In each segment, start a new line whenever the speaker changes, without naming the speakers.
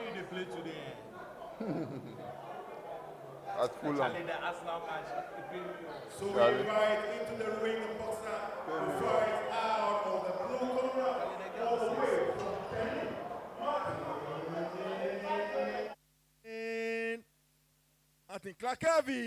you they play today.
At Fulham.
Actually, the Arsenal match.
So we
Charlie.
invite into the ring the boxer who fights out of the blue corner all the way from Kenya, Martin Klakavi.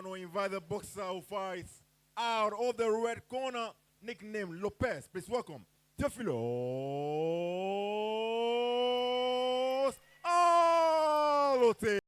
want to invite the boxer who fights out of the red corner, nicknamed Lopez. Please welcome Teofilos Alote.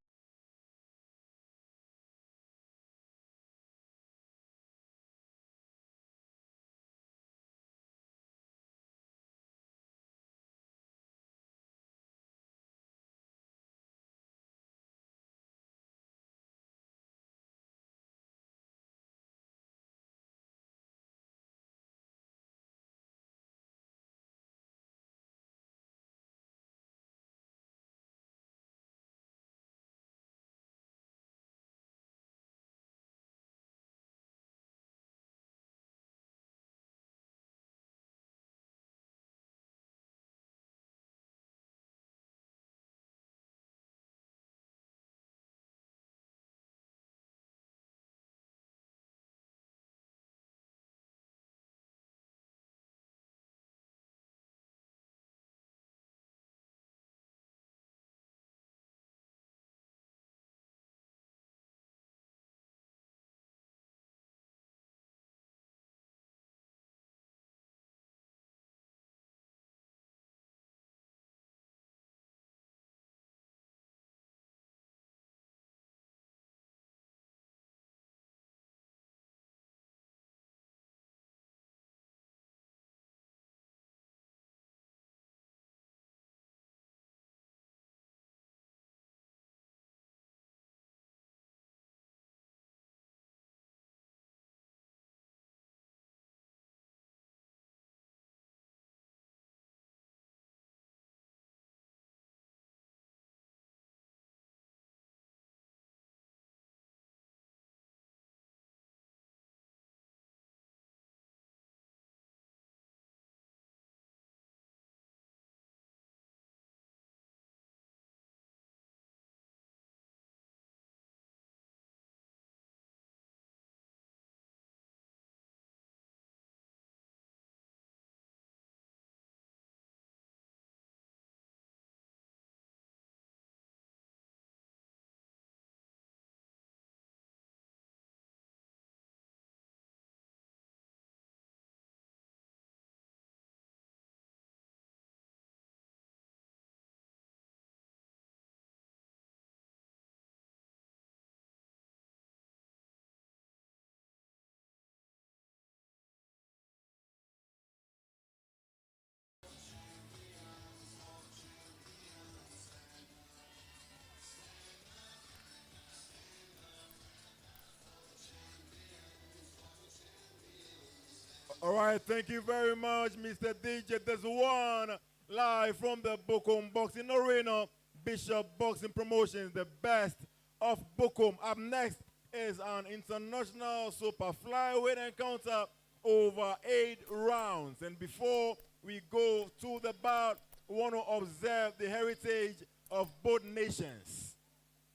All right, thank you very much, Mr. DJ. There's one live from the Bukom Boxing Arena, Bishop Boxing Promotions, the best of Bukom. Up next is an international super flyweight encounter over 8 rounds. And before we go to the bout, we want to observe the heritage of both nations.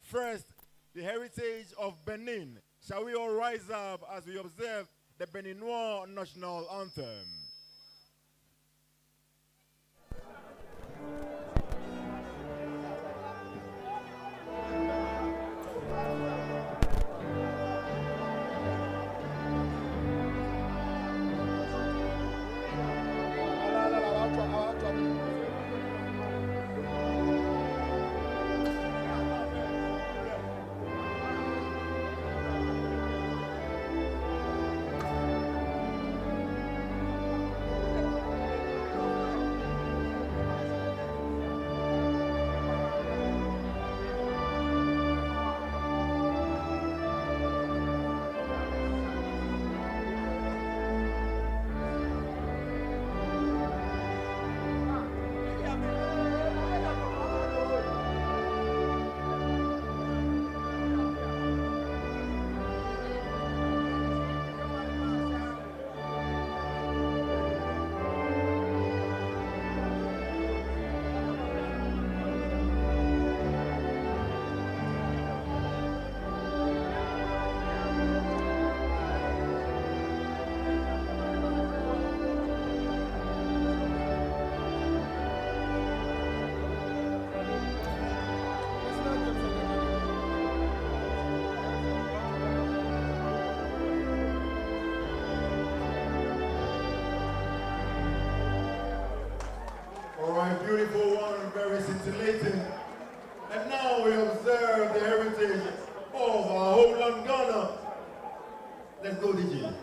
First, the heritage of Benin. Shall we all rise up as we observe the Beninois national anthem? scintillating. And now we observe the heritage of our homeland Ghana. Let's go, DJ.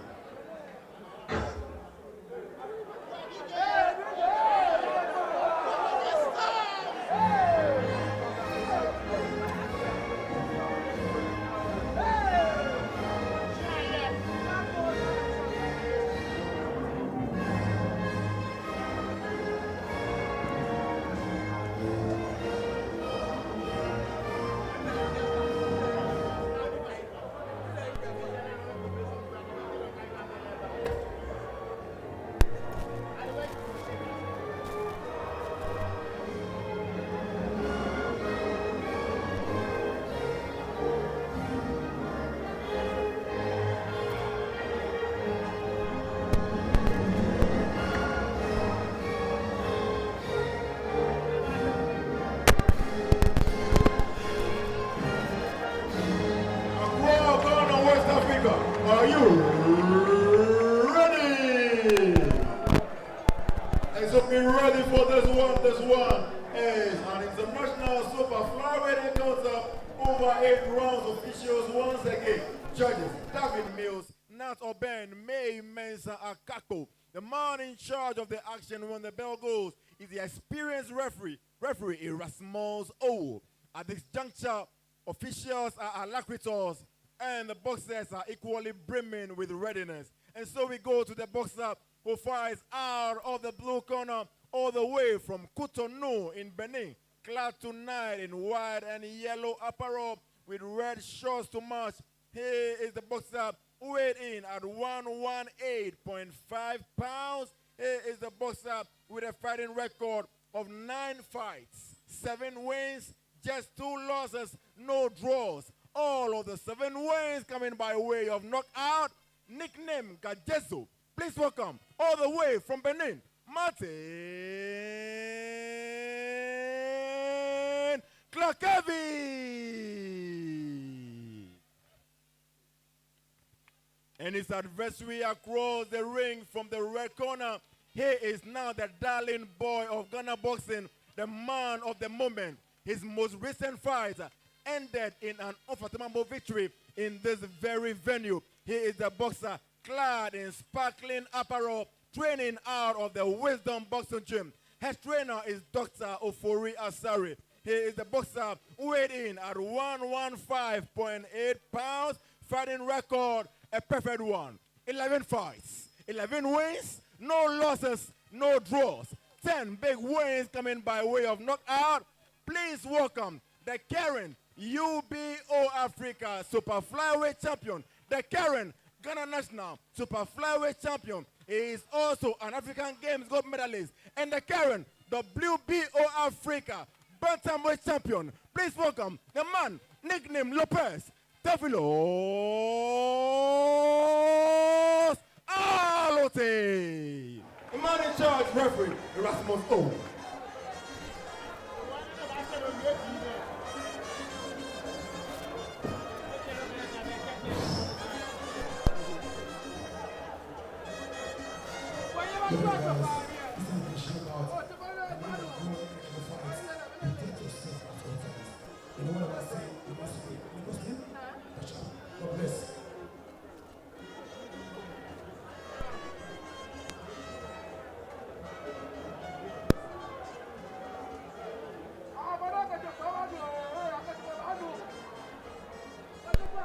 Are you ready? And so be ready for this one. This one is an international super flyweight encounter over 8 rounds. Officials once again. Judges David Mills, Nat Oben, May Mensah Akako. The man in charge of the action when the bell goes is the experienced referee Erasmus O. At this juncture, officials are alacritors and the boxers are equally brimming with readiness. And so we go to the boxer who fights out of the blue corner all the way from Cotonou in Benin, clad tonight in white and yellow apparel with red shorts to match. Here is the boxer weighed in at 118.5 pounds. Here is the boxer with a fighting record of 9 fights, 7 wins, just 2 losses, no draws. All of the 7 wins coming by way of knockout. Nickname Gajezo. Please welcome all the way from Benin, Martin Klakevi. And his adversary across the ring from the red corner. Here is now the darling boy of Ghana boxing, the man of the moment. His most recent fight ended in an unfathomable victory in this very venue. He is the boxer clad in sparkling apparel, training out of the Wisdom Boxing Gym. His trainer is Dr. Ofori Asari. He is the boxer weighed in at 115.8 pounds, fighting record a perfect one. 11 fights, 11 wins, no losses, no draws. 10 big wins coming by way of knockout. Please welcome the Karen UBO Africa Super Flyweight Champion, the Karen Ghana National Super Flyweight Champion. He is also an African Games gold medalist, and the Karen WBO Africa Bantamweight Champion. Please welcome the man nicknamed Lopez Tefilos Alote. The man in charge, referee Erasmus O.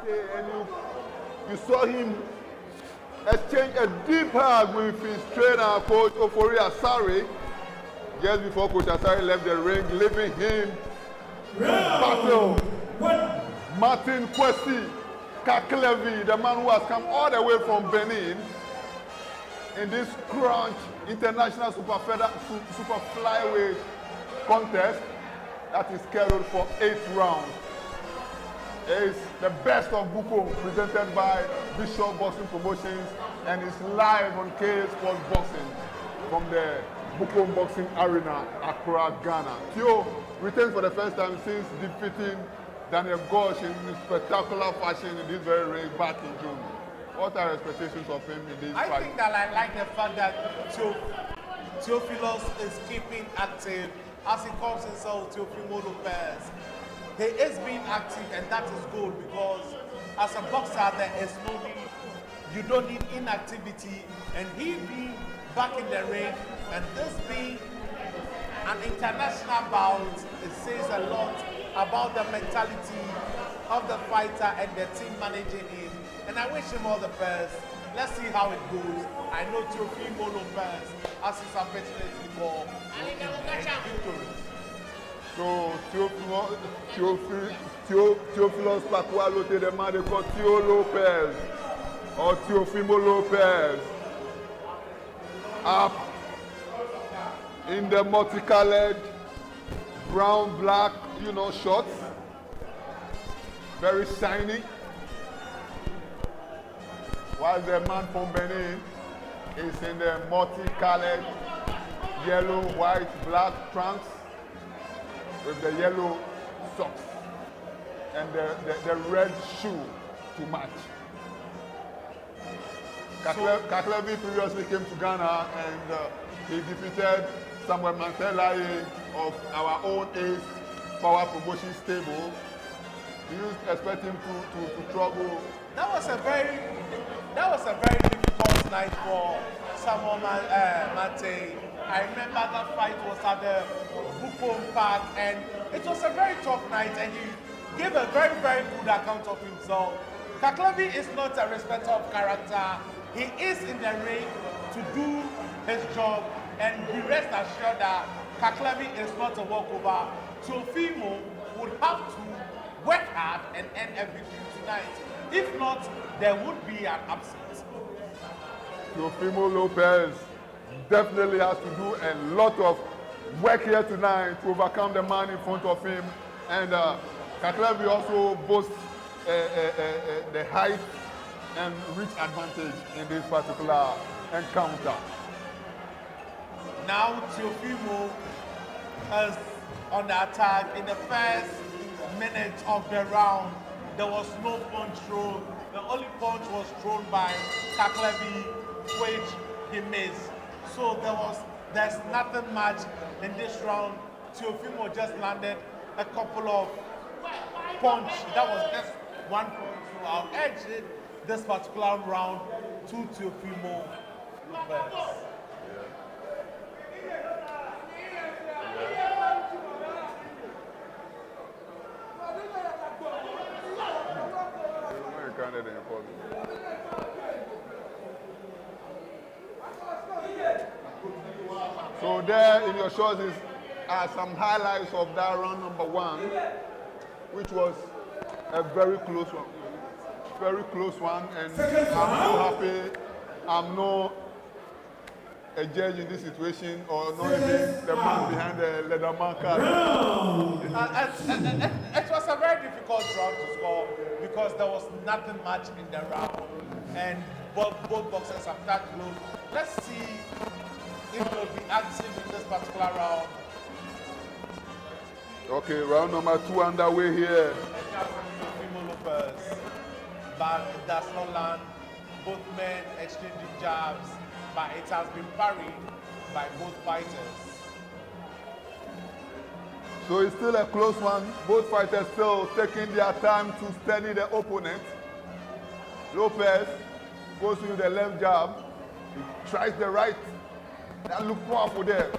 And you saw him exchange a deep hug with his trainer, Coach Ofori Asari, just before Coach Asari left the ring, leaving him to battle Martin Kwesi Kaklevi, the man who has come all the way from Benin in this crunch international super flyweight contest that is scheduled for 8 rounds. Is the best of Bukom, presented by Bishop Boxing Promotions, and is live on KA Sports Boxing from the Bukom Boxing Arena, Accra, Ghana. Theo returns for the first time since defeating Daniel Gosh in spectacular fashion in this very ring back in June. What are your expectations of him in this fight?
I think that I like the fact that Theophilus is keeping active as he comes himself to Teofimo Lopez. He is being active, and that is good because as a boxer, there is no need, you don't need inactivity, and he being back in the ring, and this being an international bout, it says a lot about the mentality of the fighter and the team managing him. And I wish him all the best. Let's see how it goes. I know Teofimo Lopez, as he's affectionately called, victory.
So Theophilus Pakualote, the man they call Theo Lopez or Teofimo Lopez, up in the multicolored brown, black, shorts, very shiny. While the man from Benin is in the multicolored yellow, white, black trunks with the yellow socks and the red shoe to match. Kaklevi previously came to Ghana and he defeated Samuel Mantelaye of our own Ace Power Promotion stable. Do you expect him to trouble?
That was a very difficult night for Samuel Mante. I remember that fight was at the Bukom Park, and it was a very tough night, and he gave a very, very good account of himself. Kaklevi is not a respecter of character. He is in the ring to do his job, and be rest assured that Kaklevi is not a walkover. Teofimo would have to work hard and end everything tonight. If not, there would be an upset.
Teofimo Lopez definitely has to do a lot of work here tonight to overcome the man in front of him. And Kaklevi also boasts the height and reach advantage in this particular encounter.
Now Teofimo is on the attack. In the first minute of the round, there was no punch thrown. The only punch was thrown by Kaklevi, which he missed. So there's nothing much in this round. Teofimo just landed a couple of punch. That was just one punch. So I'll edge it this particular round to Teofimo Lopez.
So there in your shorts are some highlights of that round number one, which was a very close one. Very close one, and I'm so happy I'm not a judge in this situation, or not even the man behind the Leatherman card.
It was a very difficult round to score because there was nothing much in the round, and both boxers have that close. Let's see if they'll be active in this particular round.
Okay, round number two underway here.
But it does not land. Both men exchanging jabs, but it has been parried by both fighters.
So it's still a close one. Both fighters still taking their time to steady the opponent. Lopez goes with the left jab. He tries the right. That looked powerful there.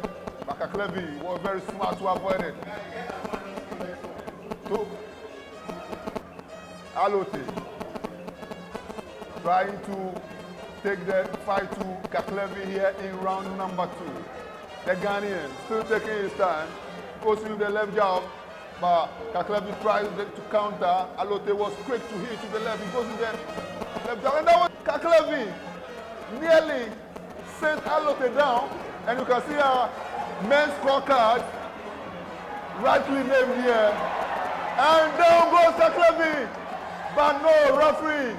But Kaklevi was very smart to avoid it. So, Alote trying to take the fight to Kaklevi here in round number two. The Ghanaian still taking his time, goes with the left jab, but Kaklevi tries to counter. Alote was quick to hit to the left. He goes with the left jab, and that was Kaklevi nearly sent Alote down, and you can see our men's scorecard rightly named here. And down goes Kaklevi, but no referee.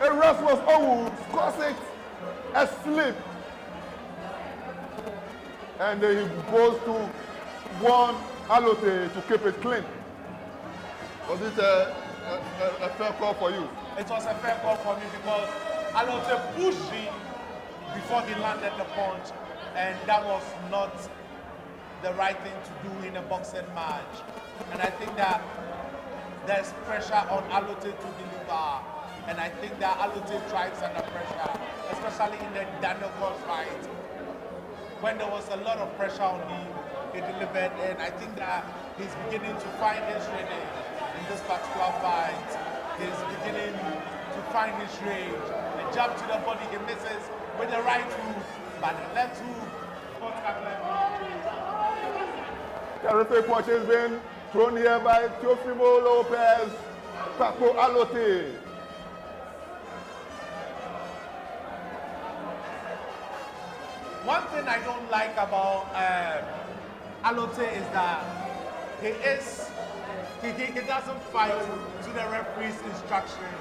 Erasmus Owu scores it, a slip. And then he goes to one Alote to keep it clean. Was it a fair call for you?
It was a fair call for me because Alote pushed him before he landed the punch, and that was not the right thing to do in a boxing match. And I think that there's pressure on Alote to deliver. And I think that Alote thrives under pressure, especially in the Daniel Cross fight. When there was a lot of pressure on him, he delivered, and I think that he's beginning to find his rhythm in this particular fight. He's beginning to find his range. A jab to the body, he misses with the right hook, but the left hook.
Terrific punches being thrown here by Teofimo Lopez, Paco Alote.
One thing I don't like about Alote is that he doesn't fight to the referee's instruction.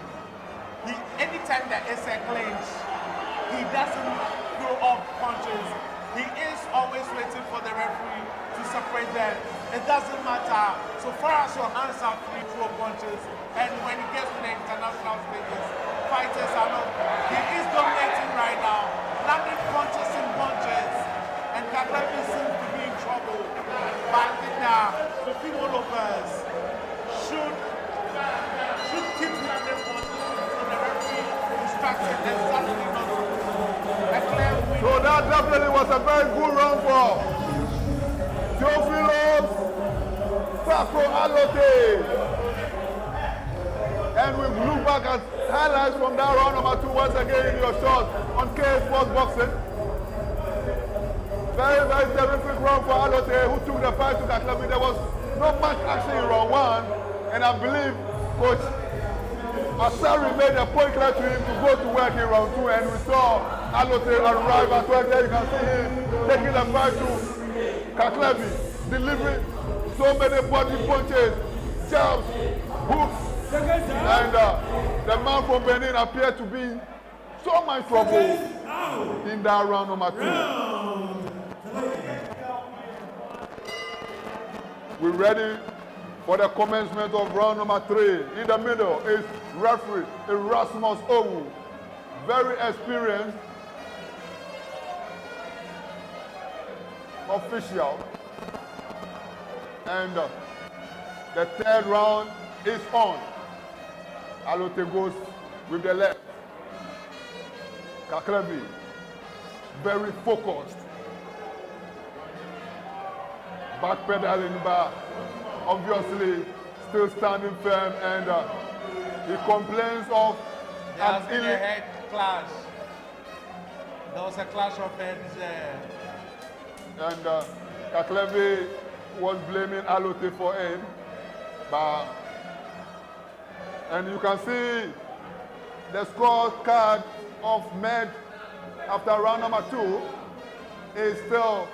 Anytime there is a clinch, he doesn't throw off punches. He is always waiting for the referee to separate them. It doesn't matter. So far as your hands are free, throw punches. And when he gets to the international stages, fighters are not. He is dominating right now, landing punches and punches. And Kagame seems to be in trouble. But I think that Teofimo Lopez should keep landing punches so the referee instructed exactly not to.
So that definitely was a very good run for Teofilo Paco Alote. And we look back at highlights from that round number 2 once again in your shot on KS Sports Boxing. Very, very terrific round for Alote, who took the fight to Kaklabi. There was no much action in round 1, and I believe Coach Asari made a point clear to him to go to work in round 2, and we saw Alote arrive at work. There you can see him taking the fight to Kaklabi, delivering so many body punches, jabs, hooks, and the man from Benin appeared to be so much trouble in that round number 2. We're ready for the commencement of round number 3. In the middle is referee Erasmus Owu, very experienced official. And the third round is on. Alote goes with the left. Kaklabi, very focused. Backpedaling back. Obviously, still standing firm, and he complains of
there has been a head clash. There was a clash of heads there.
And Kaklabi was blaming Alote for it. But, and you can see the scorecard of Med after round number 2 is still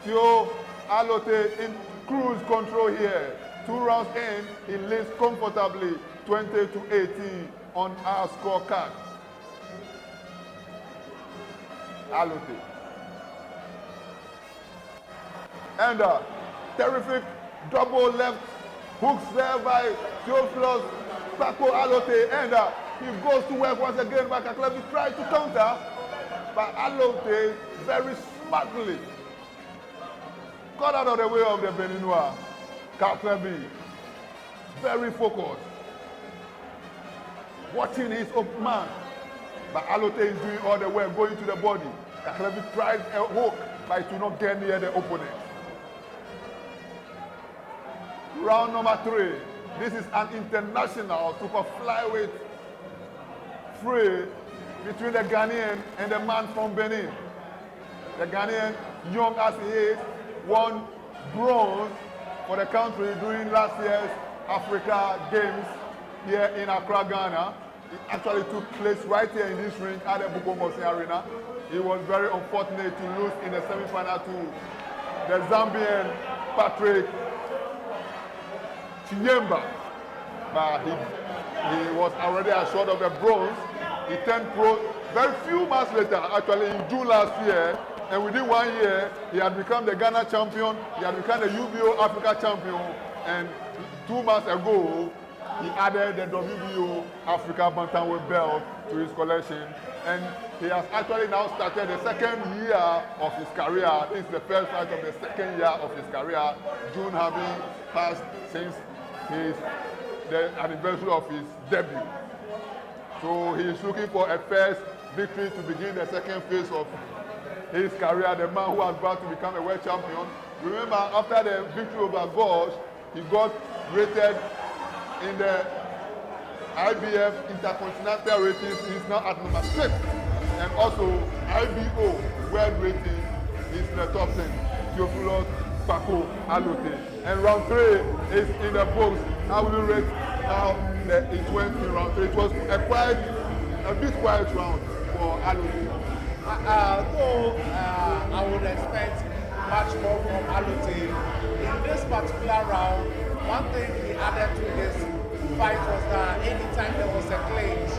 Theo Alote in cruise control here. 2 rounds in, he leads comfortably 20-18 on our scorecard. Alote. And terrific double left hooks there by Teofilo Paco Alote, and he goes to work once again by Kaklabi, tries to counter, but Alote very smartly got out of the way of the Beninois. Kaklabi, very focused, watching his man, but Alote is doing all the work, going to the body. Kaklabi tried a hook, but it did not get near the opponent. Round number 3. This is an international super flyweight fray between the Ghanaian and the man from Benin. The Ghanaian, young as he is, won bronze for the country during last year's Africa Games here in Accra, Ghana. It actually took place right here in this ring at the Bukom Boxing Arena. He was very unfortunate to lose in the semi-final to the Zambian Patrick Chinyemba, but he was already assured of the bronze. He turned pro very few months later, actually in June last year, and within 1 year, he had become the Ghana champion, he had become the UBO Africa champion, and 2 months ago, he added the WBO Africa Bantamweight belt to his collection, and he has actually now started the second year of his career. This is the first fight of the second year of his career, June having passed since the anniversary of his debut. So he is looking for a first victory to begin the second phase of his career. The man who was about to become a world champion. Remember, after the victory over Gosh, he got rated in the IBF Intercontinental ratings. He's now at number 6. And also, IBO world rating is in the top 10. Theophilus Paco Alote. And round 3 is in the books. How will you rate how it went in round 3? It was a bit quiet round for Alote.
Though I would expect much more from Alote. In this particular round, one thing he added to his fight was that anytime there was a clinch,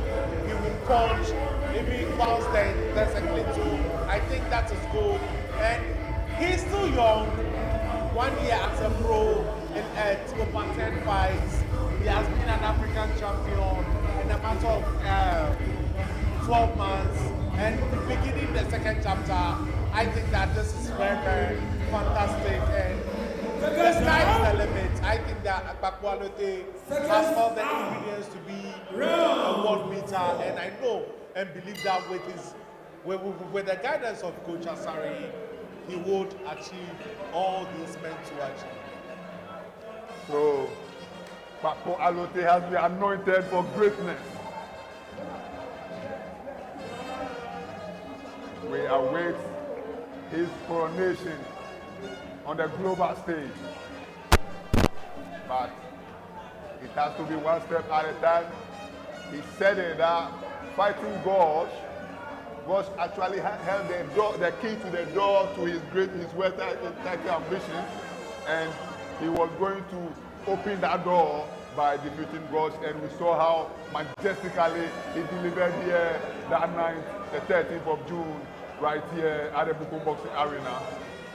he would punch, maybe whilst there's a clinch. So I think that is good. And he's still young. 1 year as a pro in over 10 fights. He has been an African champion in a matter of 12 months. And beginning the second chapter, I think that this is very, very fantastic. And the sky is the limit. I think that Akpakwalote has all the ingredients to be a world beater. And I know and believe that with the guidance of Coach Asari, he would achieve all he's meant to achieve.
So, Paco Alote has been anointed for greatness. We await his coronation on the global stage. But it has to be one step at a time. He said it that fighting Gosh actually held the key to the door to his world title ambition, and he was going to open that door by defeating Gosh, and we saw how majestically he delivered here that night, the 13th of June, right here at the Bukom Boxing Arena.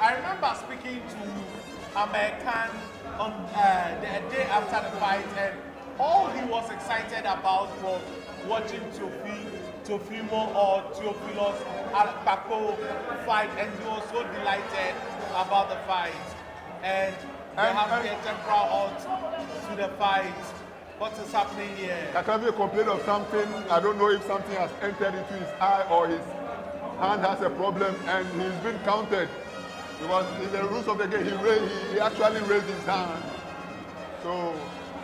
I remember speaking to American on the day after the fight, and all he was excited about was watching Teofimo or Theophilus Paco fight, and he was so delighted about the fight. And they have the temporal halt to the fight. What is happening here?
Kakavi complained of something. I don't know if something has entered into his eye or his hand has a problem, and he's been counted. Because in the rules of the game, he actually raised his hand. So,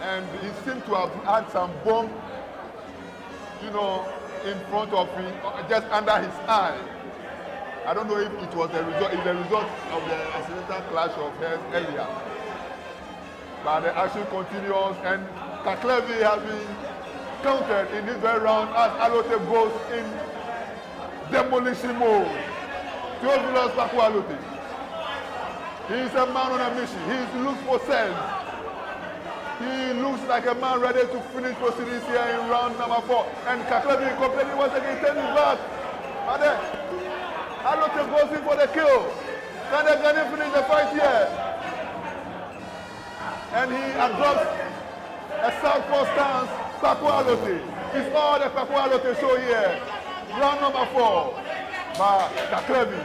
and he seemed to have had some bump, in front of him, just under his eye. I don't know if it was the result of the accidental clash of heads earlier. But the action continues, and Kaklevi has been counted in this very round as Alote goes in demolition mode. Theophilus Paco Alote. He is a man on a mission. He looks for sense. He looks like a man ready to finish proceedings here in round number 4. And Kaklevi complaining once again, turning back. And then Alote goes in for the kill. Can they finish the fight here? And he adopts a southpaw stance. Paco Alote. It's all the Paco Alote show here. Round number 4. But Kaklevi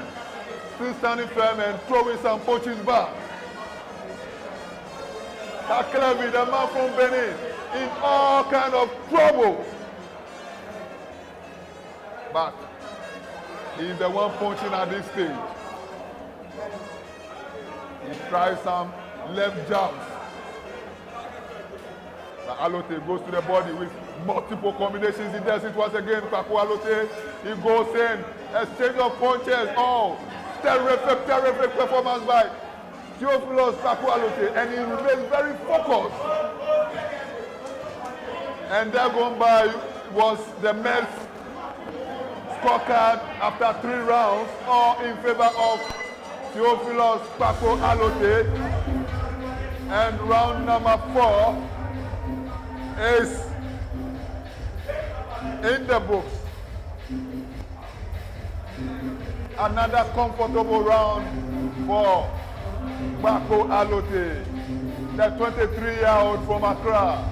still standing firm and throwing some punches back. Kaklevi, the man from Benin, in all kind of trouble. But he's the one punching at this stage. He tries some left jabs. But Alote goes to the body with multiple combinations. He does it once again. Paco Alote, he goes in. Exchange of punches. Oh, terrific performance by Theophilus Paco Alote, and he remains very focused. And there gone by was the men's scorecard after 3 rounds, all in favor of Theophilus Paco Alote. And round number 4 is in the books. Another comfortable round for Paco Alote, the 23-year-old from Accra.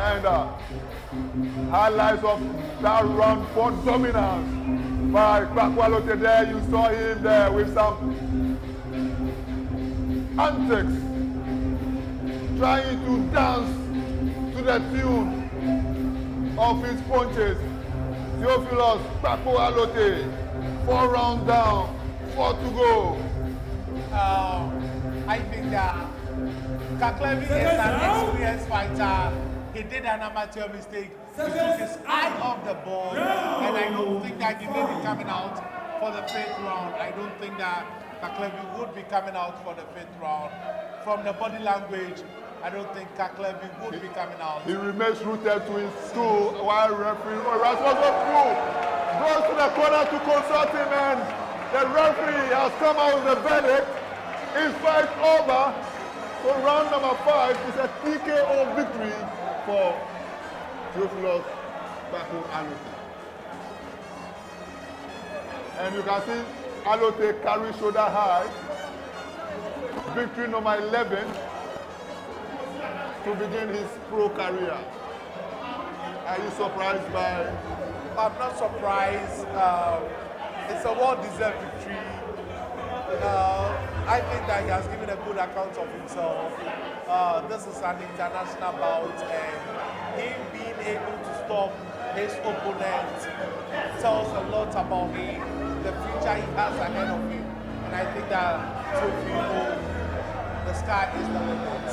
And highlights of that round for dominance by Kwakwalote there. You saw him there with some antics, trying to dance to the tune of his punches. Theophilus Kwakwalote, 4 rounds down, 4 to go.
I think that Kaklevi is an experienced fighter. He did an amateur mistake. He took his eye off the ball, and I don't think that he may be coming out for the 5th round. I don't think that Kaklevi would be coming out for the 5th round. From the body language, I don't think Kaklevi would be coming out.
He remains rooted to his stool while referee Rasmus goes to the corner to consult him, and the referee has come out with the verdict. His fight over. So round number 5 is a TKO victory for Theophilus Kwakwalote. And you can see Alote carry shoulder high. Victory number 11 to begin his pro career. Are you surprised by?
I'm not surprised. It's a well-deserved victory. I think that he has given a good account of himself. This is an international bout, and him being able to stop his opponent tells a lot about him, the future he has ahead of him. And I think that the sky is the limit.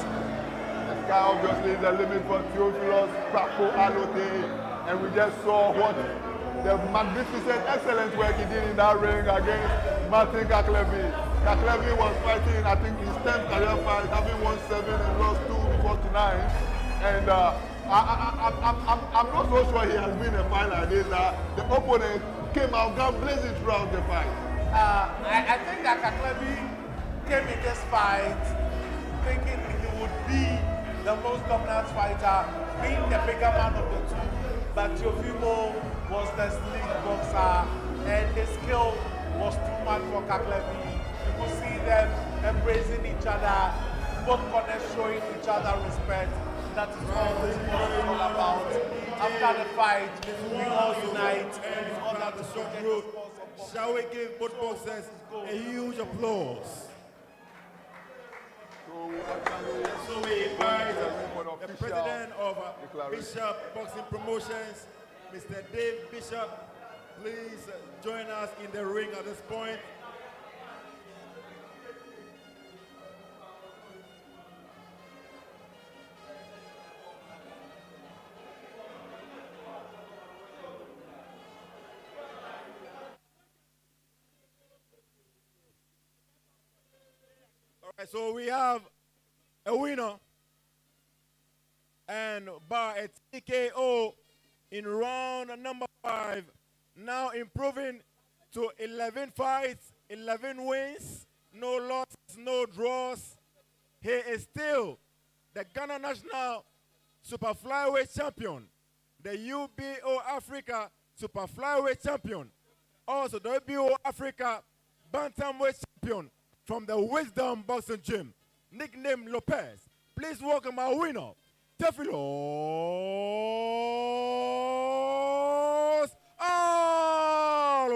The sky obviously is the limit for Theophilus Kwakwalote, and we just saw what the magnificent, excellent work he did in that ring against Martin Kaklevi. Kaklevi was fighting, I think, his 10th career fight, having won 7 and lost 2 before tonight. And I'm not so sure he has been a fight like this. The opponent came out, got blazing throughout the fight.
I think that Kaklevi came in this fight thinking he would be the most dominant fighter, being the bigger man of the two. But Teofimo was the sleek boxer, and his skill was too much for Kaklevi. You could see them embracing each other, both corners showing each other respect. That is all this is all about. After the fight, we all unite in order to
short road. Shall we give both boxers a huge applause? So we invite the president of Bishop Boxing Promotions, Mr. Dave Bishop. Please join us in the ring at this point. All right, so we have a winner, and by a TKO in round number 5, now improving to 11 fights, 11 wins, no losses, no draws. He is still the Ghana National Super Flyweight Champion, the UBO Africa Super Flyweight Champion, also the WBO Africa Bantamweight Champion from the Wisdom Boxing Gym, nicknamed Lopez. Please welcome our winner, Theophilus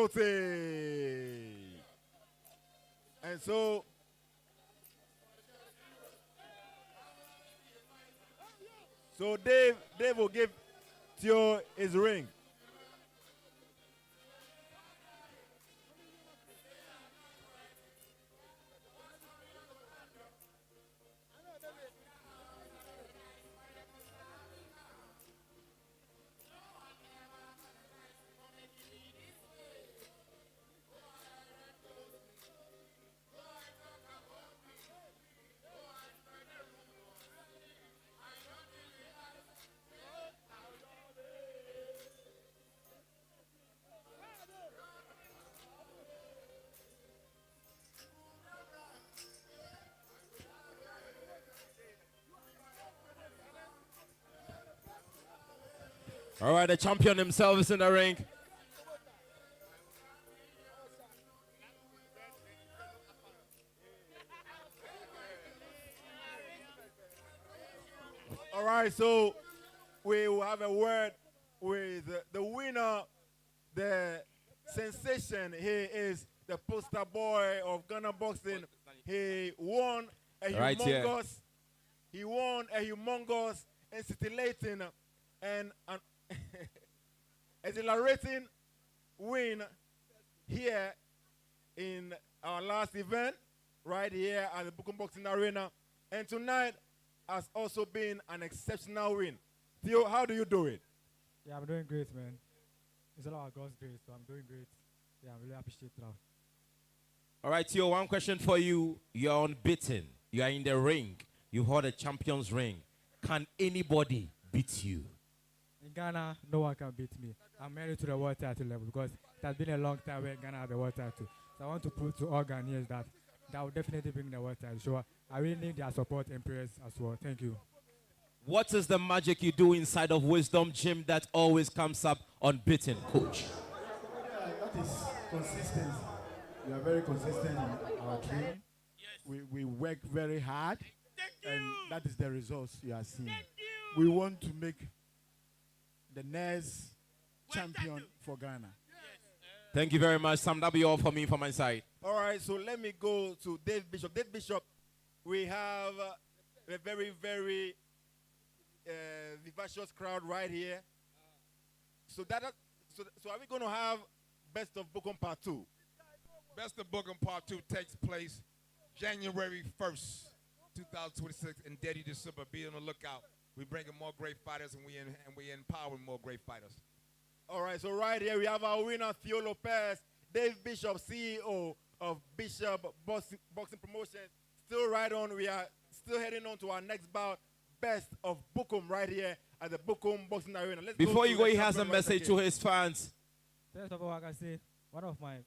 Kwakwalote. And so, Dave will give Theo his ring. All right, the champion himself is in the ring. All right, so we will have a word with the winner, the sensation. He is the poster boy of Ghana boxing. He won a humongous, and scintillating and an exhilarating win here in our last event, right here at the Bukom Boxing Arena. And tonight has also been an exceptional win. Theo, how do you do it?
Yeah, I'm doing great, man. It's a lot of God's grace, so I'm doing great. Yeah, I really appreciate it.
All right, Theo, one question for you. You're unbeaten. You are in the ring. You hold a champion's ring. Can anybody beat you?
In Ghana, no one can beat me. I'm married to the world title level because it has been a long time where Ghana had the world title. So I want to prove to all Ghanaians that will definitely bring the world title. So I really need their support and prayers as well. Thank you.
What is the magic you do inside of Wisdom Gym that always comes up unbeaten, coach?
Yeah, that is consistency. We are very consistent in our training. We work very hard, and that is the results you are seeing. We want to make the next champion for Ghana.
Thank you very much, Sam. That'll be all for me from my side.
All right, so let me go to Dave Bishop. Dave Bishop, we have a very, very vivacious crowd right here. So are we going to have Best of Bukom Part 2?
Best of Bukom Part 2 takes place January 1st, 2026 in Dedi, December. Be on the lookout. We bring in more great fighters, and we empower more great fighters.
All right, so right here we have our winner, Theo Lopez, Dave Bishop, CEO of Bishop Boxing Promotions. Still right on. We are still heading on to our next bout, Best of Bukom, right here at the Bukom Boxing Arena.
Before you go, he has a message to his fans.
First of all, like I say, one of my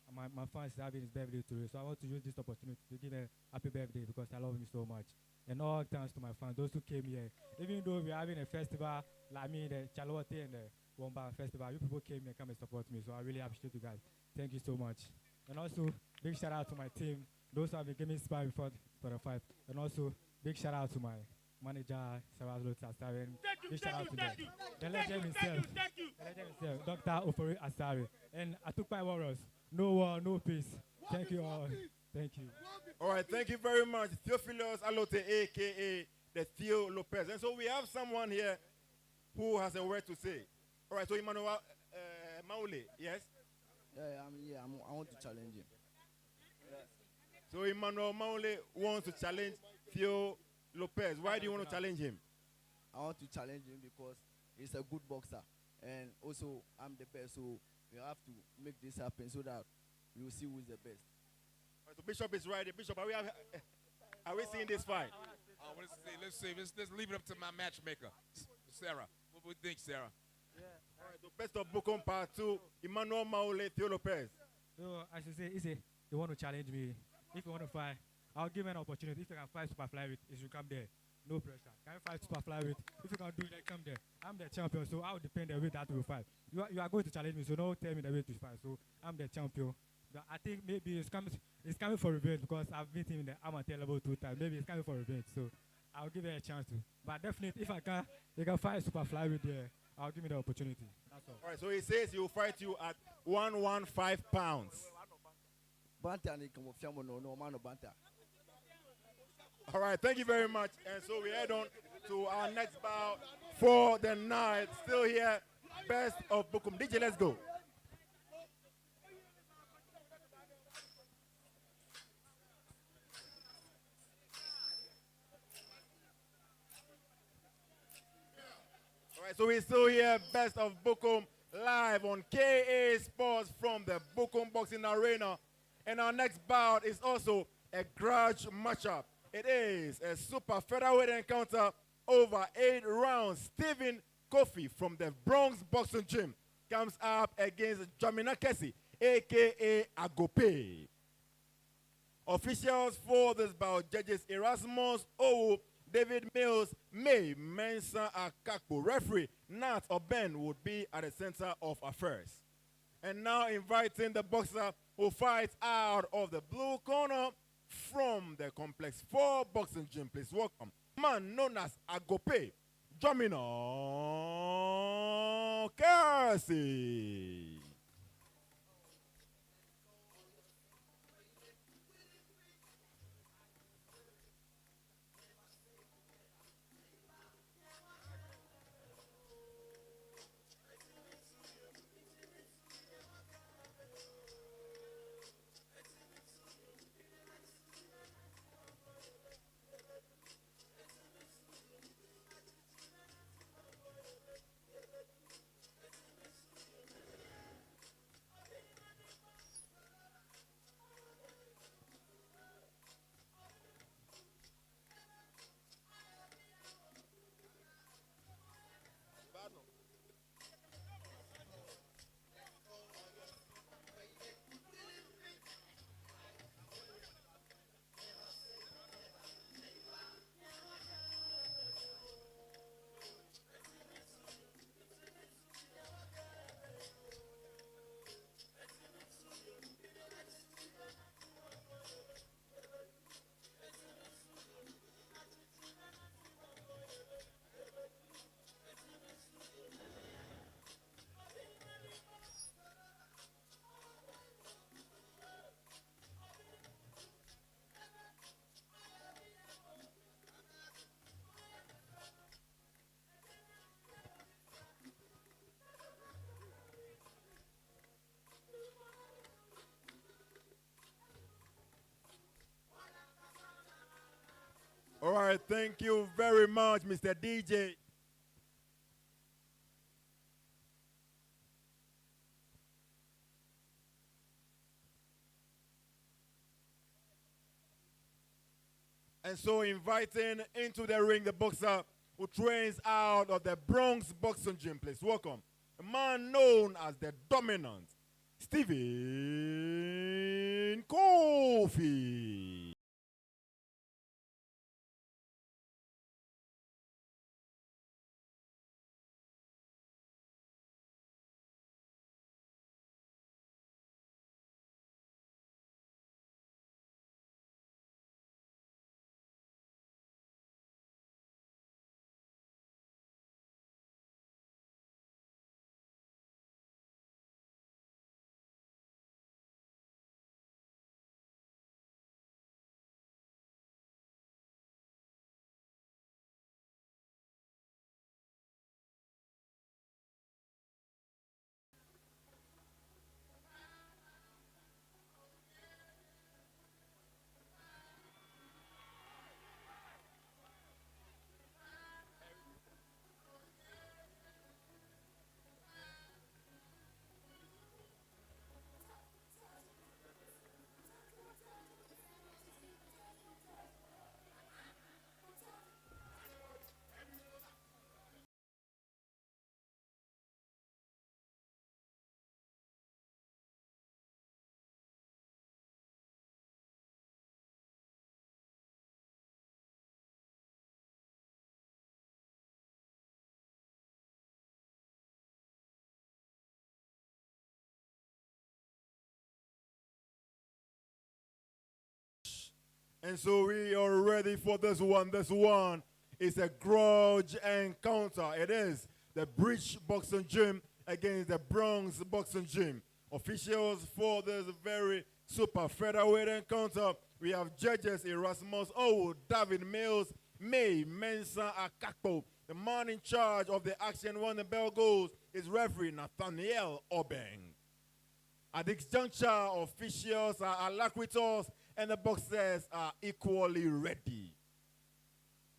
fans is having his birthday today, so I want to use this opportunity to give a happy birthday because I love him so much. And all thanks to my fans, those who came here. Even though we're having a festival, like me, the Chalote and the Womba Festival, you people came here and come and support me, so I really appreciate you guys. Thank you so much. And also, big shout out to my team, those who have been giving me inspired for the fight. And also, big shout out to my manager, Sarah Asari. Big shout out to them. The legend himself, Dr. Ofori Asari. And Atukpai Warriors, no war, no peace. Thank you all. Thank you.
All right, thank you very much. Theophilus Alote, a.k.a. the Theo Lopez. And so we have someone here who has a word to say. All right, so Emmanuel Maule, yes?
I want to challenge him.
So Emmanuel Maule wants to challenge Theo Lopez. Why do you want to challenge him?
I want to challenge him because he's a good boxer. And also, I'm the best, so we have to make this happen so that we will see who is the best.
So Bishop is right. Bishop, are we seeing this fight?
Let's see. Let's leave it up to my matchmaker, Sarah. What do you think, Sarah?
All right, so Best of Bukom Part 2, Emmanuel Maule, Theo Lopez.
So I should say, you want to challenge me. If you want to fight, I'll give him an opportunity. If you can fight super flyweight, you should come there. No pressure. Can you fight super flyweight? If you can do it, come there. I'm the champion, so I'll depend the way that we fight. You are going to challenge me, so don't tell me the way to fight. So I'm the champion. But I think maybe it's coming for revenge because I've beat him in the amateur level 2 times. Maybe it's coming for revenge, so I'll give it a chance to. But definitely, if you can fight super flyweight there, I'll give me the opportunity. That's all.
All right, so he says he will fight you at 115 pounds. All right, thank you very much. And so we head on to our next bout for the night. Still here, Best of Bukom. DJ, let's go. All right, so we're still here, Best of Bukom, live on KA Sports from the Bukom Boxing Arena. And our next bout is also a grudge matchup. It is a super featherweight encounter over 8 rounds. Stephen Kofi from the Bronx Boxing Gym comes up against Jamina Kessie, a.k.a. Agope. Officials for this bout, judges Erasmus Owo, David Mills, May Mensah Akakpo. Referee Nat Oben would be at the center of affairs. And now inviting the boxer who fights out of the blue corner from the Complex 4 Boxing Gym. Please welcome man known as Agope, Domino Kersey. All right, thank you very much, Mr. DJ. And so inviting into the ring the boxer who trains out of the Bronx Boxing Gym. Please welcome a man known as the Dominant, Stephen Kofi. And so we are ready for this one. This one is a grudge encounter. It is the Bridge Boxing Gym against the Bronx Boxing Gym. Officials for this very super featherweight encounter, we have judges Erasmus O, David Mills, May Mensah Akakpo. The man in charge of the action when the bell goes is referee Nathaniel Obeng. At this juncture, officials are alacritous and the boxers are equally ready.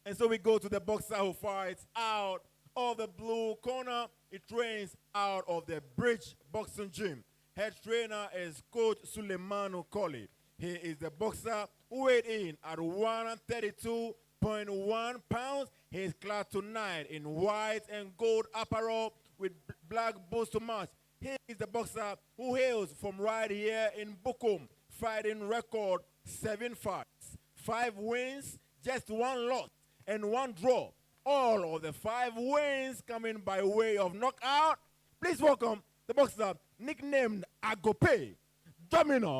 And so we go to the boxer who fights out of the blue corner. He trains out of the Bridge Boxing Gym. Head trainer is Coach Suleimanu Koli. He is the boxer who weighed in at 132.1 pounds. He is clad tonight in white and gold apparel with black boots to match. He is the boxer who hails from right here in Bukom. Fighting record 7 fights, 5 wins, just 1 loss, and 1 draw. All of the 5 wins coming by way of knockout. Please welcome the boxer nicknamed Agope, Domino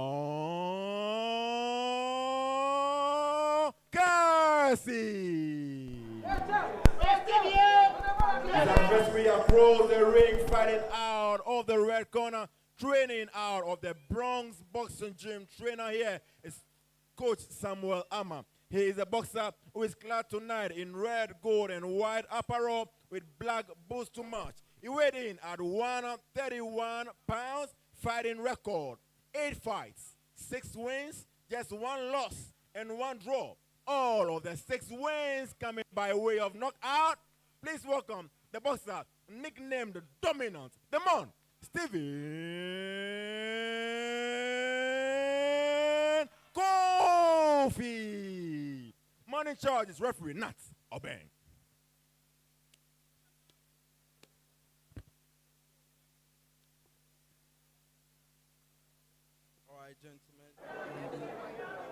Kersey. His adversary across the ring, fighting out of the red corner, training out of the Bronx Boxing Gym. Trainer here is Coach Samuel Amma. He is a boxer who is clad tonight in red, gold, and white apparel with black boots to match. He weighed in at 131 pounds, fighting record 8 fights, 6 wins, just 1 loss, and 1 draw. All of the 6 wins coming by way of knockout. Please welcome the boxer nicknamed Dominant, the man, Stephen Kofi. Man in charge is referee Nat Obeng.
All right, gentlemen.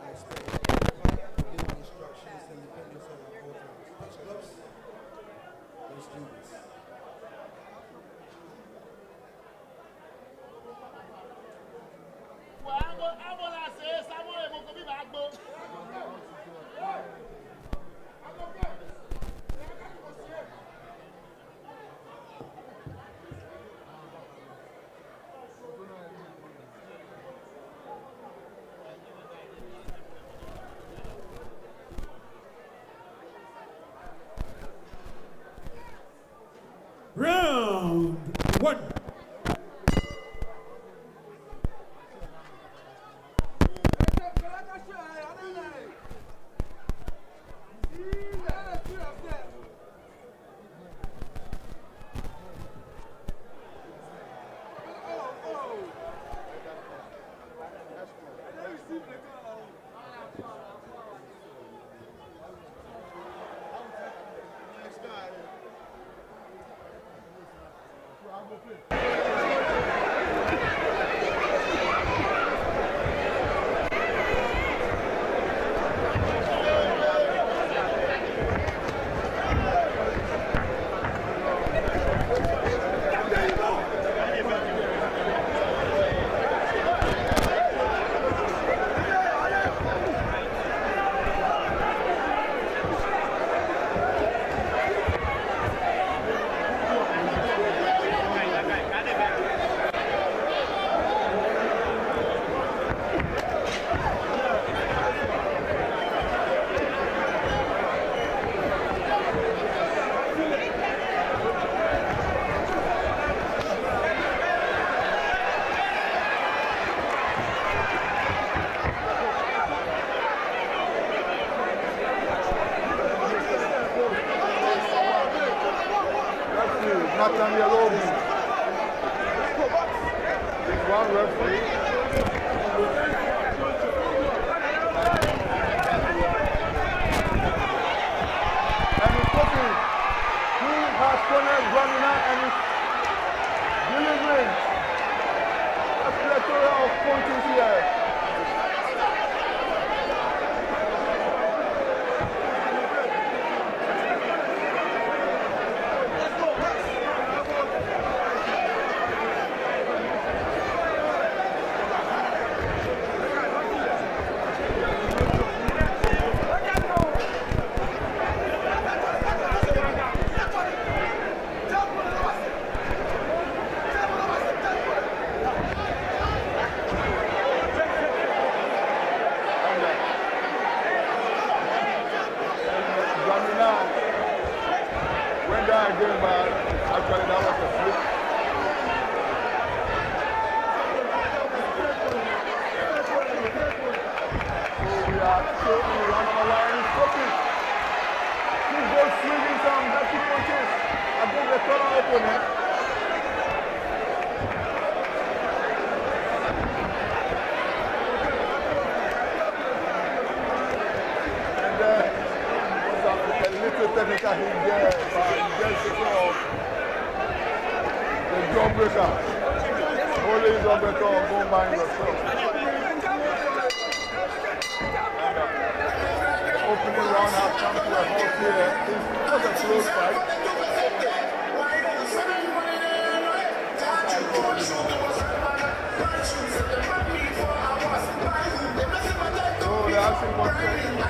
I expect you to give instructions and dependence on our opponents. Touch gloves. Let's do this.
Round 1.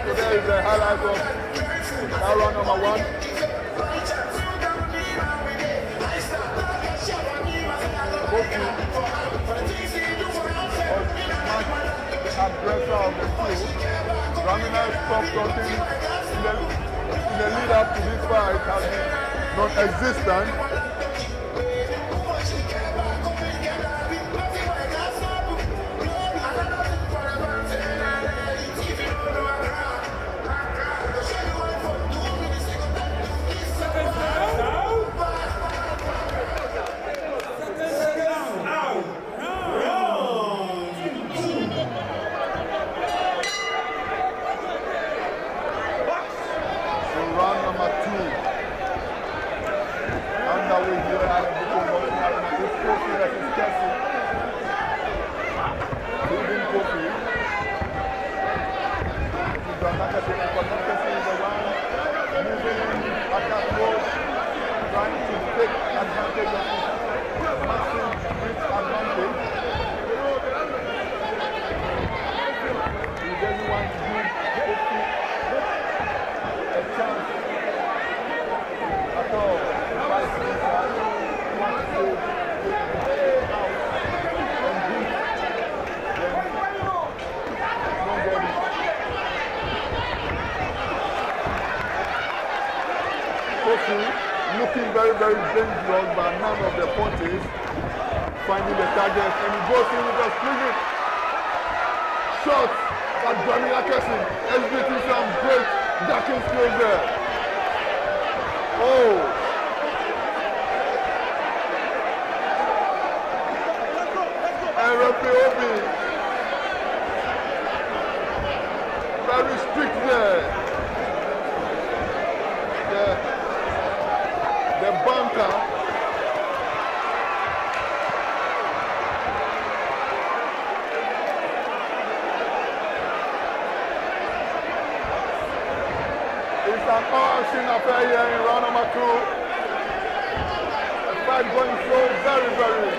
Today is the highlight of round number 1. Kofi was much aggressor of the two. Ramina stopped talking in the lead up to this fight has been non-existent. Round number 2. Underway here at the Bukom Boxing Arena. It's Kofi versus Kessie. Leading Kofi. This is another thing. Kessie is the one moving in attack mode, trying to take advantage of his massive reach advantage. He doesn't want to give Kofi a chance at all. Vice versa, he wants to stay out and beat, then don't get it. Kofi looking very, very dangerous, but none of the punches finding the target, and he goes in with a swinging shots at Jamila Kessie, exhibiting some great ducking skills there. Oh! And referee Obi, very strict there. The bunker. It's an all-scene affair here in round number 2. The fight going so very, very.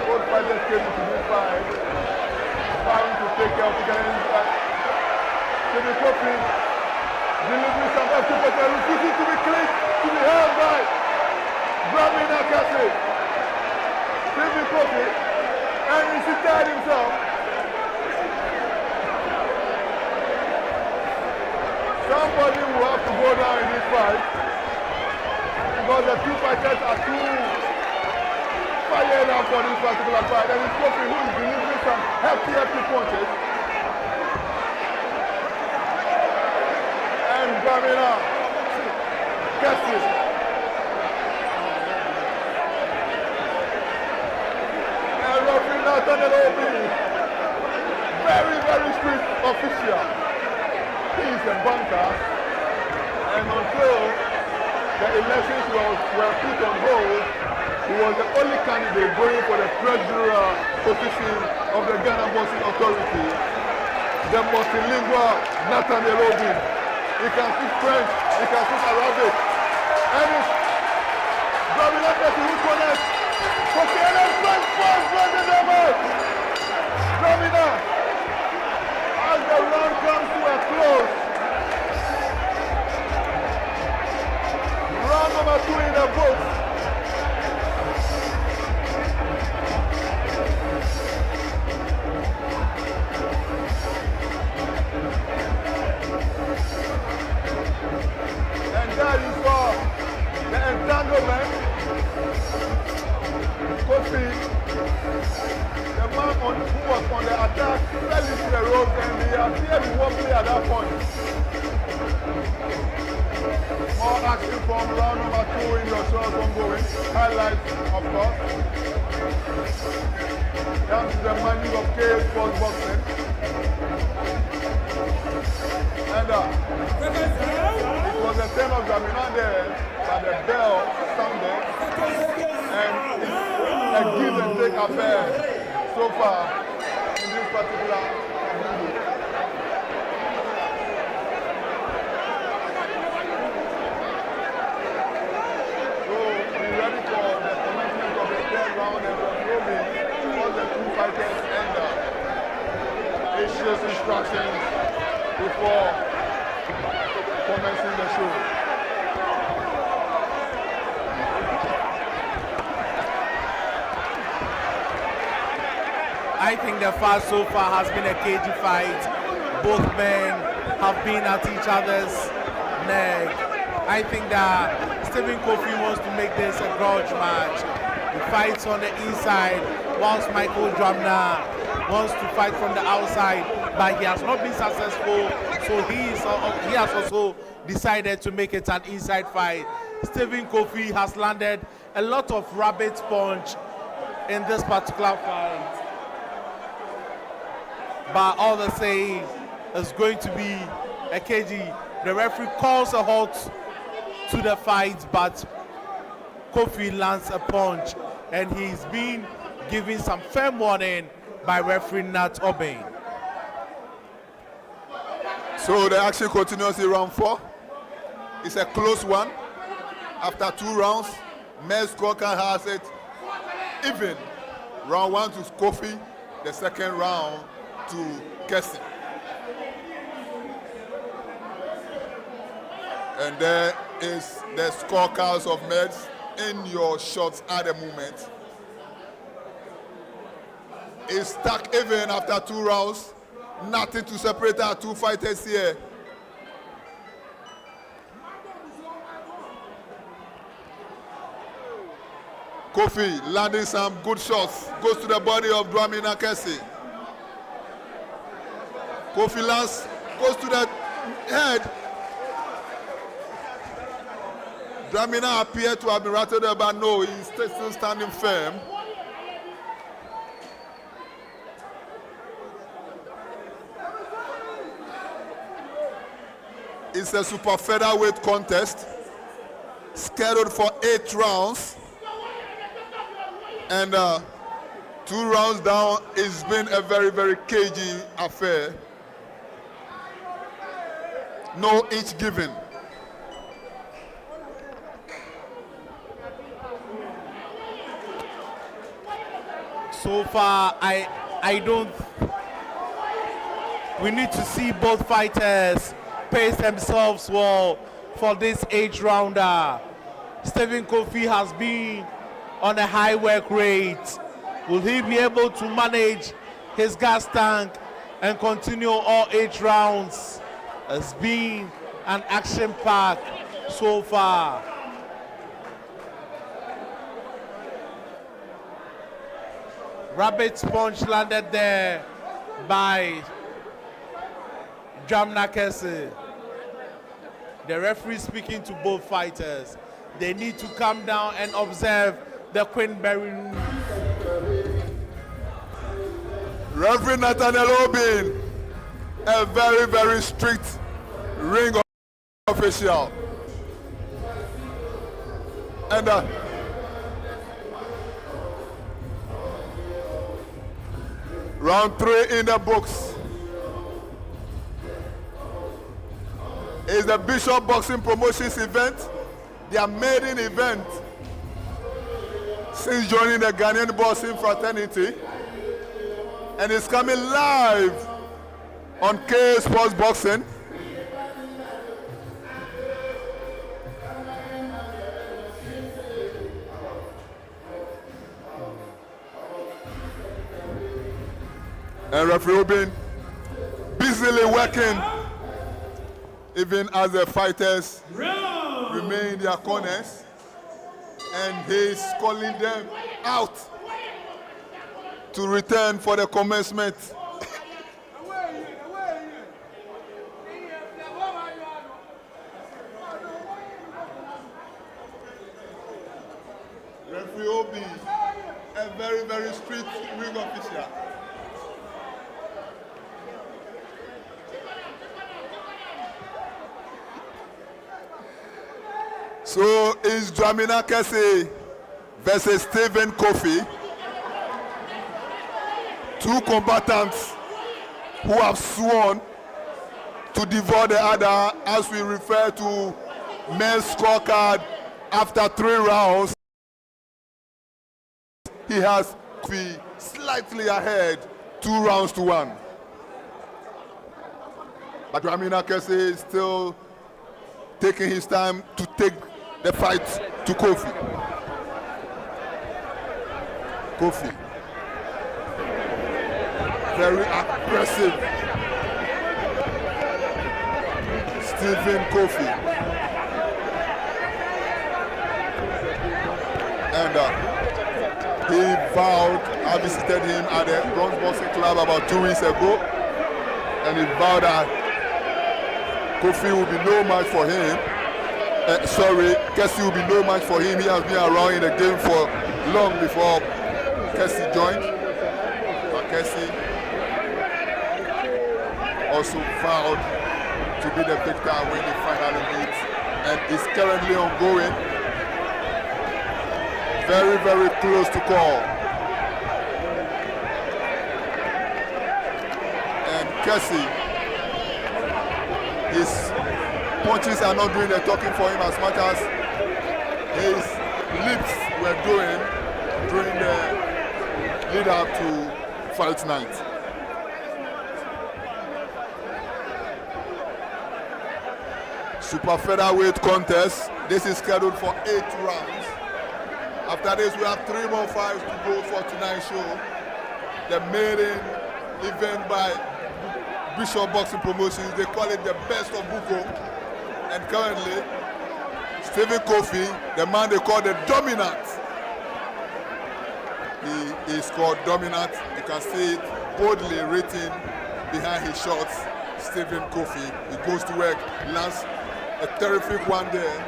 Both fighters came into this fight trying to take care of the guy. Jimmy Kofi delivering some extra pressure, refusing to be clipped, to be held by Jamila Kessie. Jimmy Kofi, and he seated himself. Somebody will have to go down in this fight because the two fighters are too fired up for this particular fight. And it's Kofi who is delivering some hefty punches. And Jamila Kessie. And referee Nathan Elobi, very, very strict official. He is a bunker, and until the elections were put on hold, he was the only candidate going for the treasurer position of the Ghana Boxing Authority, the multilingual Nathan Elobi. He can speak French, he can speak Arabic, and it's Jamila Kessie who connects. Okay, and then French the damage. Jamila, as the round comes to a close, round number 2 in the books. And there you saw the entanglement. Kofi, the man who was on the attack, fell into the ropes and he appeared wobbly at that point. More action from round number 2 in your shows ongoing. Highlights, of course. Down to the money of K Sports Boxing. And it was the turn of Jamila there, but the bell sounded. And it's a give and take affair so far in this particular video. So we're ready for the commencement of the third round and we're moving all the two fighters and issues instructions before commencing the show.
I think the fight so far has been a cagey fight. Both men have been at each other's neck. I think that Stephen Kofi wants to make this a grudge match. He fights on the inside, whilst Michael Drumner wants to fight from the outside, but he has not been successful, so he has also decided to make it an inside fight. Stephen Kofi has landed a lot of rabbit punch in this particular fight. But all the same, it's going to be a cagey. The referee calls a halt to the fight, but Kofi lands a punch, and he's been given some firm warning by referee Nat Obeng.
So the action continues in round 4. It's a close one. After 2 rounds, Mel scorecard has it even. Round 1 to Kofi, the second round to Kessie. And there is the scorecards of Meds in your shots at the moment. It's stuck even after 2 rounds. Nothing to separate our 2 fighters here. Kofi landing some good shots. Goes to the body of Dwamina Kessie. Kofi lands, goes to the head. Dwamina appeared to have been rattled up, but no, he's still standing firm. It's a super featherweight contest, scheduled for 8 rounds. And 2 rounds down, it's been a very, very cagey affair. No inch given.
So far, I don't. We need to see both fighters pace themselves well for this 8th rounder. Stephen Kofi has been on a high work rate. Will he be able to manage his gas tank and continue all 8 rounds? It's been an action pack so far. Rabbit punch landed there by Drumner Kessie. The referee speaking to both fighters. They need to calm down and observe the Queenberry rule.
Referee Nathaniel Obin, a very, very strict ring official. And round 3 in the books is the Bishop Boxing Promotions event, their maiden event since joining the Ghanaian boxing fraternity, and it's coming live on K Sports Boxing. And referee Obin busily working even as the fighters remain in their corners, and he's calling them out to return for the commencement. Referee Obi, a very, very strict ring official. So it's Dwamina Kessie versus Stephen Kofi. 2 combatants who have sworn to devour the other, as we refer to men's scorecard after 3 rounds. He has Kofi slightly ahead, 2 rounds to 1. But Dramina Kese is still taking his time to take the fight to Kofi. Kofi. Very aggressive. Stephen Kofi. And he vowed, I visited him at the Bronx Boxing Club about 2 weeks ago. And he vowed that Kofi will be no match for him. Kessie will be no match for him. He has been around in the game for long before Kessie joined. But Kessie also vowed to be the victor when they finally meet, and is currently ongoing. Very, very close to call. And Kessie, his punches are not doing the talking for him as much as his lips were doing during the lead up to fight night. Super featherweight contest. This is scheduled for 8 rounds. After this, we have 3 more fights to go for tonight's show. The maiden event by Bishop Boxing Promotions. They call it the best of Bukom. And currently, Stephen Kofi, the man they call the Dominant. He is called Dominant. You can see it boldly written behind his shots. Stephen Kofi. He goes to work, lands a terrific one there.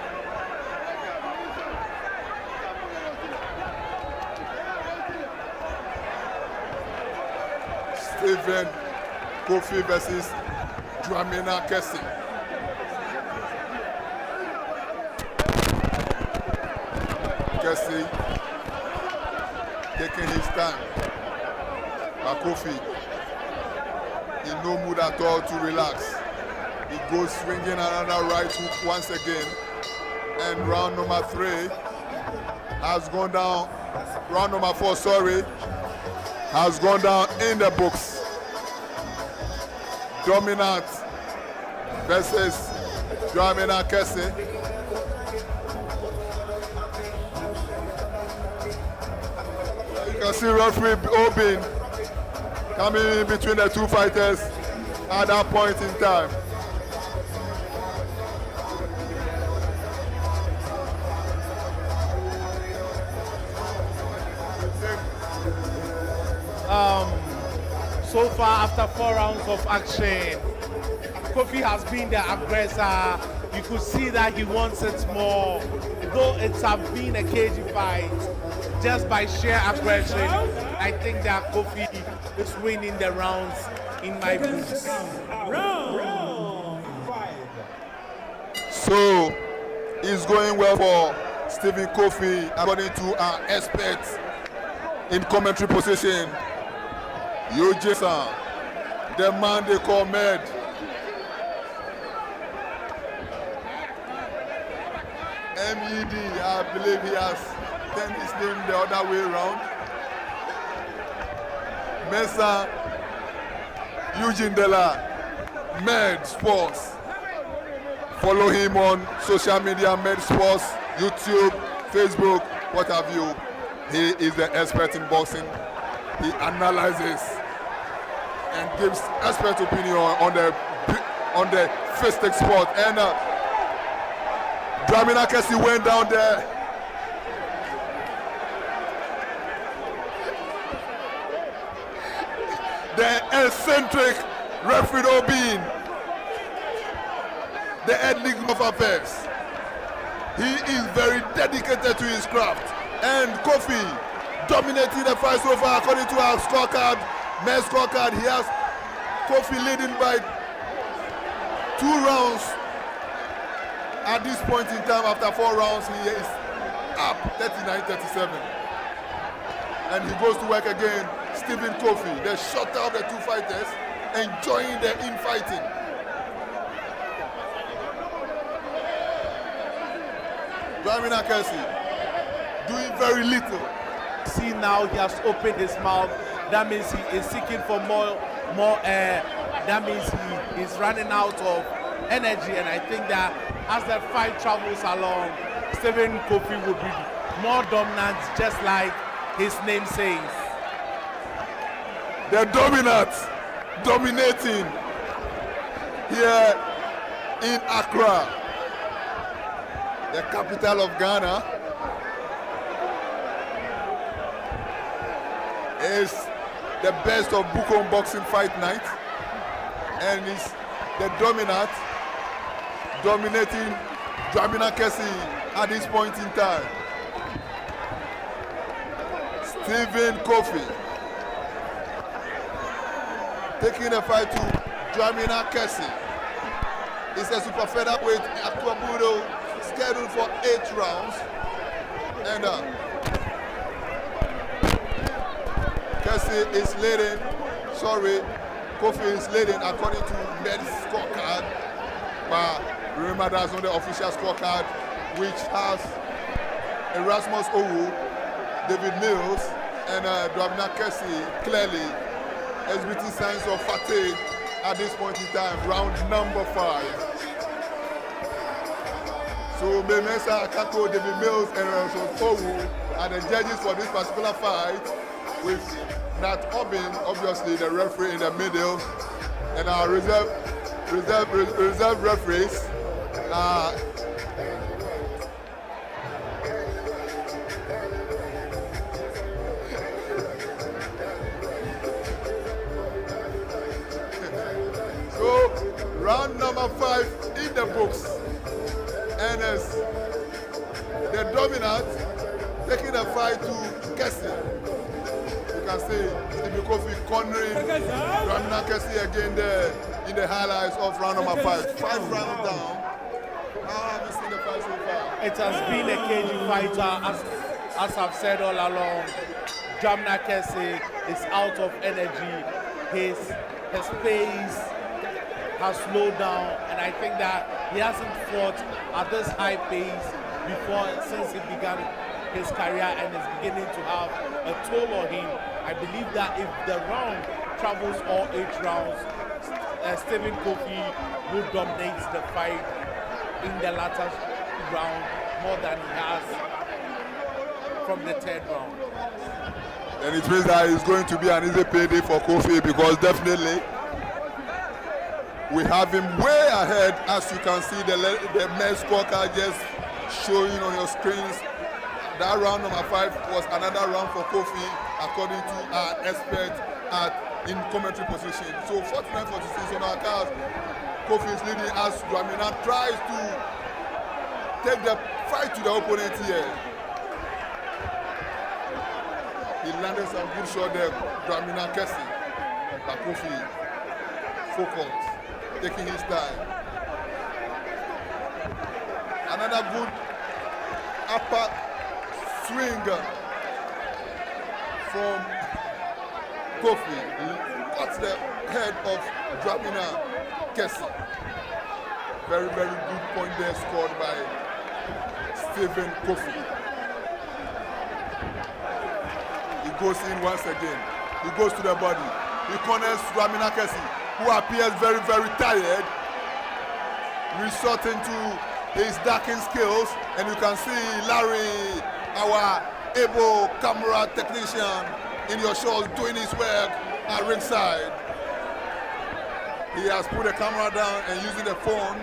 Stephen Kofi versus Dramina Kese. Kese taking his time. But Kofi in no mood at all to relax. He goes swinging another right hook once again. And round number 3 has gone down. Round number 4, sorry, has gone down in the books. Dominant versus Dramina Kese. You can see referee Obin coming in between the two fighters at that point in time.
So far, after 4 rounds of action, Kofi has been the aggressor. You could see that he wants it more. Though it's been a cagey fight, just by sheer aggression, I think that Kofi is winning the rounds in my books.
Round 5.
So, it's going well for Stephen Kofi, according to our experts in commentary position. Yo Jason, the man they call Med. MED, I believe he has turned his name the other way around. Mesa Eugene Della, Med Sports. Follow him on social media, Med Sports, YouTube, Facebook, what have you. He is the expert in boxing. He analyzes and gives expert opinion on the fistic sport. And Dramina Kese went down there. The eccentric referee Obin, the enigma of affairs. He is very dedicated to his craft. And Kofi dominating the fight so far according to our scorecard, men's scorecard. He has Kofi leading by 2 rounds. At this point in time, after 4 rounds, he is up 39-37. And he goes to work again. Stephen Kofi, the shorter of the 2 fighters, enjoying the infighting. Dramina Kese doing very little.
See now he has opened his mouth. That means he is seeking for more air. That means he's running out of energy, and I think that as the fight travels along, Stephen Kofi will be more dominant, just like his name says.
They're dominating here in Accra, the capital of Ghana. Is the best of Bukom boxing fight night, and is the dominating Dramina Kessie at this point in time. Stephen Kofi taking a fight to Dramina Kessie. It's a super featherweight Akwabudo scheduled for 8 rounds, and Kessie is leading. Kofi is leading according to Med's scorecard. But remember, that's not the official scorecard, which has Erasmus Owu, David Mills, and Dramina Kessie clearly exhibiting signs of fatigue at this point in time. Round number 5. So Memesa Akako, David Mills, and Erasmus Owu are the judges for this particular fight, with Nat Obin, obviously the referee in the middle, and our reserve referees. So round number 5 in the books, and as the dominant taking the fight to Kessie. You can see Stephen Kofi cornering Dramina Kessie again there in the highlights of round number 5. 5 rounds down. How have you seen the fight so far?
It has been a cagey fighter, as I've said all along. Dramina Kessie is out of energy. His pace has slowed down, and I think that he hasn't fought at this high pace before since he began his career, and is beginning to have a toll on him. I believe that if the round travels all 8 rounds, Stephen Kofi will dominate the fight in the latter round more than he has from the 3rd round.
And it means that it's going to be an easy payday for Kofi, because definitely we have him way ahead, as you can see the men's scorecard just showing on your screens. That round number 5 was another round for Kofi, according to our expert in commentary position. So 49-46 on our cards. Kofi is leading as Dramina tries to take the fight to the opponent here. He landed some good shot there, Dramina Kessie. But Kofi focused, taking his time. Another good upper swing from Kofi. Got the head of Dramina Kessie. Very, very good point there scored by Stephen Kofi. He goes in once again. He goes to the body. He corners Dramina Kessie, who appears very, very tired, resorting to his ducking skills. And you can see Larry, our able camera technician in your shows, doing his work at ringside. He has put the camera down and using the phone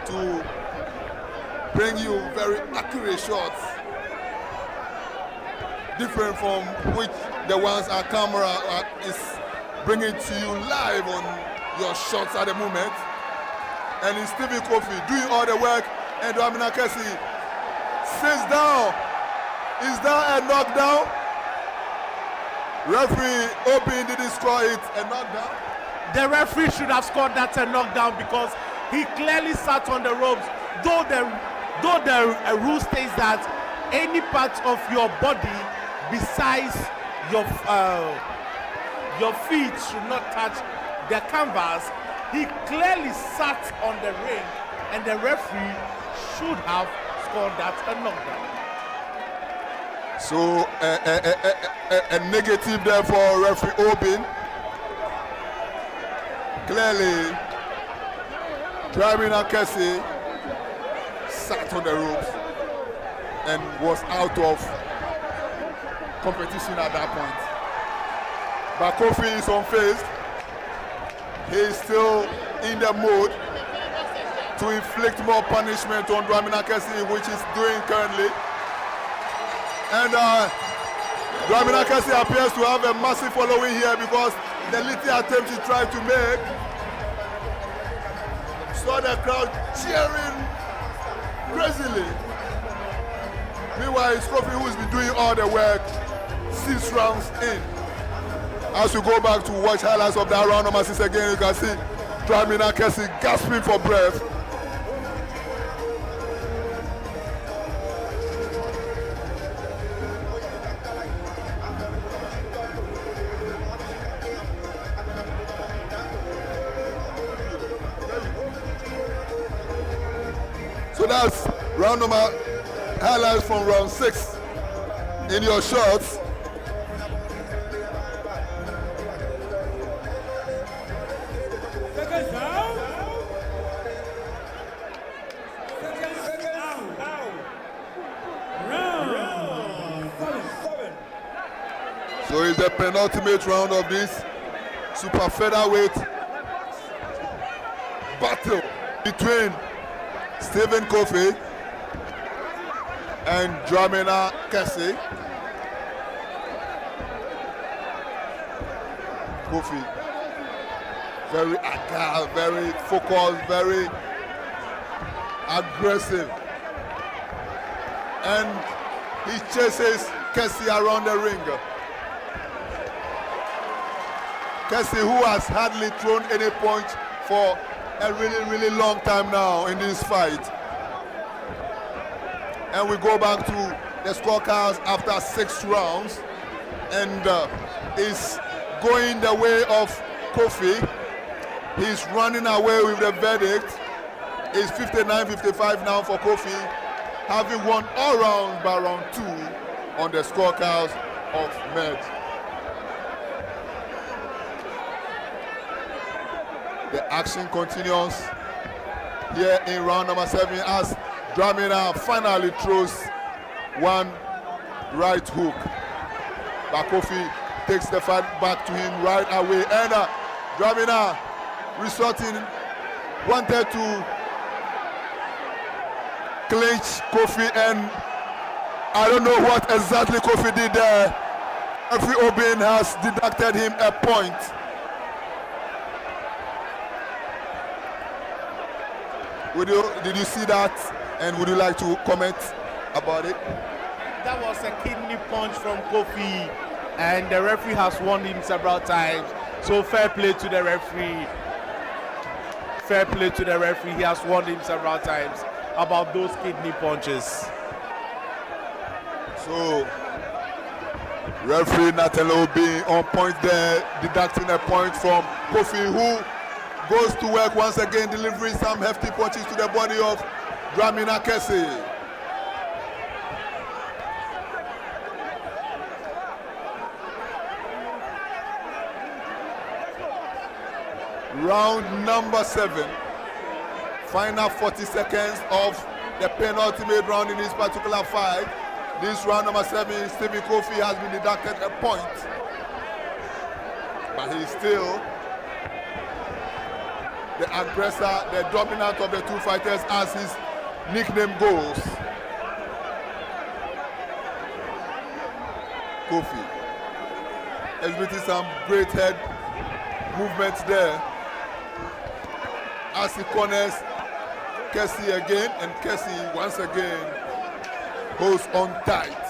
to bring you very accurate shots, different from which the ones our camera is bringing to you live on your shots at the moment. And it's Stephen Kofi doing all the work, and Dramina Kessie sits down. Is that a knockdown? Referee Obin didn't score it, a knockdown.
The referee should have scored that a knockdown, because he clearly sat on the ropes. Though the rule states that any part of your body besides your feet should not touch the canvas, he clearly sat on the ring, and the referee should have scored that a knockdown.
So a negative there for referee Obin. Clearly Dramina Kessie sat on the ropes and was out of competition at that point. But Kofi is unfazed. He is still in the mood to inflict more punishment on Dramina Kessie, which he's doing currently. And Dramina Kessie appears to have a massive following here because the little attempt he tried to make saw the crowd cheering crazily. Meanwhile, it's Kofi who's been doing all the work 6 rounds in. As we go back to watch highlights of that round number 6 again, you can see Dramina Kessie gasping for breath. So that's round number highlights from round 6 in your shorts.
Second down. Round 7.
So it's the penultimate round of this super featherweight battle between Stephen Kofi and Dramina Kessie. Kofi, very agile, very focused, very aggressive. And he chases Kessie around the ring. Kessie, who has hardly thrown any punch for a really long time now in this fight. And we go back to the scorecards after 6 rounds, and it's going the way of Kofi. He's running away with the verdict. It's 59-55 now for Kofi, having won all rounds by round 2 on the scorecards of Med. The action continues here in round number 7 as Dramina finally throws one right hook. But Kofi takes the fight back to him right away. And Dramina wanted to clinch Kofi, and I don't know what exactly Kofi did there. Referee Obin has deducted him a point. Did you see that? And would you like to comment about it?
That was a kidney punch from Kofi, and the referee has warned him several times. So fair play to the referee. Fair play to the referee. He has warned him several times about those kidney punches.
So referee Nathan being on point there, deducting a point from Kofi, who goes to work once again, delivering some hefty punches to the body of Dramina Kessie. Round number 7. Final 40 seconds of the penultimate round in this particular fight. This round number 7, Stephen Kofi has been deducted a point. But he's still the aggressor, the dominant of the 2 fighters, as his nickname goes. Kofi exhibiting some great head movements there as he corners Kessie again, and Kessie once again holds on tight.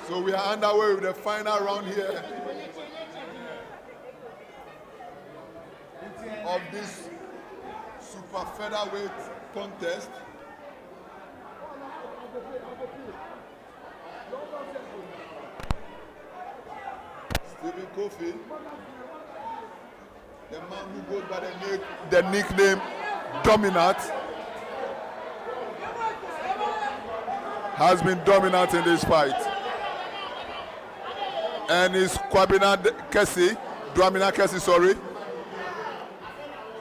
So we are underway with the final round here of this super featherweight contest. Stephen Kofi, the man who goes by the nickname Dominant, has been dominant in this fight. And it's Dramina Kessie,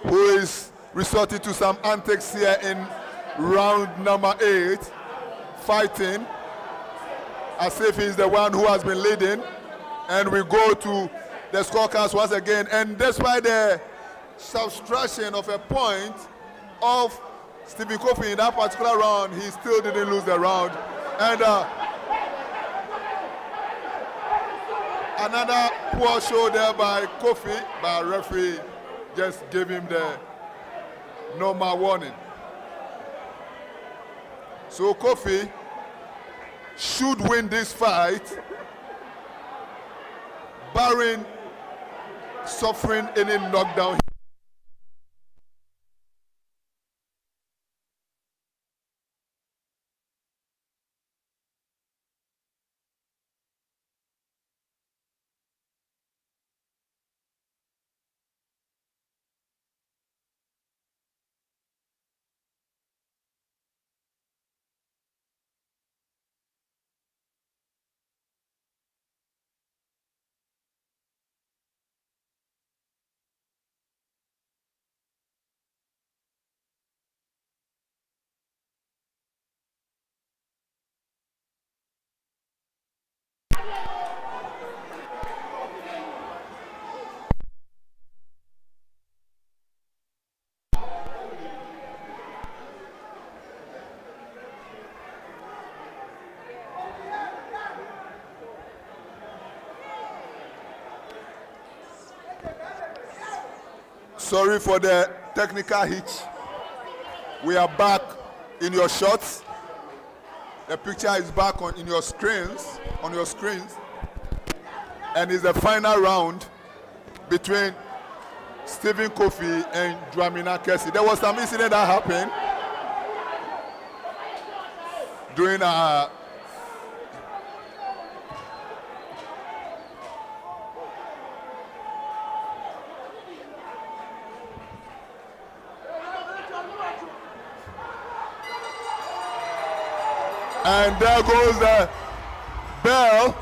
who is resorting to some antics here in round number 8, fighting as if he's the one who has been leading. And we go to the scorecards once again. And despite the subtraction of a point of Stephen Kofi in that particular round, he still didn't lose the round. And another poor show there by Kofi, but referee just gave him the normal warning. So Kofi should win this fight, barring suffering any knockdown. Sorry for the technical hitch. We are back in your shots. The picture is back in your screens, and it's the final round between Stephen Kofi and Dramina Kessie. There was some incident that happened during and there goes the bell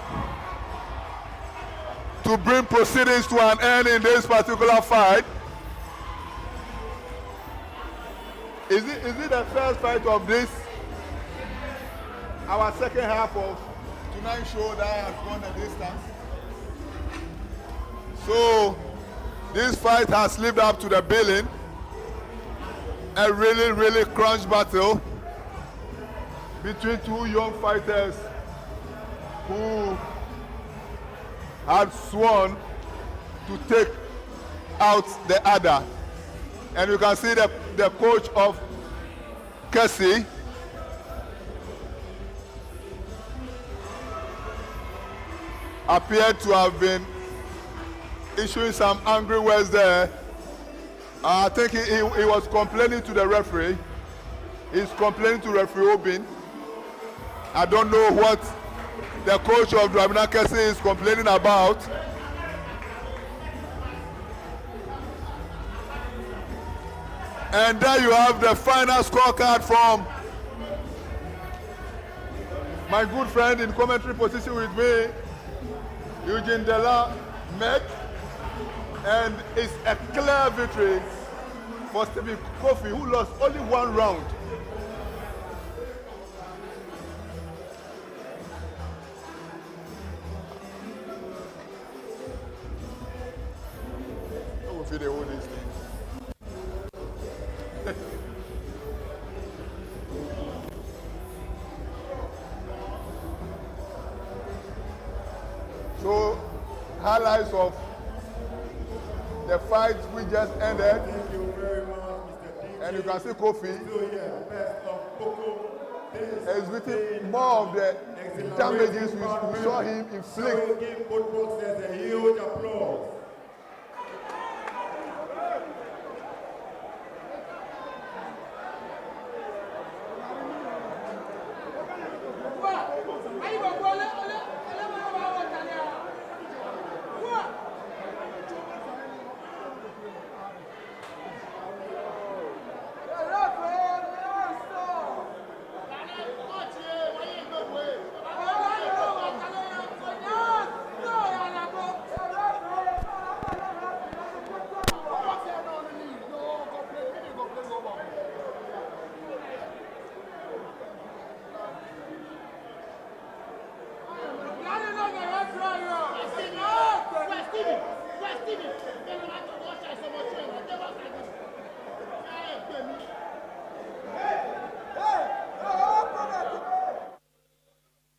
to bring proceedings to an end in this particular fight. Is it the first fight of this, our second half of tonight's show, that has gone the distance? So this fight has lived up to the billing. A really, really crunch battle between two young fighters who had sworn to take out the other. And you can see the coach of Kessie appeared to have been issuing some angry words there. I think he was complaining to the referee. He's complaining to referee Obin. I don't know what the coach of Dramina Kessie is complaining about. And there you have the final scorecard from my good friend in commentary position with me, Eugene Della Met. And it's a clear victory for Stephen Kofi, who lost only one round. They hold these things. So, highlights of the fight we just ended.
Thank you very much, Mr. DJ.
And you can see Kofi.
Still here, best of Bukom
exhibiting more of the damages we saw him inflict.
Give both boxers a huge applause.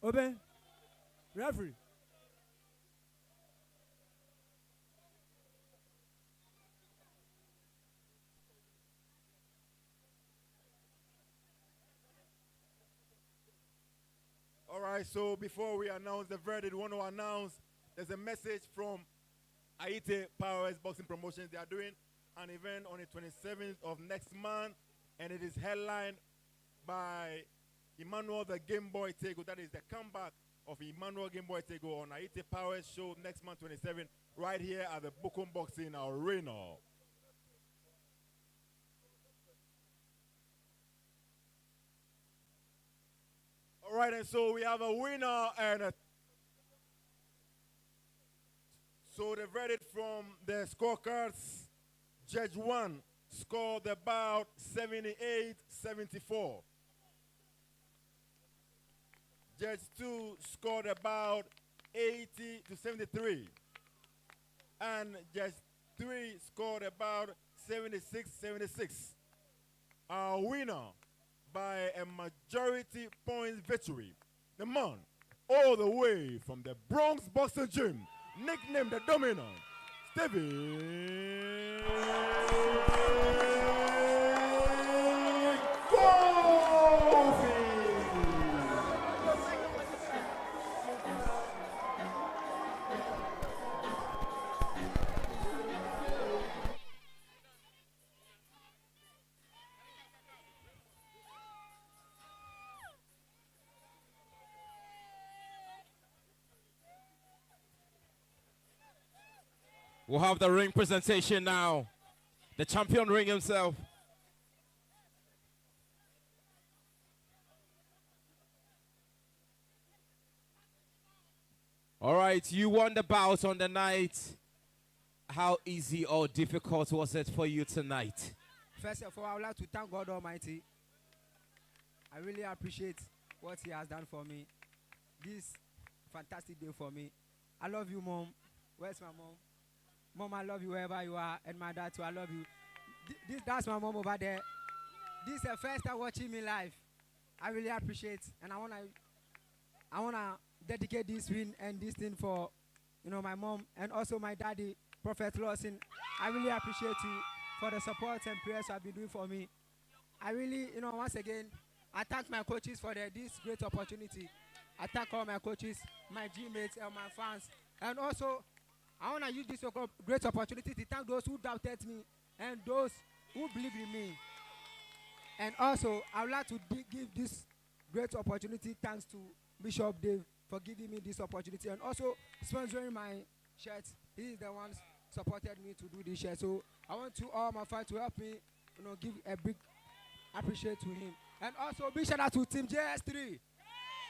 Oben, referee.
All right, so before we announce the verdict, we want to announce there's a message from Aite Powers Boxing Promotions. They are doing an event on the 27th of next month, and it is headlined by Emmanuel the Game Boy Tego. That is the comeback of Emmanuel Game Boy Tego on Aite Powers show next month 27th, right here at the Bukom Boxing Arena. All right, and so we have a winner and so the verdict from the scorecards, Judge 1 scored about 78-74. Judge 2 scored about 80-73. And Judge 3 scored about 76-76. Our winner by a majority points victory, the man all the way from the Bronx Boxing Gym, nicknamed the Dominant, Stevie Kofi.
We'll have the ring presentation now. The champion ring himself. All right, you won the bout on the night. How easy or difficult was it for you tonight?
First of all, I would like to thank God Almighty. I really appreciate what He has done for me. This fantastic day for me. I love you, Mom. Where's my mom? Mom, I love you wherever you are, and my dad too, I love you. That's my mom over there. This is the first time watching me live. I really appreciate, and I wanna dedicate this win and this thing for, my mom and also my daddy, Prophet Lawson. I really appreciate you for the support and prayers you have been doing for me. I really, once again, I thank my coaches for this great opportunity. I thank all my coaches, my teammates, and my fans, and also. I want to use this great opportunity to thank those who doubted me and those who believe in me. And also, I would like to give this great opportunity thanks to Bishop Dave for giving me this opportunity and also sponsoring my shirt. He is the one supported me to do this shirt. So I want to all my fans to help me, give a big appreciate to him. And also, big shout out to Team JS3.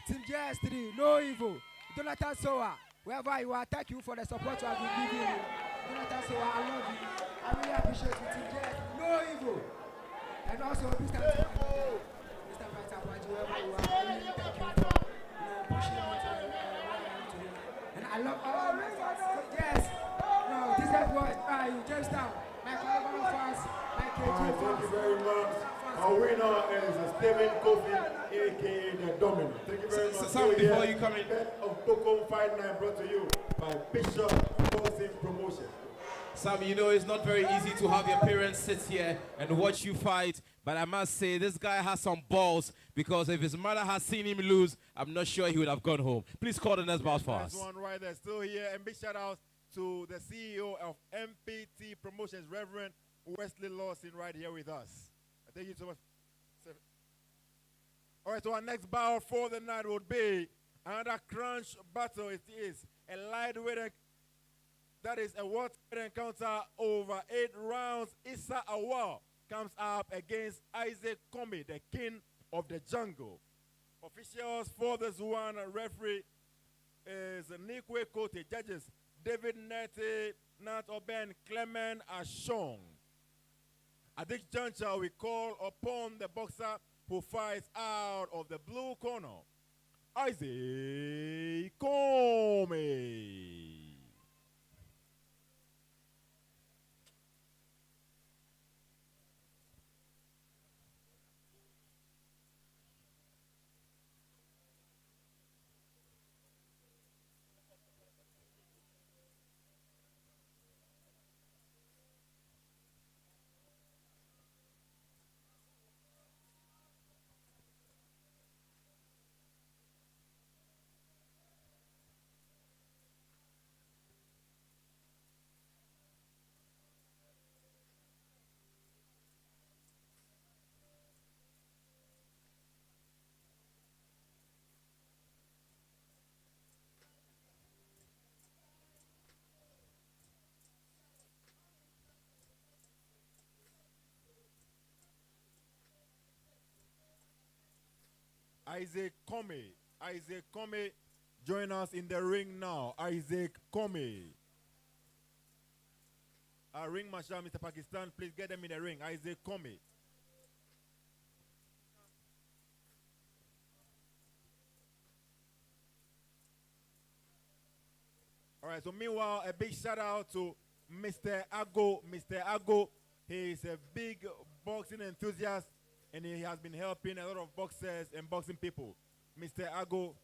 Team JS3, no evil. Jonathan Soa. Wherever you are, thank you for the support you have been giving me. Jonathan, so I love you. I really appreciate you, Team J. No evil. And also, Mr. Vice Appointee, wherever you are, I really thank you for pushing me to where I am today. And I love all my fans. Yes. No, this is what you just down. My Colorado fans, my KG fans.
Thank you very much. Our winner is Stephen Kofi, a.k.a. the Dominant. Thank you very much.
So before you come in.
Bet of Bukom Fight Night brought to you by Bishop Boxing Promotion.
Sam, it's not very easy to have your parents sit here and watch you fight But I must say, this guy has some balls because if his mother had seen him lose, I'm not sure he would have gone home. Please call the next boss for us.
Next one right there, still here. And big shout out to the CEO of MPT Promotions, Reverend Wesley Lawson, right here with us. Thank you so much. All right, so our next battle for the night would be another crunch battle. It is a lightweight, that is a welterweight encounter over 8 rounds. Issa Awal comes up against Isaac Comey, the king of the jungle. Officials for this one, referee is Nikwe Kote. Judges, David Nete, Nat Oben, Clement Ashong. At this juncture, we call upon the boxer who fights out of the blue corner, Isaac Comey. Isaac Comey. Isaac Comey, join us in the ring now. Isaac Comey. Our ring marshal, Mr. Pakistan, please get them in the ring. Isaac Comey. All right, so meanwhile, a big shout out to Mr. Ago. Mr. Ago, he is a big boxing enthusiast and he has been helping a lot of boxers and boxing people. Mr. Ago,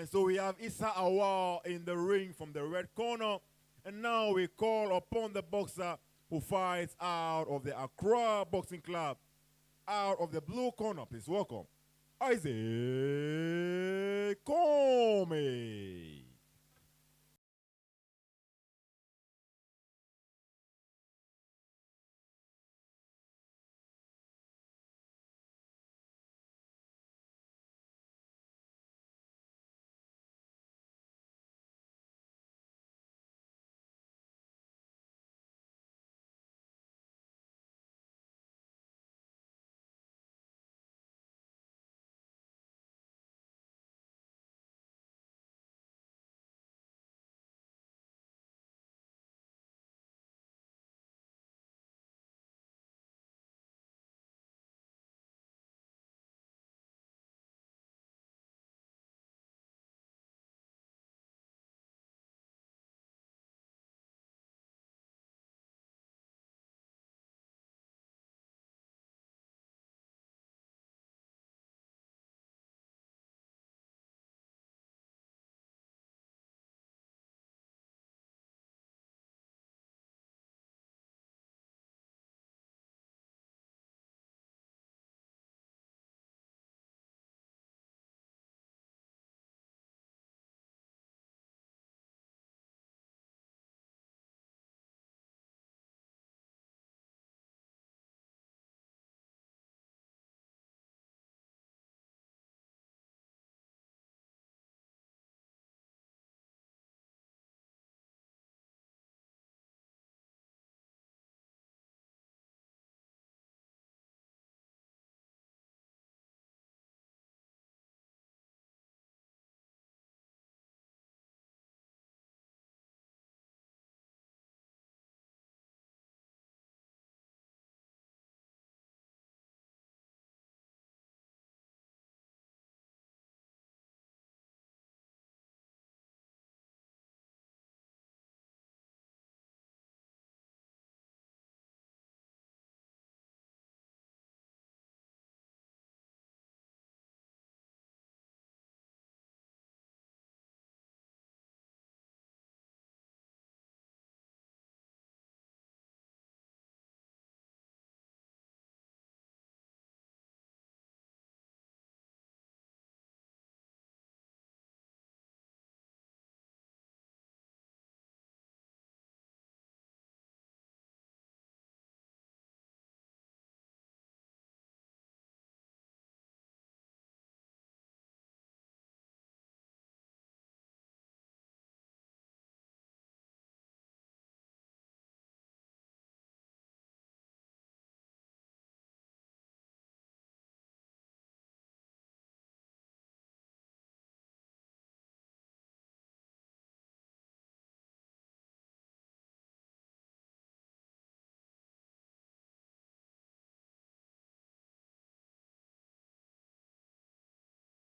And so we have Issa Awal in the ring from the red corner. And now we call upon the boxer who fights out of the Accra Boxing Club. Out of the blue corner, please welcome Isaac Comey.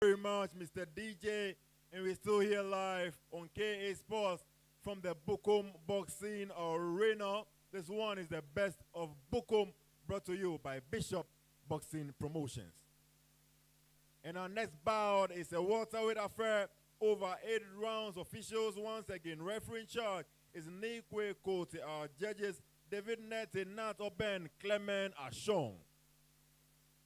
Very much, Mr. DJ, and we're still here live on KA Sports from the Bukom Boxing Arena. This one is the best of Bukom, brought to you by Bishop Boxing Promotions. And our next bout is a welterweight affair, over 8 rounds. Officials once again, referee in charge is Nikwe Kote. Our judges, David Nete, Nat Oben, Clement Ashong.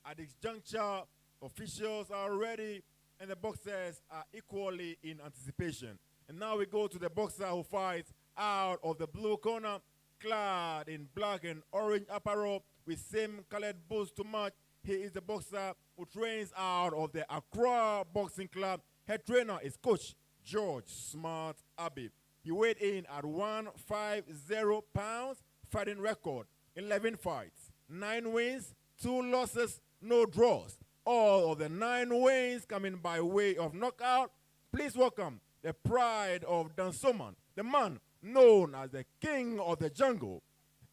At this juncture, officials are ready, and the boxers are equally in anticipation. And now we go to the boxer who fights out of the blue corner, clad in black and orange apparel with same colored boots to match. He is the boxer who trains out of the Accra Boxing Club. Head trainer is Coach George Smart Abbey. He weighed in at 150 pounds, fighting record 11 fights, 9 wins, 2 losses, no draws. All of the 9 wins coming by way of knockout. Please welcome the pride of Dansoman, the man known as the king of the jungle,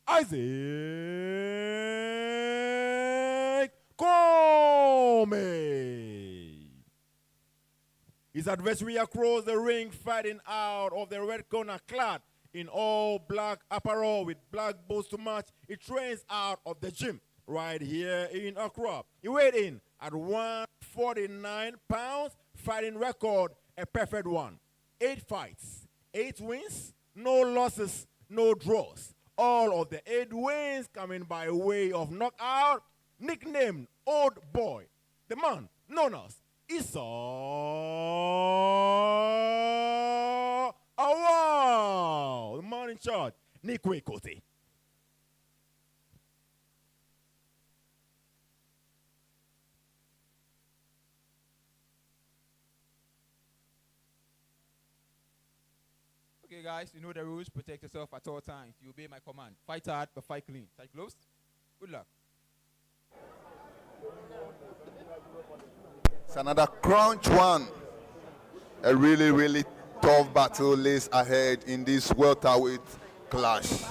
Isaac Comey. His adversary across the ring, fighting out of the red corner, clad in all black apparel with black boots to match. He trains out of the gym right here in Accra. He weighed in at 149 pounds, fighting record a perfect one. 8 fights, 8 wins, no losses, no draws. All of the 8 wins coming by way of knockout, nicknamed Old Boy, the man known as Issa Awal, the man in charge, Nikwe Kote.
Okay, guys, you know the rules. Protect yourself at all times. You obey my command. Fight hard, but fight clean. Touch gloves. Good luck.
It's another crunch one. A really, really tough battle lays ahead in this welterweight clash.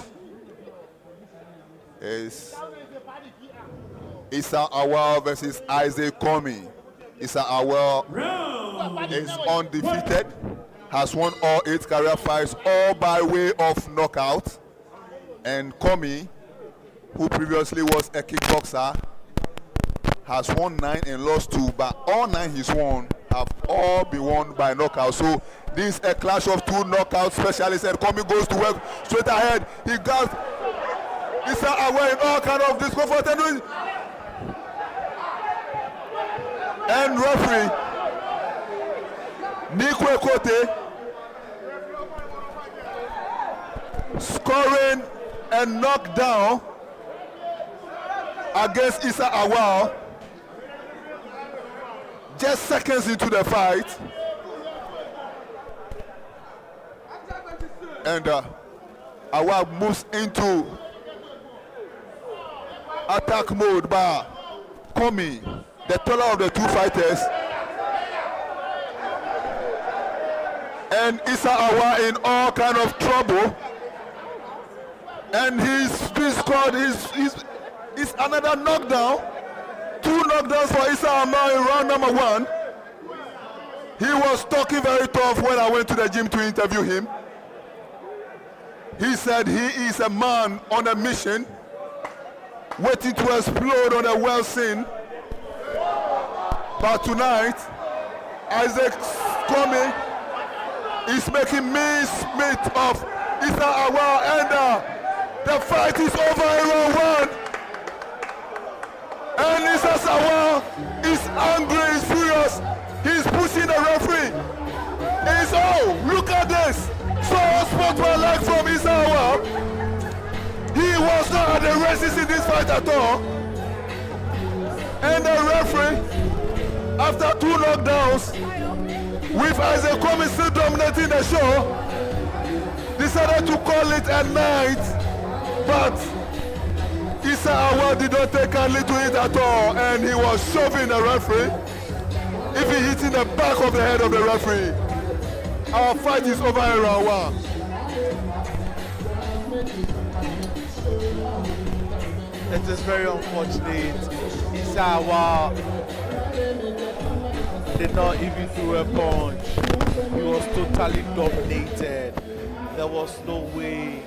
It's Issa Awal versus Isaac Comey. Issa Awal is undefeated, has won all 8 career fights, all by way of knockout. And Comey, who previously was a kickboxer, has won 9 and lost 2, but all 9 he's won have all been won by knockout. So this is a clash of 2 knockout specialists, and Comey goes to work straight ahead. He got Issa Awal in all kind of discomfort, and referee Nikwe Kote scoring a knockdown against Issa Awal just seconds into the fight. And Awal moves into attack mode by Comey, the taller of the 2 fighters. And Issa Awal in all kind of trouble. And he's been scored. He's another knockdown. 2 knockdowns for Issa Awal in round number 1. He was talking very tough when I went to the gym to interview him. He said he is a man on a mission, waiting to explode on a well scene. But tonight, Isaac Comey is making mincemeat of Issa Awal, and the fight is over in round 1. And Issa Awal is angry, he's furious. He's pushing the referee. He's, oh, look at this. So sportsmanlike from Issa Awal. He was not at the races in this fight at all. And the referee, after 2 knockdowns, with Isaac Comey still dominating the show, decided to call it a night. But Issa Awal did not take kindly to it at all, and he was shoving the referee. If he hits in the back of the head of the referee, our fight is over in round 1.
It is very unfortunate. Issa Awal did not even throw a punch. He was totally dominated. There was no way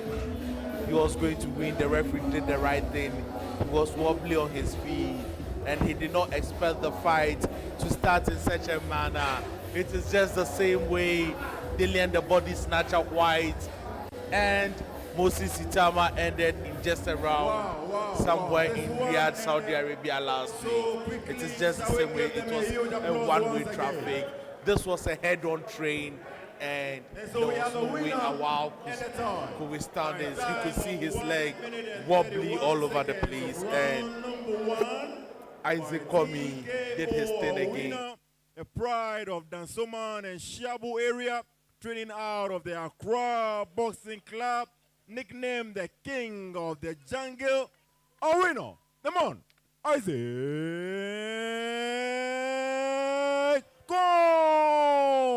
he was going to win. The referee did the right thing. He was wobbly on his feet, and he did not expect the fight to start in such a manner. It is just the same way Dillian the Body Snatcher White and Moses Itama ended in just around somewhere in Riyadh, Saudi Arabia last week. It is just the same way. It was a one-way traffic. This was a head-on train, and there was no way Awal could withstand this. You could see his leg wobbly all over the place, and Isaac Comey did his thing again.
The pride of Dansoman and Shabu area, training out of the Accra Boxing Club, nicknamed the King of the Jungle, our winner, the man, Isaac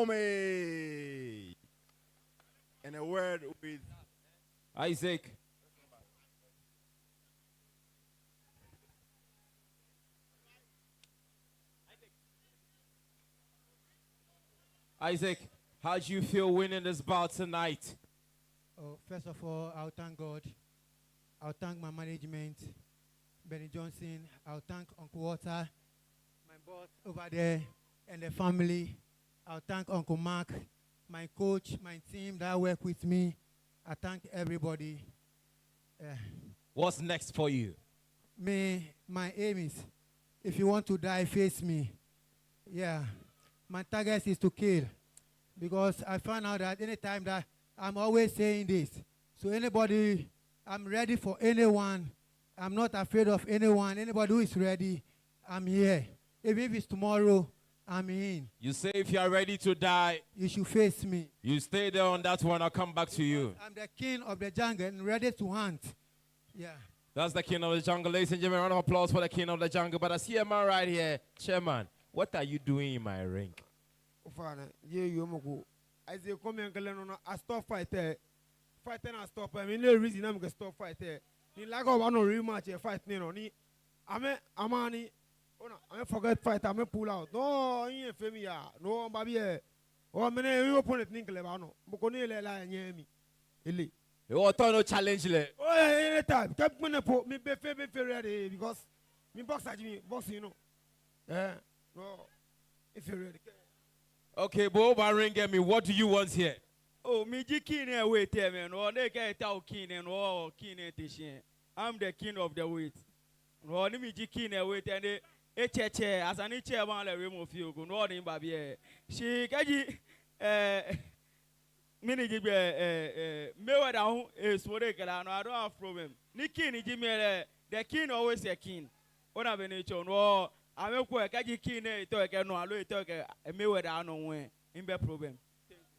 Comey. And a word with
Isaac. Isaac, how do you feel winning this bout tonight?
Oh, first of all, I'll thank God. I'll thank my management, Benny Johnson. I'll thank Uncle Walter, my boss over there, and the family. I'll thank Uncle Mark, my coach, my team that work with me. I thank everybody.
What's next for you?
My aim is, if you want to die, face me. Yeah, my target is to kill. Because I found out that anytime that I'm always saying this. So anybody, I'm ready for anyone. I'm not afraid of anyone. Anybody who is ready, I'm here. Even if it's tomorrow, I'm in.
You say if you are ready to die,
you should face me.
You stay there on that one, I'll come back to you.
I'm the king of the jungle and ready to hunt. Yeah.
That's the king of the jungle. Ladies and gentlemen, round of applause for the king of the jungle. But I see a man right here. Chairman, what are you doing in my ring?
I say, come and I stop fight there. Fighting I stop. I mean, no reason I'm going to stop fight there. Ni lack of one rematch fight, ni Amani. I forget fight. I pull out. No, he ain't familiar. No, baby. Oh, man, you open it. Ninkle, no. Bukoni le la nyemi. Eli.
You want no challenge le?
Oh, anytime. Keep me po. Me be ready because me box you know. Yeah. No. If you're ready.
Okay, Bob, ring me. What do you want here?
Oh, me king wait here, man. Oh, they get out king and oh, king and I'm the king of the weight. No, me king wait and they. As an chairman, I remove you. Go no in baby. She gaji mini me down is what they can. I don't have problem. Niki ni Jimmy the king always a king. What have any nature? No, I'm a quick gaji king. Talk no, I will talk a me down on way. In the problem.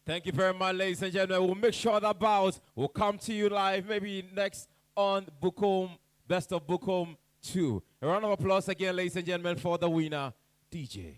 Thank you very much, ladies and gentlemen. We'll make sure that bout will come to you live maybe next on Bukom, Best of Bukom 2. A round of applause again, ladies and gentlemen, for the winner, DJ.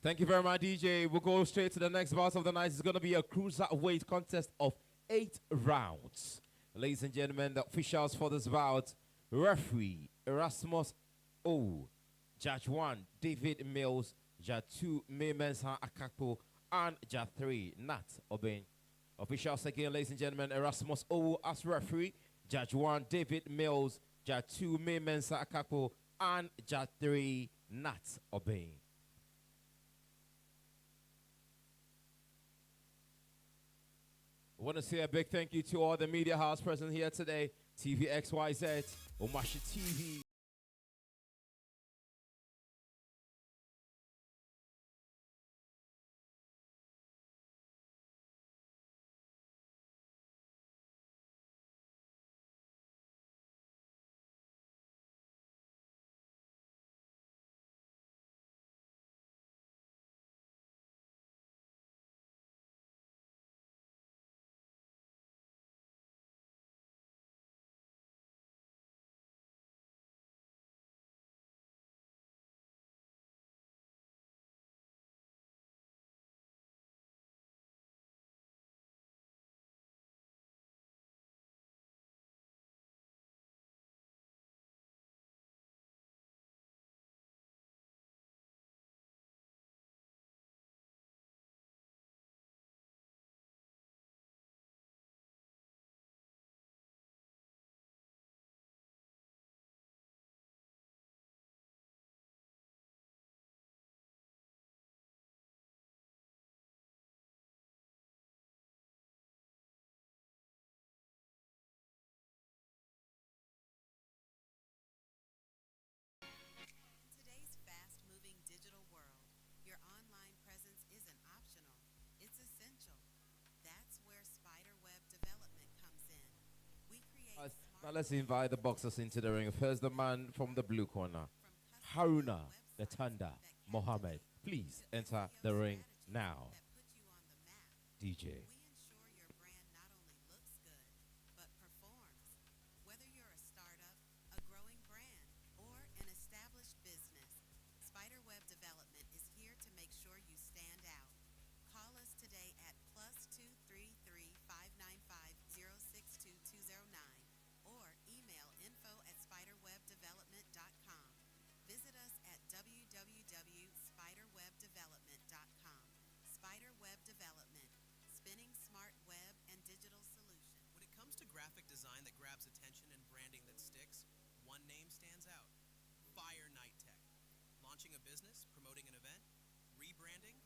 Thank you very much, DJ. We'll go straight to the next bout of the night. It's going to be a cruiserweight contest of 8 rounds. Ladies and gentlemen, the officials for this bout, referee Erasmus O, Judge 1, David Mills, Judge 2, Maymensa Akakpo, and Judge 3, Nat Obeng. Officials again, ladies and gentlemen, Erasmus O as referee, Judge 1, David Mills, Judge 2, Maymensa Akakpo, and Judge 3, Nat Obeng. I want to say a big thank you to all the media house present here today. TV XYZ, Omashi TV. Now let's invite the boxers into the ring. First, the man from the blue corner, Haruna the Thunder Mohammed. Please enter the ring now. DJ.
Whether you're a startup, a growing brand, or an established business, Spiderweb Development is here to make sure you stand out. Call us today at +233-595-062209 or email info@spiderwebdevelopment.com. Visit us at www.spiderwebdevelopment.com. Spiderweb Development, spinning smart web and digital solutions.
When it comes to graphic design that grabs attention and branding that sticks, one name stands out: Fire Night Tech. Launching a business, promoting an event, rebranding,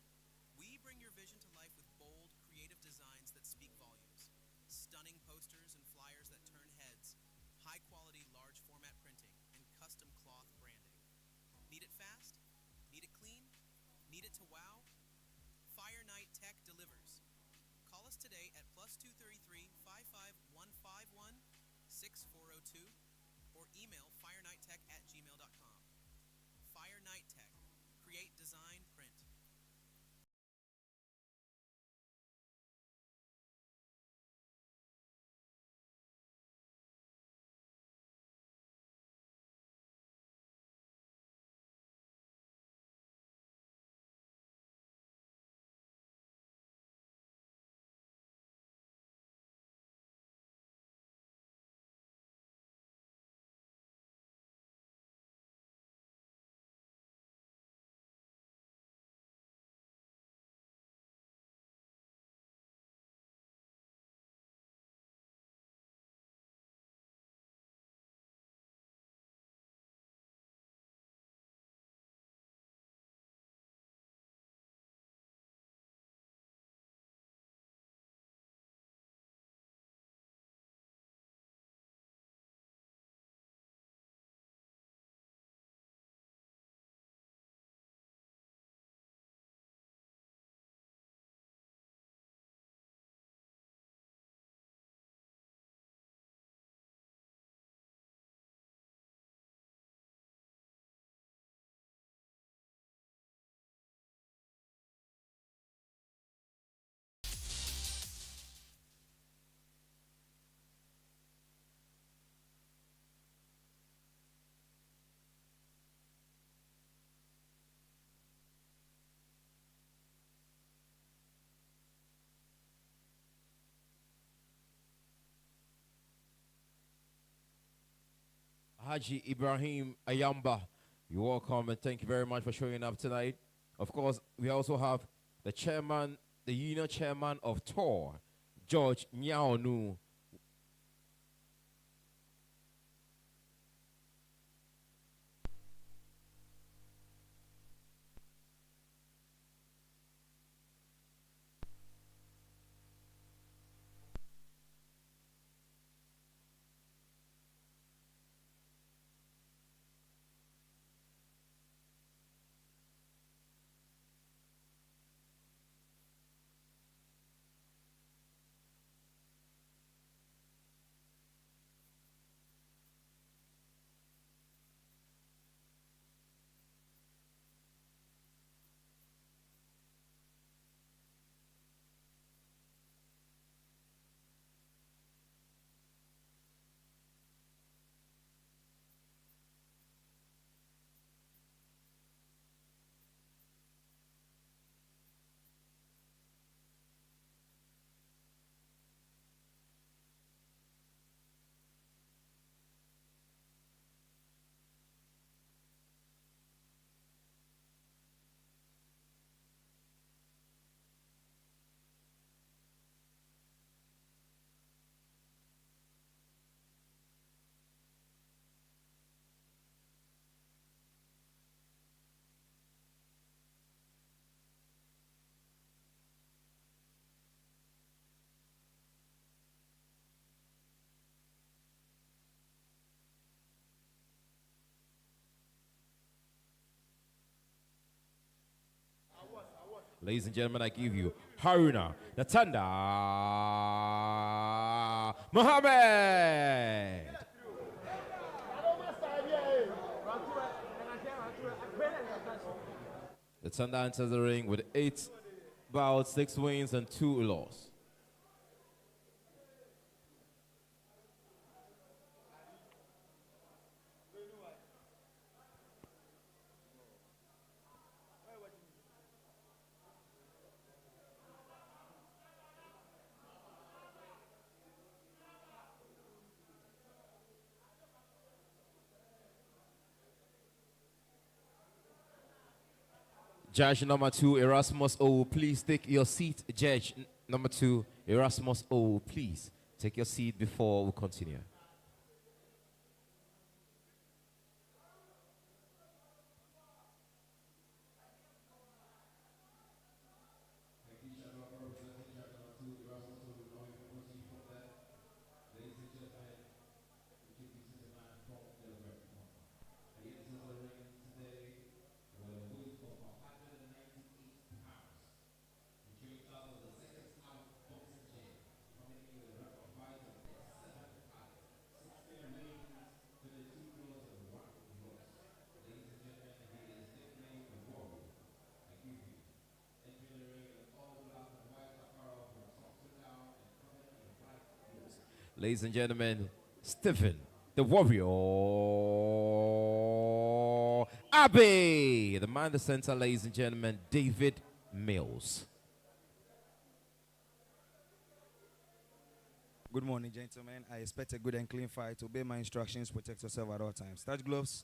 we bring your vision to life with bold, creative designs that speak volumes. Stunning posters and flyers that turn heads, high-quality large format printing, and custom cloth branding. Need it fast? Need it clean? Need it to wow? Fire Night Tech delivers. Call us today at +233-55151-6402 or email firenightech@gmail.com. Fire Night Tech. Create, design, print.
Haji Ibrahim Ayamba, you're welcome and thank you very much for showing up tonight. Of course, we also have the chairman, the union chairman of TOR, George Nyaonu. Ladies and gentlemen, I give you Haruna Natanda Mohammed. The Natanda enters the ring with 8 bouts, 6 wins and 2 losses. Judge number 2, Erasmus O, please take your seat. Judge number 2, Erasmus O, please take your seat before we continue. Ladies and gentlemen, Stephen, the warrior, Abbey, the man in the center, ladies and gentlemen, David Mills.
Good morning, gentlemen. I expect a good and clean fight. Obey my instructions, protect yourself at all times. Touch gloves.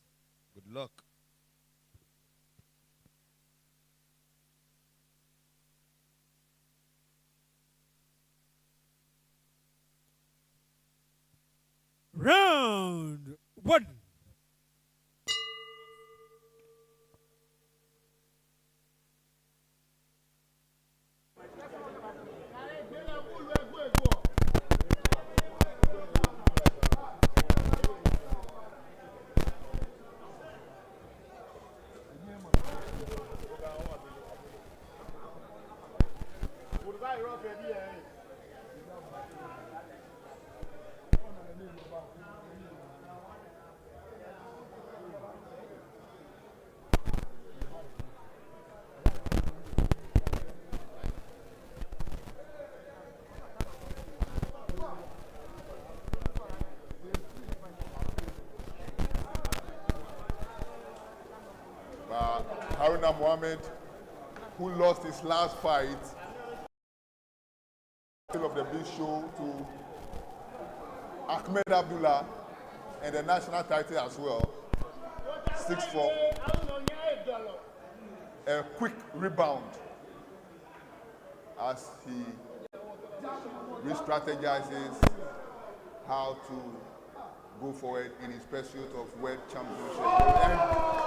Good luck.
Round 1.
Haruna Mohammed, who lost his last fight of the big show to Ahmed Abdullah and the national title as well. 6-4. A quick rebound as he re-strategizes how to go forward in his pursuit of world championship. And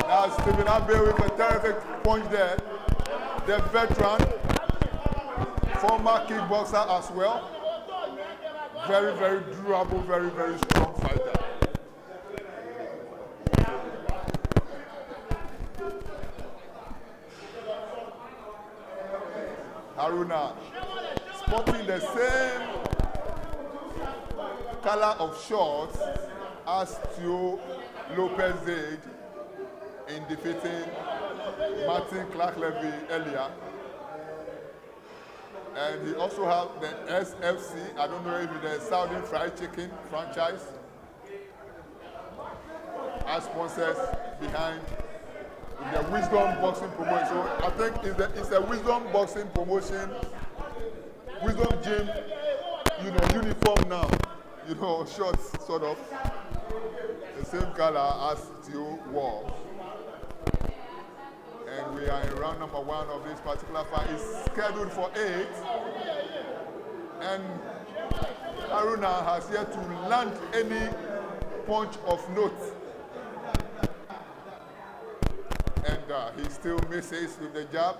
now Stephen Abbey with a terrific punch there. The veteran, former kickboxer as well. Very, very durable, very, very strong fighter. Haruna sporting the same color of shorts as Tio Lopez did in defeating Martin Clark-Levy earlier. And he also has the SFC, I don't know if it's the Saudi Fried Chicken franchise, as sponsors behind the Wisdom Boxing promotion. So I think it's a Wisdom Boxing promotion, Wisdom Gym, uniform now, shorts sort of, the same color as Tio wore. And we are in round number 1 of this particular fight. It's scheduled for 8. And Haruna has yet to land any punch of note. And he still misses with the jab.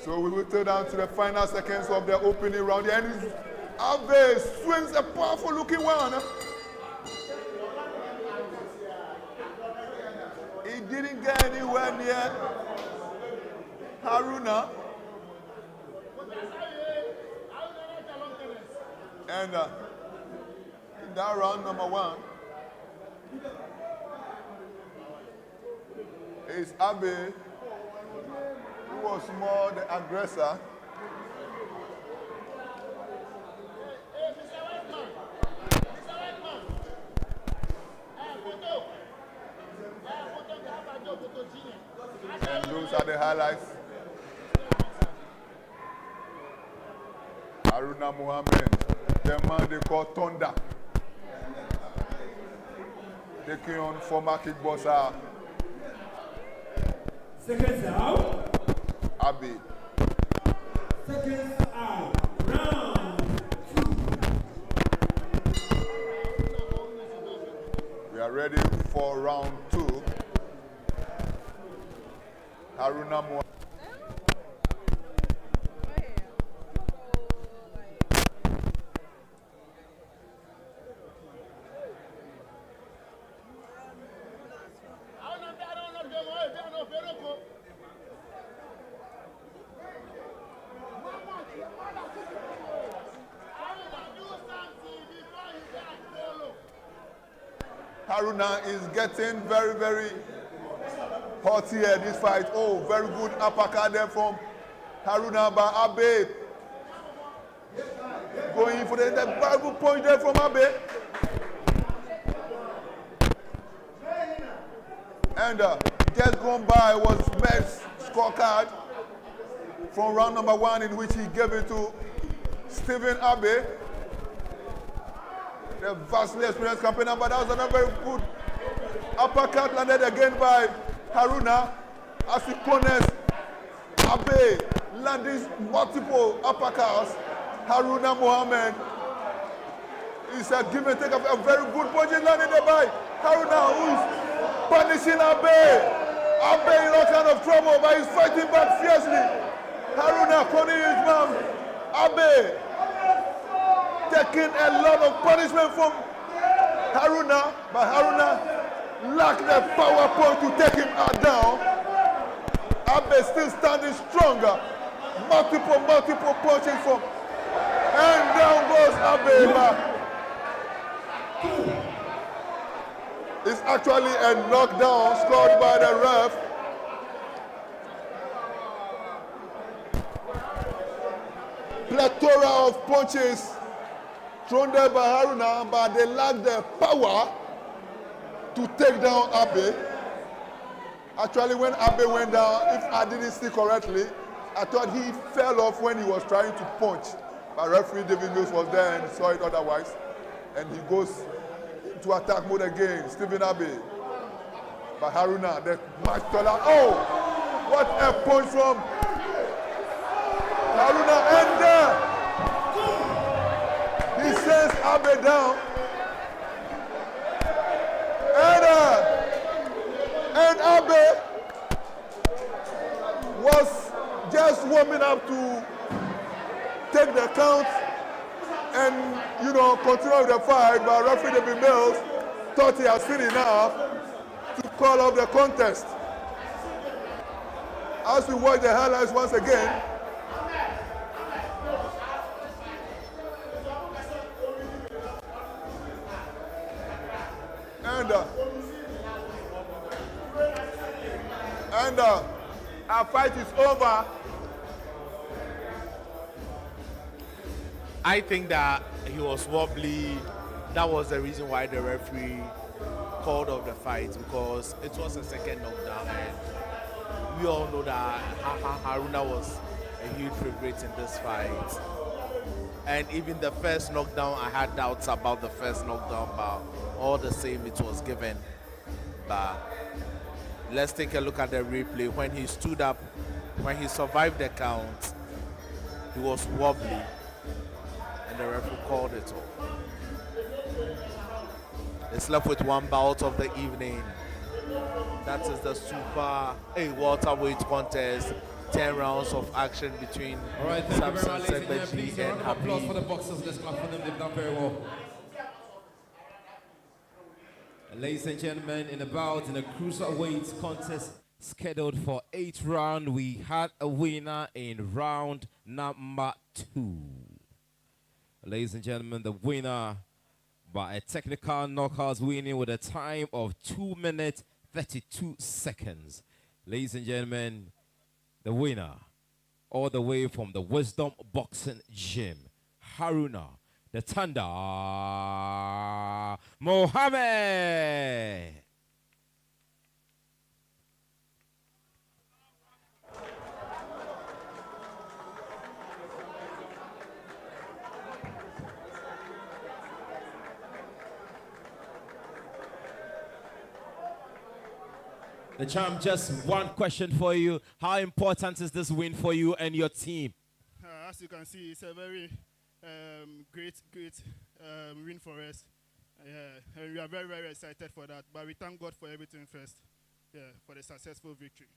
So we will turn down to the final seconds of the opening round. And Abbey swings a powerful looking one. didn't get anywhere near Haruna. And in that round number 1 is Abe, who was more the aggressor. And those are the highlights. Haruna Mohammed, the man they call Thunder, taking on former kickboxer
Seconds out.
Abe.
Seconds out. Round 2.
We are ready for round 2. Haruna Mohammed. Haruna is getting very, very hot here this fight. Oh, very good uppercut there from Haruna by Abe. Going for the very good punch there from Abe. And just gone by was Med's scorecard from round number 1 in which he gave it to Stephen Abe, the vastly experienced campaigner, but that was another very good uppercut landed again by Haruna as he corners Abe, landing multiple uppercuts. Haruna Mohammed is a give and take of a very good punch landed there by Haruna, who is punishing Abe. Abe in all kind of trouble, but he's fighting back fiercely. Haruna cornering his man. Abe taking a lot of punishment from Haruna, but Haruna lacked the power point to take him down. Abe still standing stronger. Multiple punches from, and down goes Abe. It's actually a knockdown scored by the ref. Plethora of punches thrown there by Haruna, but they lack the power to take down Abe. Actually, when Abe went down, if I didn't see correctly, I thought he fell off when he was trying to punch. But referee David Mills was there and saw it otherwise. And he goes to attack mode again, Stephen Abe. But Haruna, the match taller. Oh, what a punch from Haruna. And he sends Abe down. And Abe was just warming up to take the count and, continue with the fight, but referee David Mills thought he had seen enough to call off the contest. As we watch the highlights once again, and our fight is over.
I think that he was wobbly. That was the reason why the referee called off the fight, because it was a second knockdown, and we all know that Haruna was a huge favorite in this fight. And even the first knockdown, I had doubts about the first knockdown, but all the same, it was given. But let's take a look at the replay. When he stood up, when he survived the count, he was wobbly, and the referee called it off. It's left with one bout of the evening. That is the super welterweight contest. 10 rounds of action between Samson Segbeji and
Applause for
Happy.
the boxers. Let's clap for them. They've done very well. Ladies and gentlemen, in a cruiserweight contest scheduled for 8 rounds, we had a winner in round number 2. Ladies and gentlemen, the winner by a technical knockout, winning with a time of 2 minutes 32 seconds. Ladies and gentlemen, the winner, all the way from the Wisdom Boxing Gym, Haruna the Thunder Mohammed. The champ, just one question for you. How important is this win for you and your team?
As you can see, it's a very great win for us. And we are very, very excited for that. But we thank God for everything first, for the successful victory.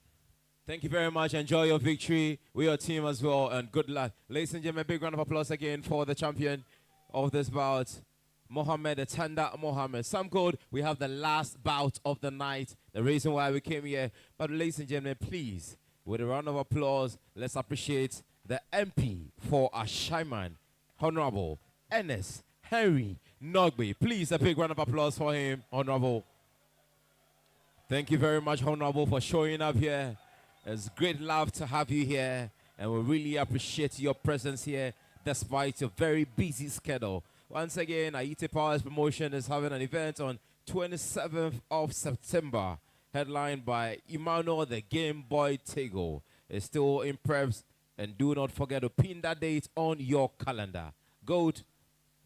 Thank you very much. Enjoy your victory with your team as well, and good luck. Ladies and gentlemen, big round of applause again for the champion of this bout, Mohammed, the Thunder Mohammed. Some code, we have the last bout of the night, the reason why we came here. But ladies and gentlemen, please, with a round of applause, let's appreciate the MP for Ashaiman, Honorable Ernest Henry Nogbe. Please, a big round of applause for him, Honorable. Thank you very much, Honorable, for showing up here. It's great love to have you here, and we really appreciate your presence here despite your very busy schedule. Once again, Aite Powers Promotion is having an event on 27th of September, headlined by Emmanuel the Game Boy Tego. It's still in preps, and do not forget to pin that date on your calendar. Goat,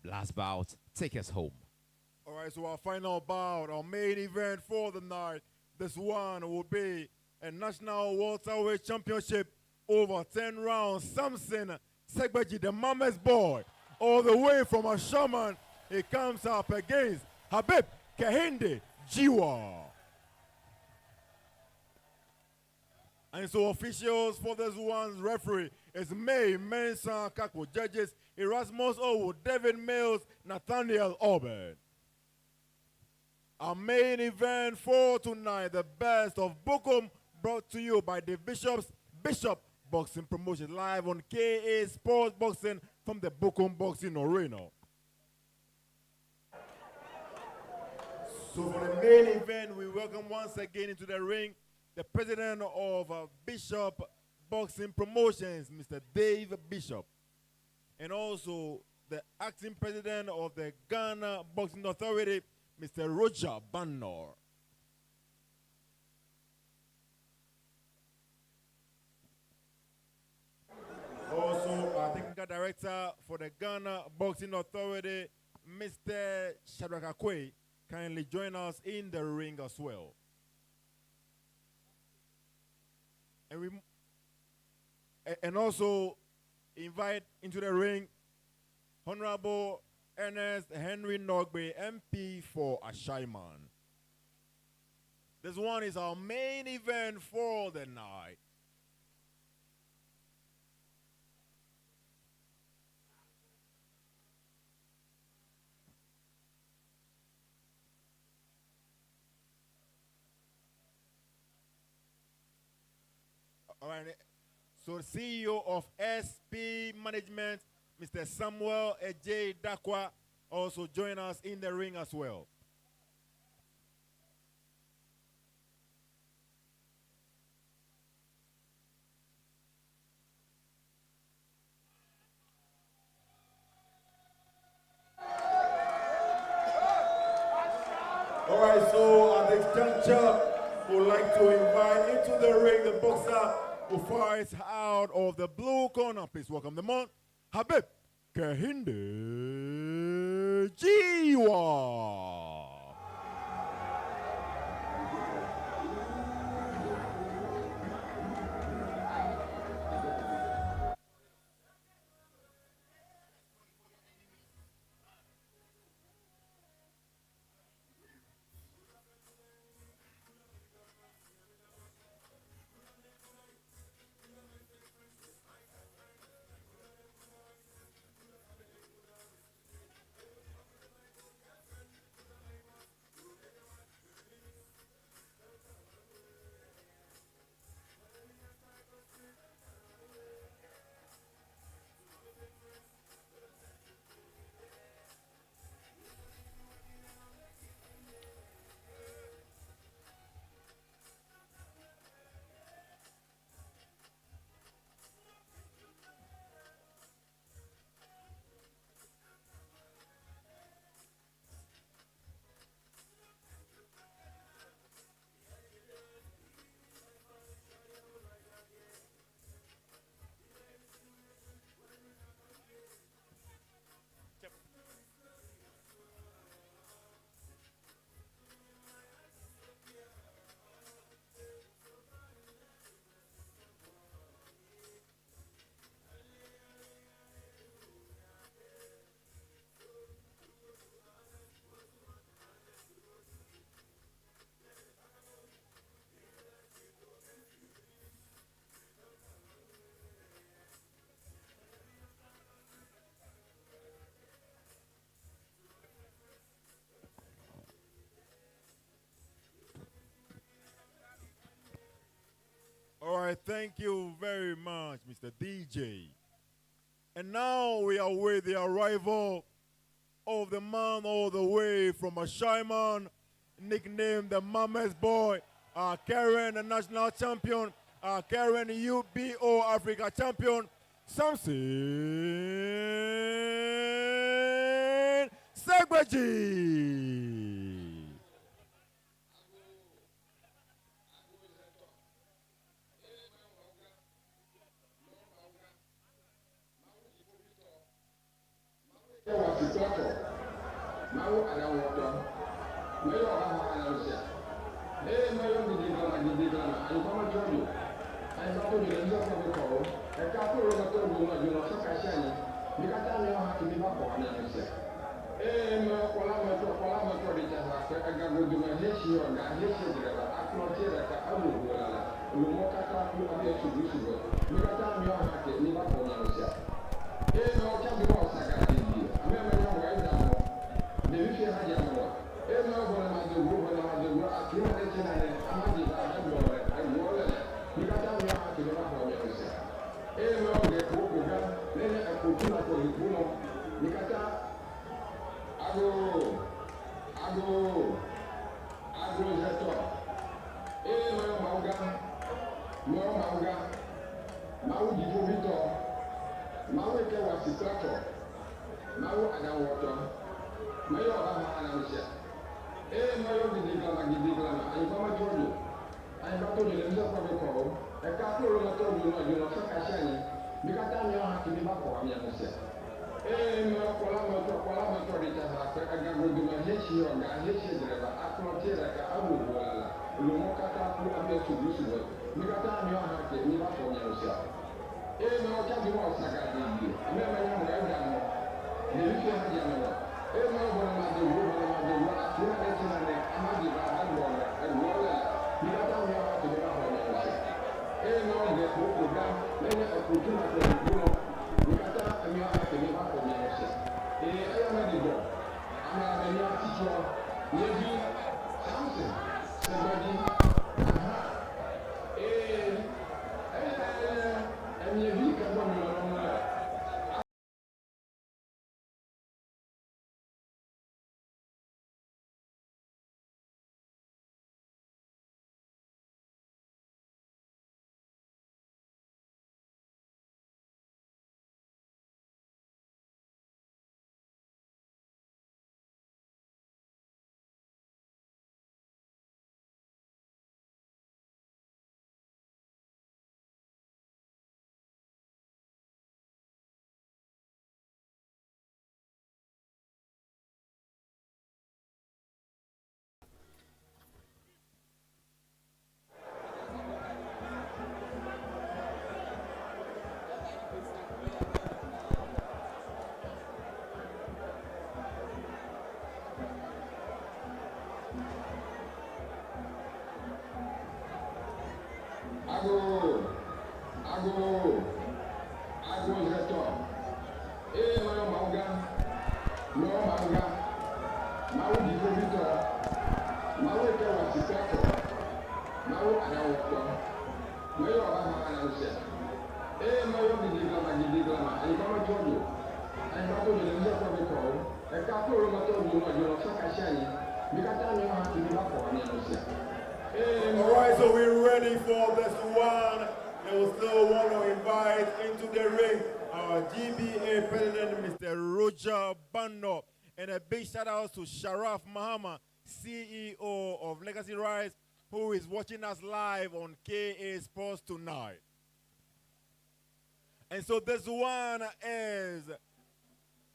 last bout, take us home.
All right, so our final bout, our main event for the night, this one will be a national welterweight championship over 10 rounds. Samson Segbeji, the mama's boy, all the way from a shaman, he comes up against Habib Kehinde Jiwa. And so officials for this one's referee is May Mensah Kako. Judges Erasmus Owo, David Mills, Nathaniel Auburn. Our main event for tonight, the best of Bukom, brought to you by the Bishop Boxing Promotion, live on KA Sports Boxing from the Bukom Boxing Arena. So for the main event, we welcome once again into the ring the president of Bishop Boxing Promotions, Mr. Dave Bishop, and also the acting president of the Ghana Boxing Authority, Mr. Roger Bannor. Also, our technical director for the Ghana Boxing Authority, Mr. Shadrack Akwe, kindly join us in the ring as well. And also invite into the ring Honorable Ernest Henry Nogbe, MP for Ashaiman. This one is our main event for the night. All right. So the CEO of SP Management, Mr. Samuel Ej Dakwa, also join us in the ring as well. All right, so at this juncture, we would like to invite into the ring the boxer who fights out of the blue corner. Please welcome the man, Habib Kehinde Jiwa. right, thank you very much, Mr. DJ. And now we await the arrival of the man all the way from a Shyman, nicknamed the Mama's Boy, carrying the national champion, carrying the UBO Africa champion, Samson Segbeji. Alright, so we're ready for this one. And we still want to invite into the ring our GBA president, Mr. Roger Bando. And a big shout out to Sharaf Mahama, CEO of Legacy Rise, who is watching us live on KA Sports tonight. And so this one is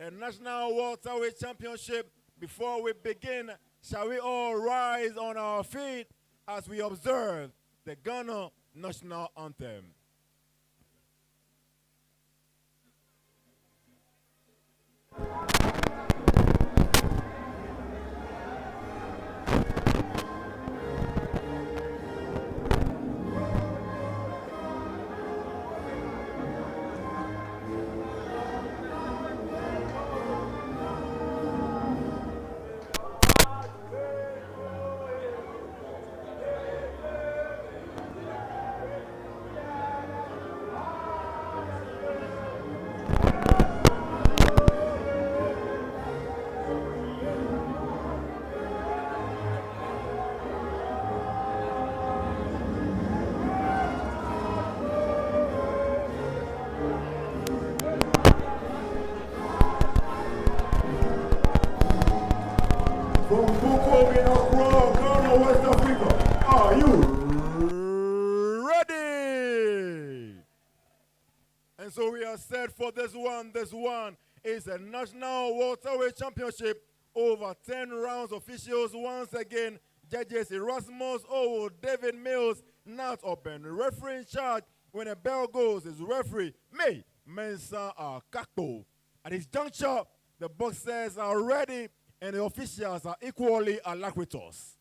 a National Welterweight Championship. Before we begin, shall we all rise on our feet as we observe the Ghana National Anthem? from Bukom in Accra, Ghana, West Africa. Are you ready? And so we are set for this one. This one is a national welterweight championship. Over 10 rounds. Officials once again. Judges Erasmus Owo, David Mills, Nat Oben. Referee in charge when a bell goes is referee May Mensah Kakpo. At this juncture, the boxers are ready and the officials are equally alacritous.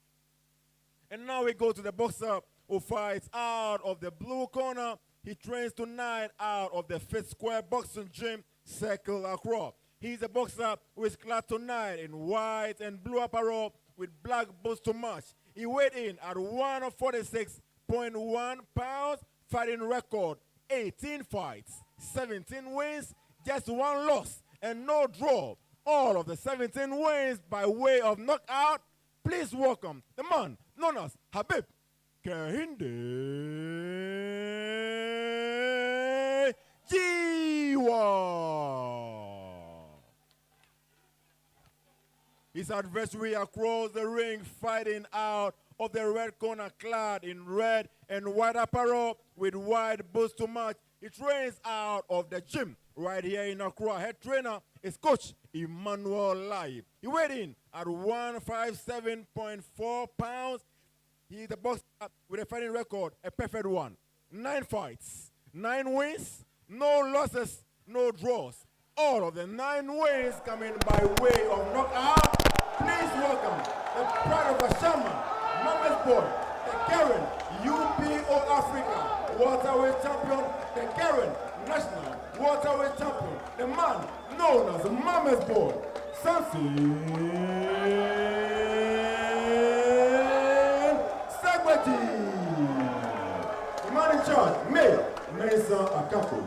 And now we go to the boxer who fights out of the blue corner. He trains tonight out of the Fifth Square Boxing Gym, Circle Accra. He's a boxer who is clad tonight in white and blue apparel with black boots to match. He weighed in at 146.1 pounds, fighting record 18 fights, 17 wins, just 1 loss, and no draw. All of the 17 wins by way of knockout. Please welcome the man known as Habib Kehinde Jiwa. His adversary across the ring fighting out of the red corner clad in red and white apparel with white boots to match. He trains out of the gym right here in Accra. Head trainer is Coach Emmanuel Lai. He weighed in at 157.4 pounds. He is a boxer with a fighting record, a perfect one. 9 fights, 9 wins, no losses, no draws. All of the 9 wins coming by way of knockout. Please welcome the pride of Ashama, Mama's boy, the Karen UPO Africa welterweight champion, the Karen National welterweight champion, the man known as Mama's boy, Samson Sagbaji. The man in charge, May Mensah Kakpo.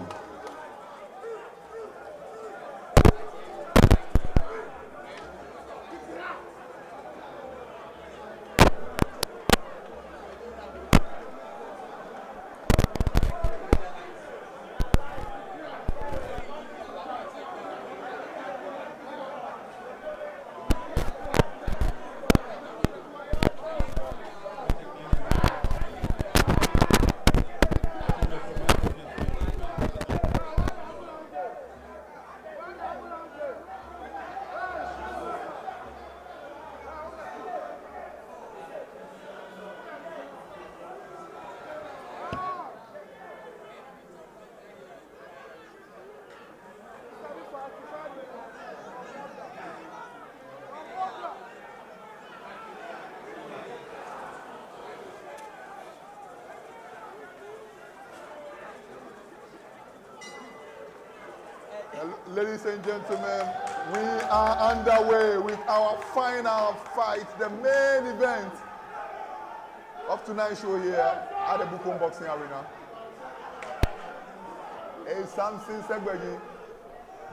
Ladies and gentlemen, we are underway with our final fight, the main event of tonight's show here at the Bukom Boxing Arena. A Samson Sagbaji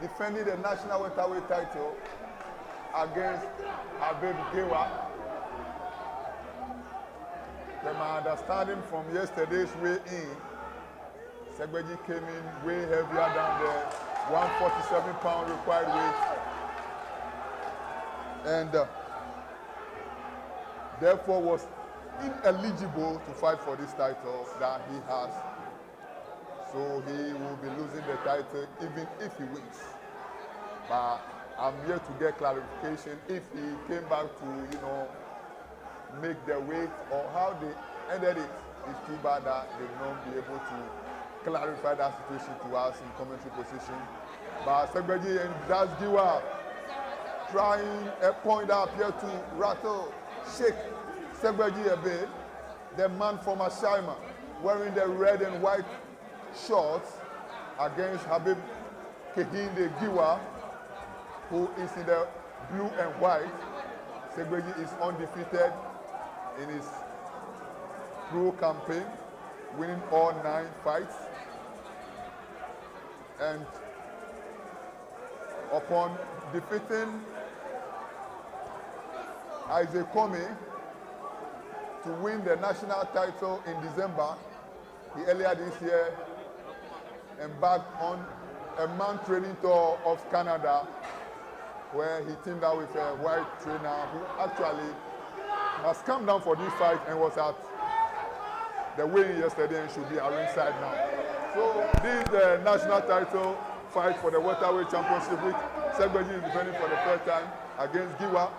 defending the national welterweight title against Habib Gewa. From my understanding from yesterday's weigh-in, Sagbaji came in way heavier than the 147-pound required weight, and therefore was ineligible to fight for this title that he has. So he will be losing the title even if he wins. But I'm here to get clarification if he came back to, make the weight or how they ended it. It's too bad that they will not be able to clarify that situation to us in commentary position. But Sagbaji and Dasgiwa trying a point that appeared to rattle, shake Sagbaji a bit. The man from Ashaima wearing the red and white shorts against Habib Kehinde Giwa, who is in the blue and white. Sagbaji is undefeated in his pro campaign, winning all 9 fights. And upon defeating Isaac Comey to win the national title in December, he earlier this year embarked on a month training tour of Canada where he teamed up with a white trainer who actually has come down for this fight and was at the weigh-in yesterday and should be at ringside now. So this is the national title fight for the welterweight championship, which Segbeji is defending for the first time against Giwa.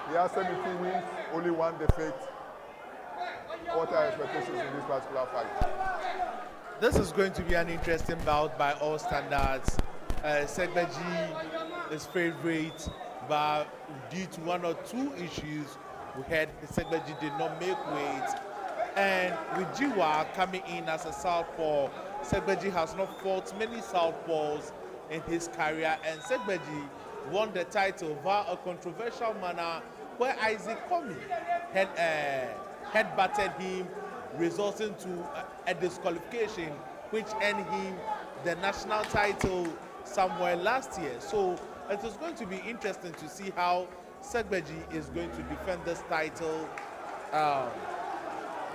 He has 17 wins, only one defeat. What are expectations in this particular fight?
This is going to be an interesting bout by all standards. Segbeji is favorite, but due to one or two issues, we heard Segbeji did not make weight. And with Jiwa coming in as a southpaw, Segbeji has not fought many southpaws in his career, and Segbeji won the title via a controversial manner where Isaac Comey headbutted him, resulting to a disqualification, which earned him the national title somewhere last year. So it is going to be interesting to see how Segbeji is going to defend this title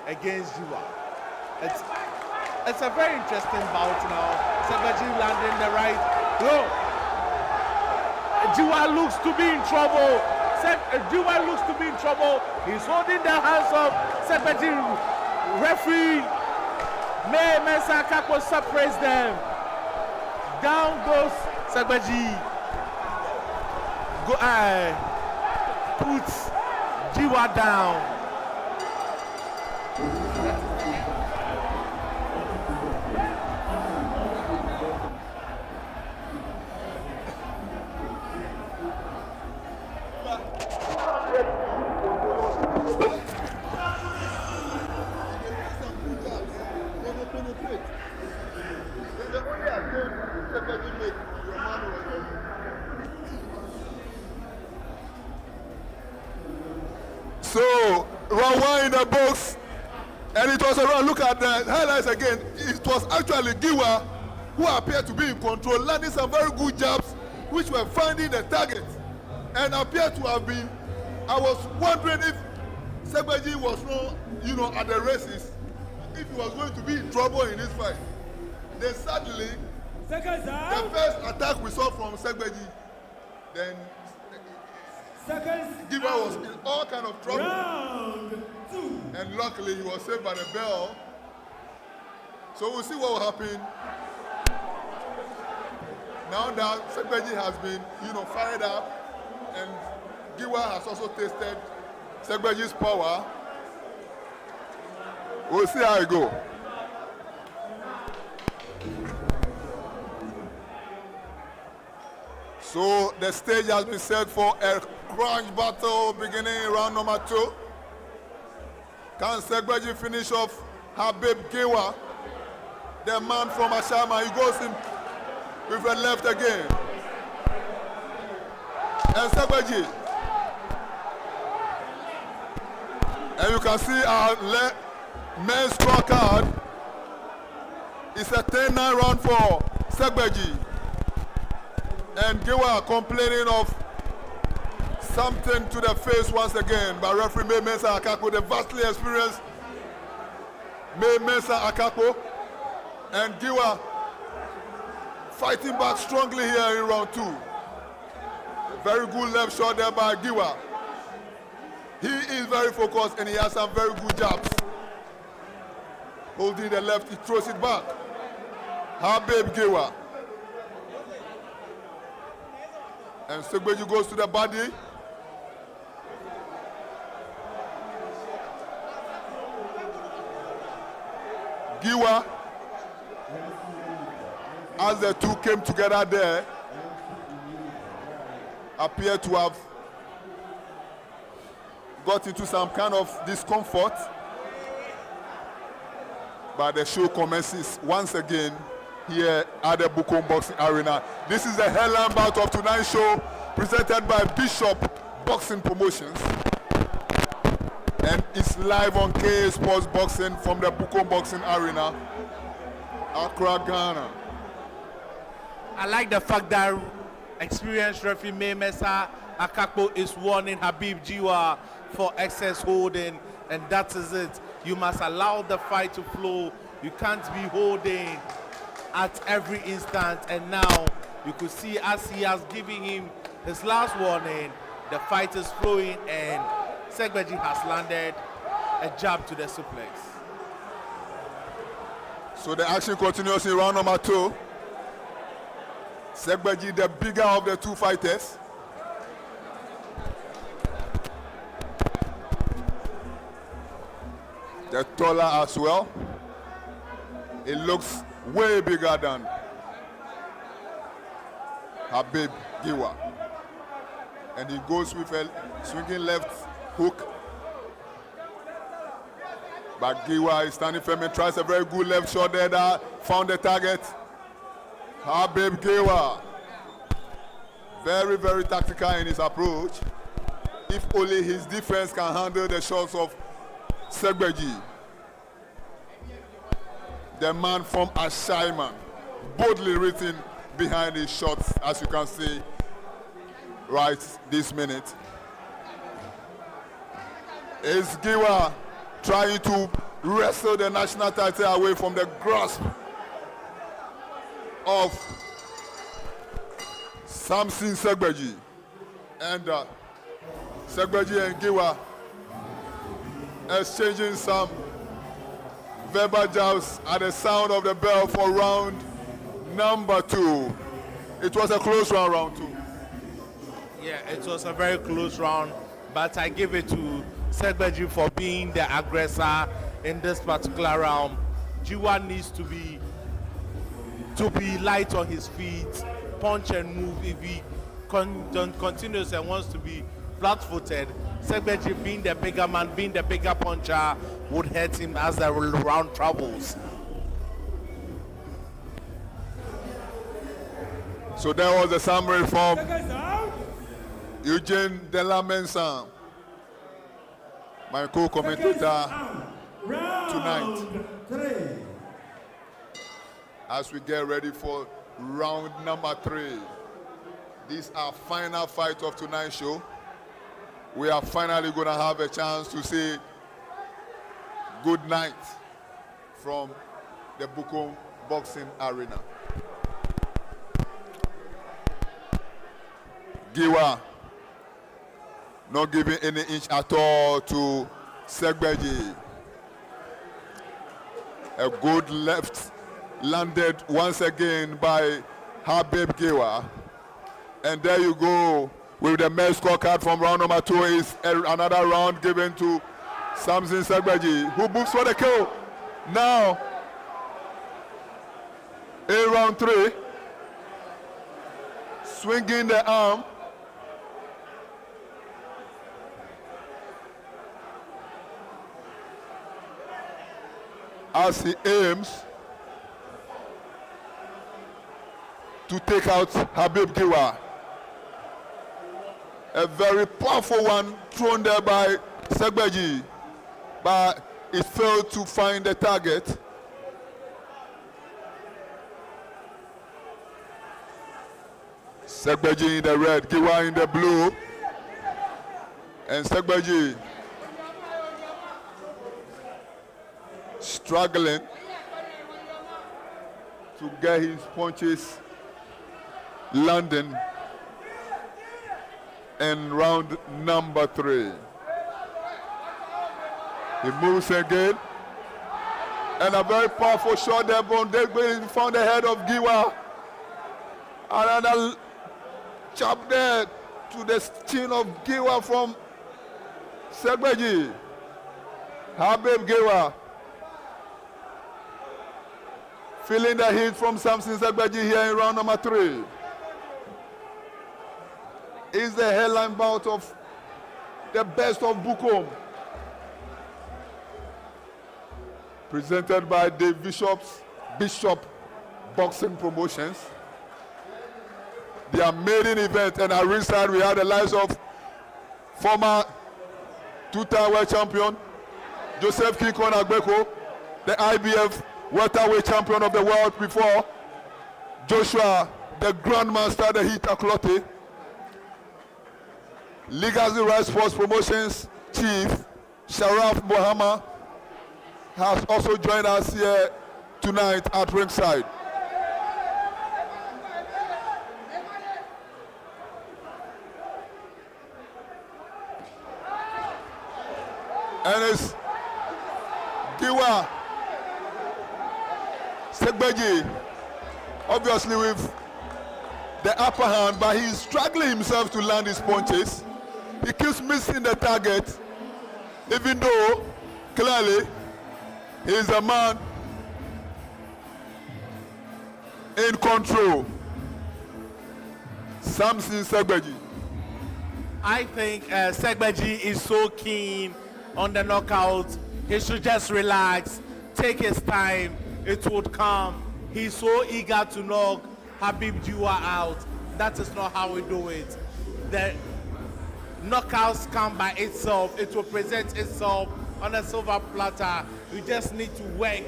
against Jiwa. It's a very interesting bout now. Segbeji landing the right. Jiwa looks to be in trouble. Jiwa looks to be in trouble. He's holding the hands of Segbeji. Referee May Mensah Akakpo separates them. Down goes Segbeji. Puts Jiwa down.
So, round one in the box, and it was around. Look at the highlights again. It was actually Giwa who appeared to be in control, landing some very good jabs, which were finding the target, and appeared to have been. I was wondering if Segbeji was not, at the races, if he was going to be in trouble in this fight. Then suddenly, the first attack we saw from Segbeji, then Giwa was in all kind of trouble.
Round 2.
And luckily he was saved by the bell. So we'll see what will happen. Now that Segbeji has been, fired up, and Giwa has also tasted Segbeji's power. We'll see how it goes. So the stage has been set for a crunch battle beginning round number 2. Can Segbeji finish off Habib Giwa, the man from Ashama? He goes in with a left again. And Segbeji. And you can see our men's scorecard. It's a 10-9 round for Segbeji. And Giwa complaining of something to the face once again by referee May Mensah Akakpo, the vastly experienced May Mensah Akakpo. And Giwa fighting back strongly here in round 2. Very good left shot there by Giwa. He is very focused and he has some very good jabs. Holding the left, he throws it back. Habib Giwa. And Segbeji goes to the body. Giwa, as the two came together there, appear to have got into some kind of discomfort. But the show commences once again here at the Bukom Boxing Arena. This is the headline bout of tonight's show, presented by Bishop Boxing Promotions. And it's live on KA Sports Boxing from the Bukom Boxing Arena, Accra, Ghana.
I like the fact that experienced referee May Mensah Akakpo is warning Habib Giwa for excess holding, and that is it. You must allow the fight to flow. You can't be holding at every instant. And now you could see as he has given him His last warning, the fight is flowing and Segbeji has landed a jab to the suplex.
So the action continues in round number 2. Segbeji, the bigger of the two fighters. The taller as well. It looks way bigger than Habib Giwa. And he goes with a swinging left hook. But Giwa is standing firm and tries a very good left shot there that found the target. Habib Giwa. Very, very tactical in his approach. If only his defense can handle the shots of Segbeji. The man from Ashaiman, boldly written behind his shots, as you can see right this minute. Is Giwa trying to wrestle the national title away from the grasp of Samson Segbeji? And Segbeji and Giwa exchanging some verbal jabs at the sound of the bell for round number 2. It was a close round, round 2.
Yeah, it was a very close round, but I give it to Segbeji for being the aggressor in this particular round. Giwa needs to be light on his feet, punch and move. If he continues and wants to be flat-footed, Segbeji, being the bigger man, being the bigger puncher, would hurt him as the round travels.
So there was a summary from Eugene De La Mensa, my co-commentator tonight, as we get ready for round number 3. These are final fight of tonight's show. We are finally going to have a chance to say good night from the Bukom Boxing Arena. Giwa not giving any inch at all to Segbeji. A good left landed once again by Habib Giwa. And there you go with the main scorecard from round number 2 is another round given to Samson Segbeji, who books for the kill. Now, in round 3, swinging the arm. As he aims to take out Habib Giwa. A very powerful one thrown there by Segbeji, but it failed to find the target. Segbeji in the red, Giwa in the blue, and Segbeji struggling to get his punches landing in round number 3. He moves again, and a very powerful shot there from Degbe. He found the head of Giwa. Another chop there to the chin of Giwa from Segbeji. Habib Giwa feeling the heat from Samson Segbeji here in round number 3. Is the headline bout of the best of Bukom, presented by the Bishop Boxing Promotions. Their maiden event, and at ringside we have the lives of former 2-time world champion Joseph Kikon Agbeko, the IBF welterweight champion of the world before, Joshua, the Grandmaster, the Hita Clotte, Legacy Right Sports Promotions Chief Sharaf Muhammad has also joined us here tonight at ringside. And it's Giwa Segbeji, obviously with the upper hand, but he's struggling himself to land his punches. He keeps missing the target, even though clearly he's a man in control. Samson Segbeji.
I think Segbeji is so keen on the knockout. He should just relax, take his time. It would come. He's so eager to knock Habib Dua out. That is not how we do it. The knockouts come by itself. It will present itself on a silver platter. You just need to work,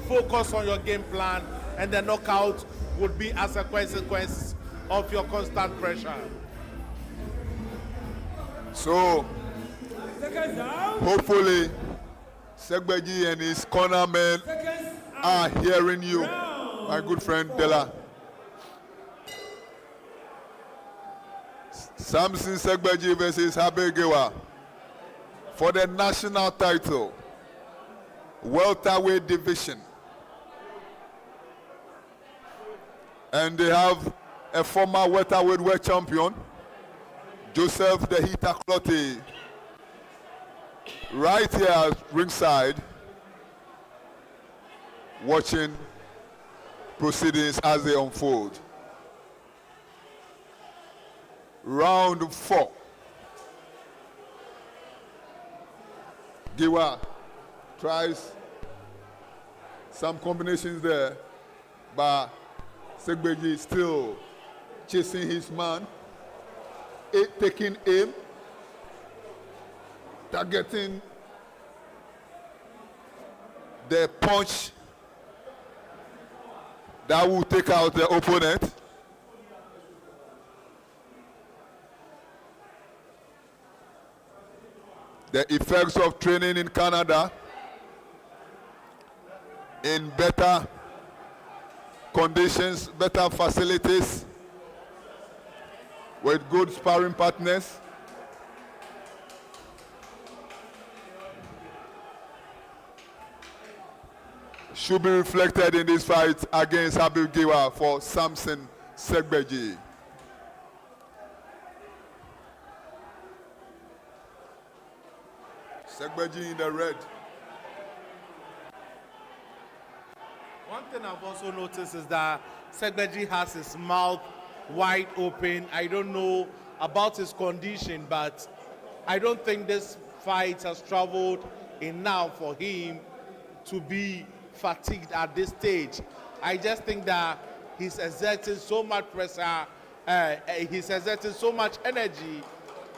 focus on your game plan, and the knockout would be as a consequence of your constant pressure.
So, hopefully, Segbeji and his corner men are hearing you, my good friend Della. Samson Segbeji versus Habib Giwa for the national title, welterweight division. And they have a former welterweight world champion, Joseph the Hita Clotte, right here at ringside, watching proceedings as they unfold. Round 4. Giwa tries some combinations there, but Segbeji still chasing his man, taking aim, targeting the punch that will take out the opponent. The effects of training in Canada, in better conditions, better facilities, with good sparring partners. Should be reflected in this fight against Habib Giwa for Samson Segbeji. Segbeji in the red.
One thing I've also noticed is that Segbeji has his mouth wide open. I don't know about his condition, but I don't think this fight has traveled enough for him to be fatigued at this stage. I just think that he's exerting so much pressure, he's exerting so much energy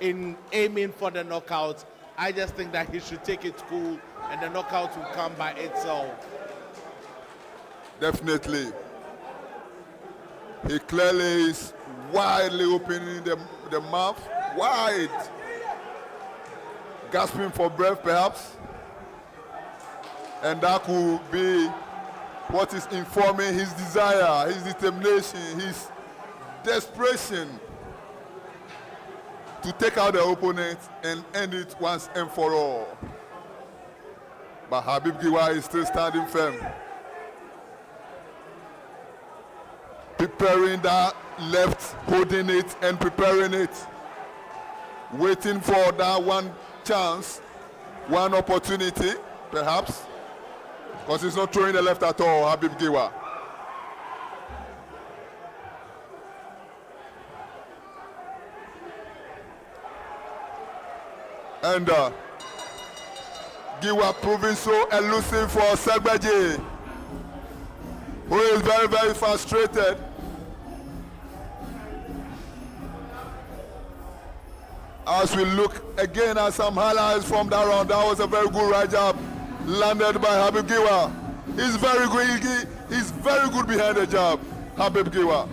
in aiming for the knockout. I just think that he should take it cool and the knockout will come by itself.
Definitely. He clearly is widely opening the mouth, wide, gasping for breath perhaps. And that could be what is informing his desire, his determination, his desperation to take out the opponent and end it once and for all. But Habib Giwa is still standing firm. Preparing that left, holding it and preparing it. Waiting for that one chance, one opportunity, perhaps. Because he's not throwing the left at all, Habib Giwa. And Giwa proving so elusive for Segbeji, who is very, very frustrated. As we look again at some highlights from that round, that was a very good right jab landed by Habib Giwa. He's very good. He's very good behind the jab, Habib Giwa.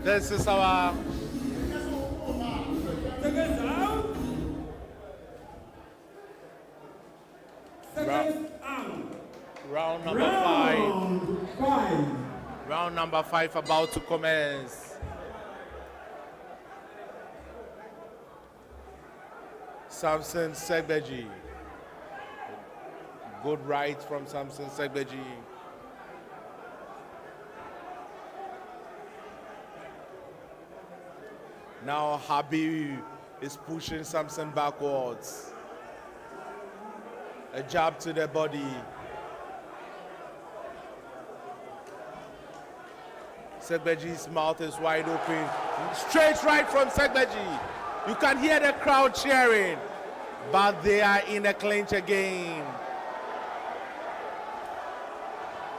This is our round number five. Round number 5 about to commence. Samson Segbeji. Good right from Samson Segbeji. Now Habib is pushing Samson backwards. A jab to the body. Segbeji's mouth is wide open. Straight right from Segbeji. You can hear the crowd cheering, but they are in a clinch again.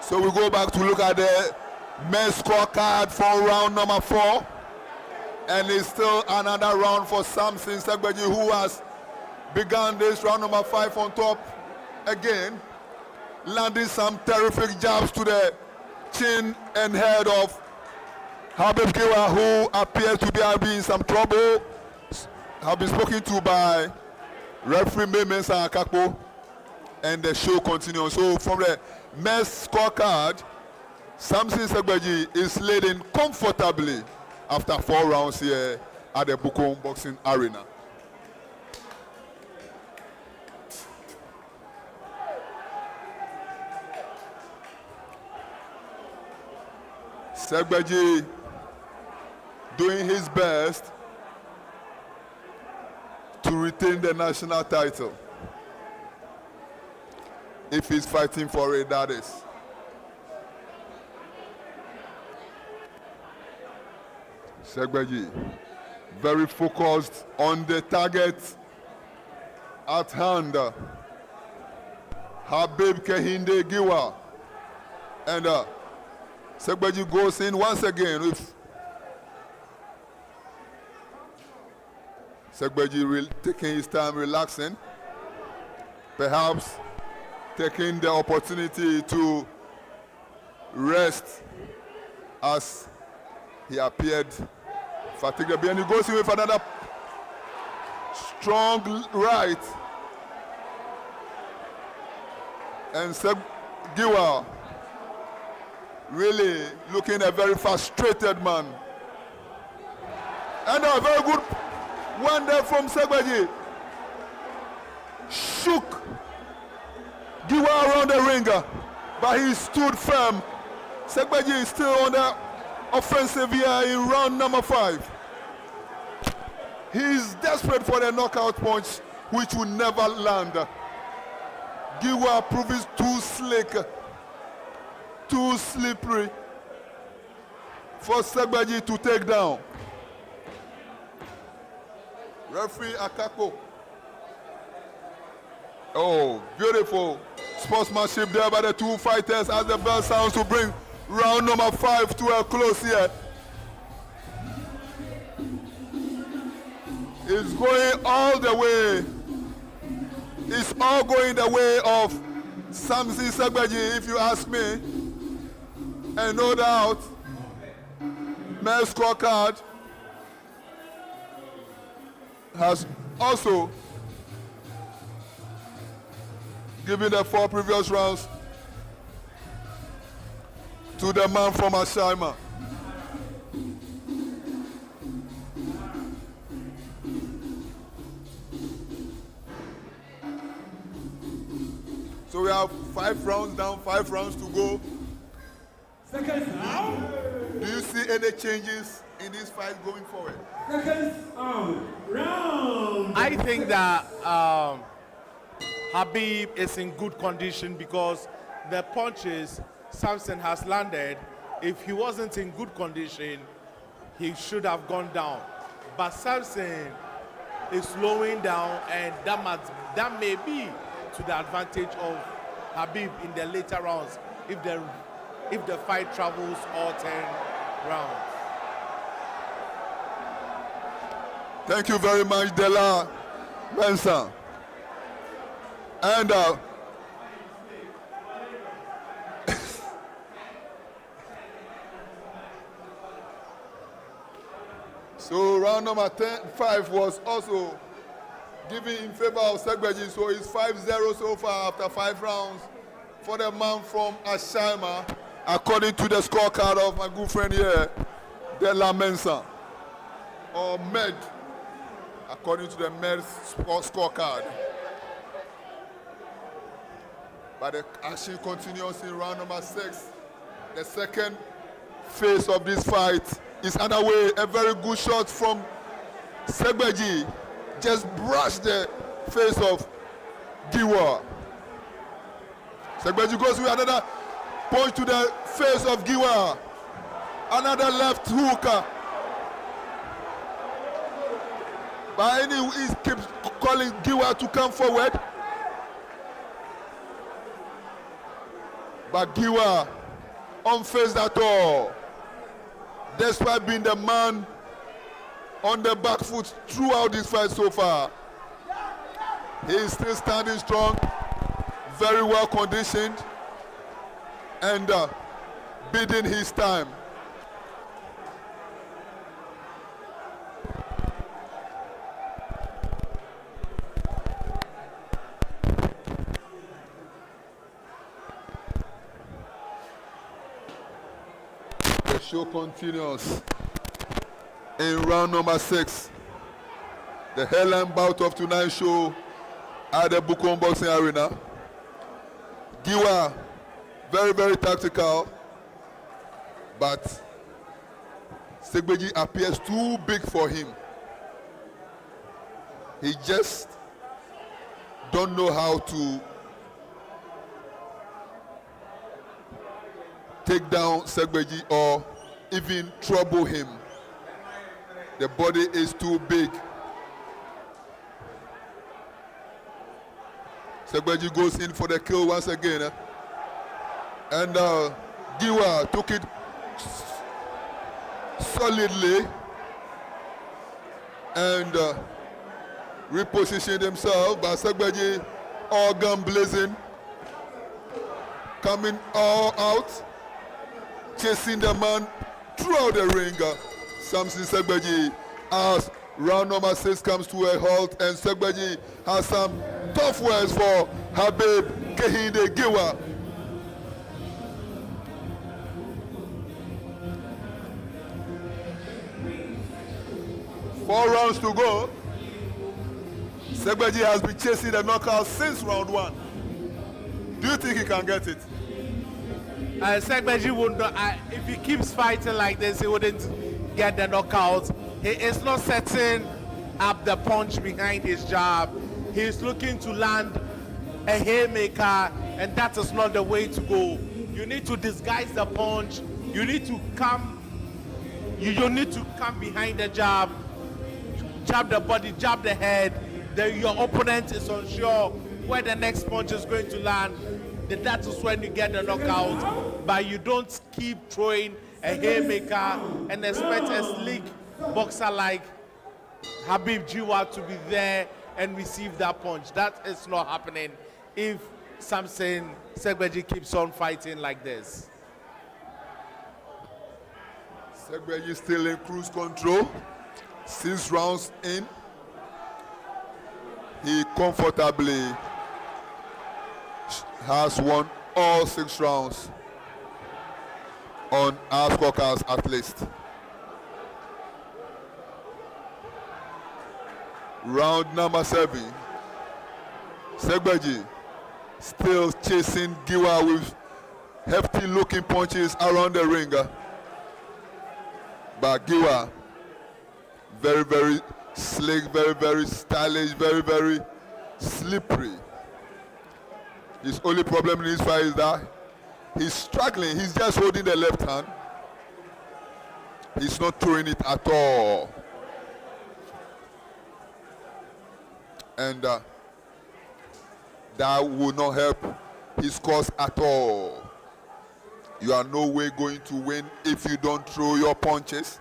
So we go back to look at the men's scorecard for round number 4. And it's still another round for Samson Segbeji, who has begun this round number 5 on top again, landing some terrific jabs to the chin and head of Habib Kiwa, who appears to be in some trouble. Have been spoken to by referee Memensa Akakpo, and the show continues. So from the men's scorecard, Samson Segbeji is leading comfortably after 4 rounds here at the Bukom Boxing Arena. Segbeji doing his best to retain the national title. If he's fighting for it, that is. Segbeji, very focused on the target at hand. Habib Kehinde Giwa. And Segbeji goes in once again with Segbeji taking his time, relaxing, perhaps taking the opportunity to rest as he appeared fatigued. And he goes in with another strong right. And Giwa really looking a very frustrated man. And a very good one there from Segbeji. Shook Giwa around the ringer, but he stood firm. Segbeji is still on the offensive here in round number 5. He is desperate for the knockout punch, which will never land. Giwa proves too slick, too slippery for Segbeji to take down. Referee Akako. Oh, beautiful sportsmanship there by the two fighters as the bell sounds to bring round number 5 to a close here. It's going all the way. It's all going the way of Samson Segbeji, if you ask me. And no doubt, men's scorecard has also given the 4 previous rounds to the man from Ashaima. So we have 5 rounds down, 5 rounds to go.
Seconds out.
Do you see any changes in this fight going forward?
Seconds out. Round.
I think that Habib is in good condition because the punches Samson has landed, if he wasn't in good condition, he should have gone down. But Samson is slowing down, and that may be to the advantage of Habib in the later rounds if the fight travels all 10 rounds.
Thank you very much, Dela Benson. And So round number 5 was also given in favor of Segbeji. So it's 5-0 so far after 5 rounds for the man from Ashaima, according to the scorecard of my good friend here, De La Mensa, or Med, according to the Med scorecard. But the action continues in round number 6. The second phase of this fight is underway. A very good shot from Segbeji just brushed the face of Giwa. Segbeji goes with another punch to the face of Giwa. Another left hook. But he keeps calling Giwa to come forward. But Giwa unfazed at all, despite being the man on the back foot throughout this fight so far. He is still standing strong, very well conditioned, and biding his time. The show continues in round number 6. The headline bout of tonight's show at the Bukom Boxing Arena. Giwa, very, very tactical, but Segbeji appears too big for him. He just don't know how to take down Segbeji or even trouble him. The body is too big. Segbeji goes in for the kill once again. And Giwa took it solidly and repositioned himself. But Segbeji, all gun blazing, coming all out, chasing the man throughout the ring. Samson Segbeji, as round number 6 comes to a halt, and Segbeji has some tough words for Habib Kehinde Giwa. Four rounds to go. Segbeji has been chasing the knockout since round 1. Do you think he can get it?
Segbeji would not, if he keeps fighting like this, he wouldn't get the knockout. He is not setting up the punch behind his jab. He's looking to land a haymaker, and that is not the way to go. You need to disguise the punch. You need to come. You need to come behind the jab, jab the body, jab the head. Your opponent is unsure where the next punch is going to land. That is when you get the knockout. But you don't keep throwing a haymaker and expect a sleek boxer like Habib Giwa to be there and receive that punch. That is not happening if Samson Segbeji keeps on fighting like this.
Segbeji still in cruise control. 6 rounds in. He comfortably has won all 6 rounds on our scorecards at least. Round number 7. Segbeji still chasing Giwa with hefty looking punches around the ring. But Giwa, very, very slick, very, very stylish, very, very slippery. His only problem in this fight is that he's struggling. He's just holding the left hand. He's not throwing it at all. And that will not help his cause at all. You are no way going to win if you don't throw your punches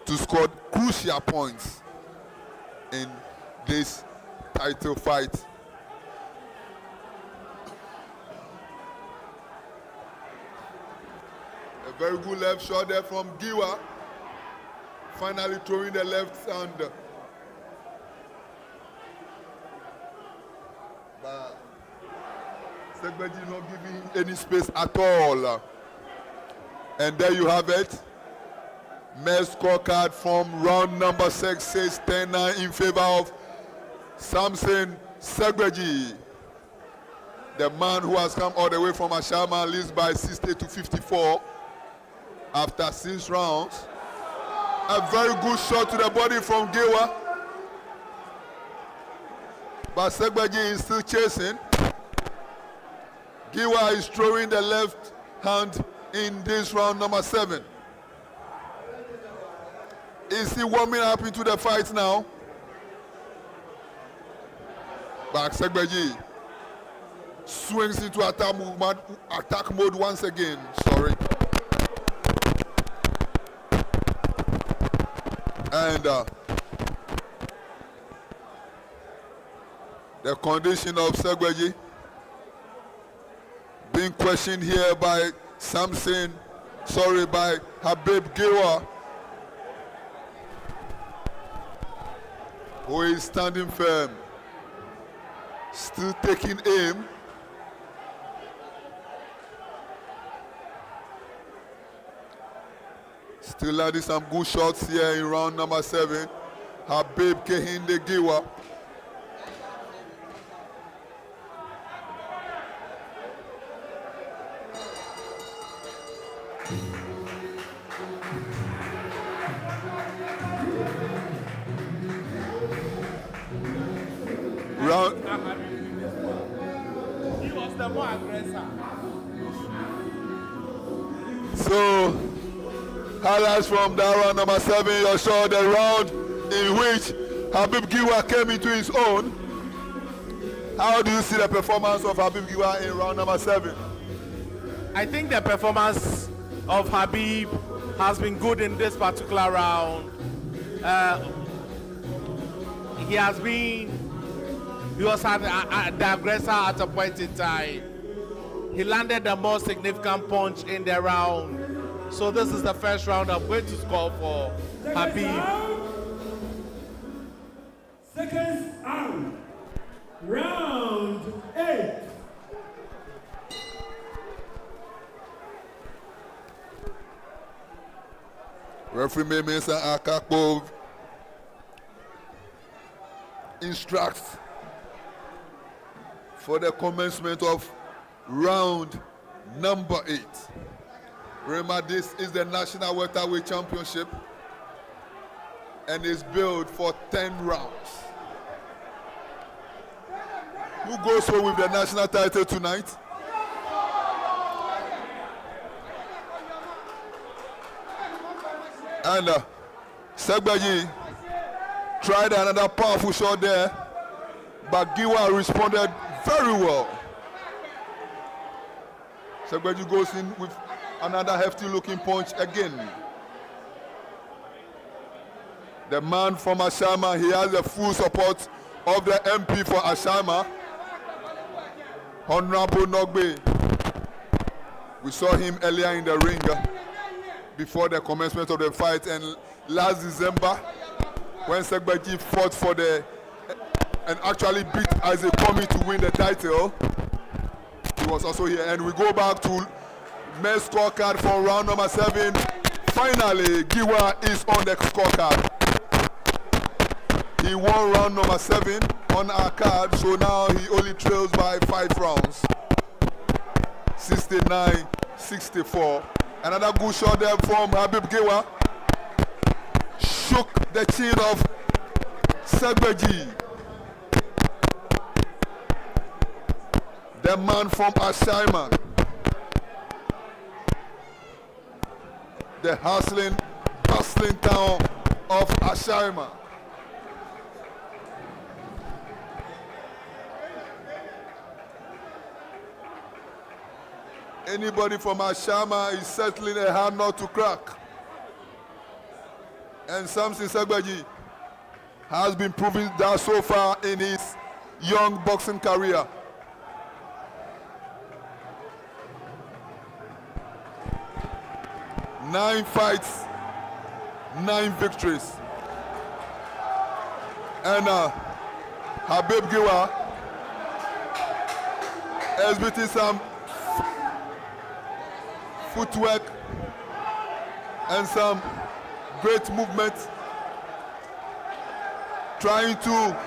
to score crucial points in this title fight. A very good left shot there from Giwa. finally throwing the left hand. But Segbeji not giving any space at all. And there you have it. Mayor's scorecard from round number 6 says 10-9 in favor of Samson Segbeji. The man who has come all the way from Ashama leads by 60 to 54 after 6 rounds. A very good shot to the body from Giwa. But Segbeji is still chasing. Giwa is throwing the left hand in this round number 7. Is he warming up into the fight now? But Segbeji swings into attack mode once again. Sorry. And the condition of Segbeji being questioned here by by Habib Giwa, who is standing firm, still taking aim. Still landing some good shots here in round number 7. Habib Kehinde Giwa.
He was the more aggressor.
So, highlights from that round number 7. You saw the round in which Habib Giwa came into his own. How do you see the performance of Habib Giwa in round number 7?
I think the performance of Habib has been good in this particular round. He was the aggressor at a point in time. He landed the most significant punch in the round. So this is the first round I'm going to score for Habib.
Seconds out. Round 8.
Referee Mesa Akakbo instructs for the commencement of round number 8. Remember, this is the National Welterweight Championship and is built for 10 rounds. Who goes home with the national title tonight? And Segbeji tried another powerful shot there, but Giwa responded very well. Segbeji goes in with another hefty looking punch again. The man from Ashama, he has the full support of the MP for Ashama, Honorable Nogbe. We saw him earlier in the ring before the commencement of the fight, and last December when Segbeji fought for and actually beat Isaac Comey to win the title, he was also here. And we go back to men's scorecard for round number 7. Finally, Giwa is on the scorecard. He won round number 7 on our card, so now he only trails by 5 rounds. 69-64. Another good shot there from Habib Giwa. Shook the chin of Segbeji. The man from Ashaiman. The hustling, bustling town of Ashaiman. Anybody from Ashama is settling a hard nut to crack. And Samson Segbeji has been proving that so far in his young boxing career. Nine fights 9 victories. And Habib Giwa exhibiting some footwork and some great movement, trying to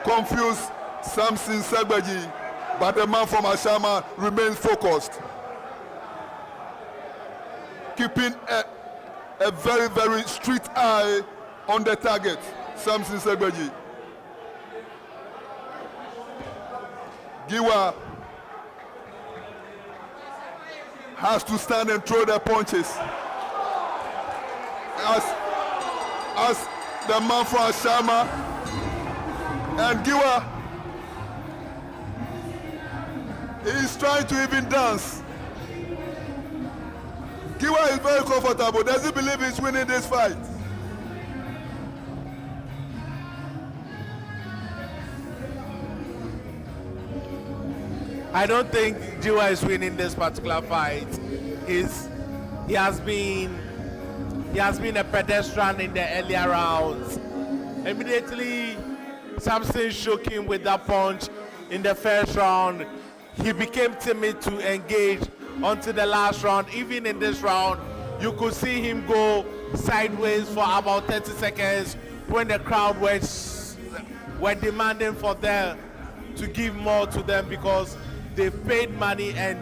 confuse Samson Segbeji, but the man from Ashama remains focused, keeping a very, very strict eye on the target, Samson Segbeji. Giwa has to stand and throw the punches as the man from Ashama, and Giwa is trying to even dance. Giwa is very comfortable. Does he believe he's winning this fight?
I don't think Giwa is winning this particular fight. He has been a pedestrian in the earlier rounds. Immediately, Samson shook him with that punch in the first round. He became timid to engage until the last round. Even in this round, you could see him go sideways for about 30 seconds when the crowd were demanding for them to give more to them because they've paid money, and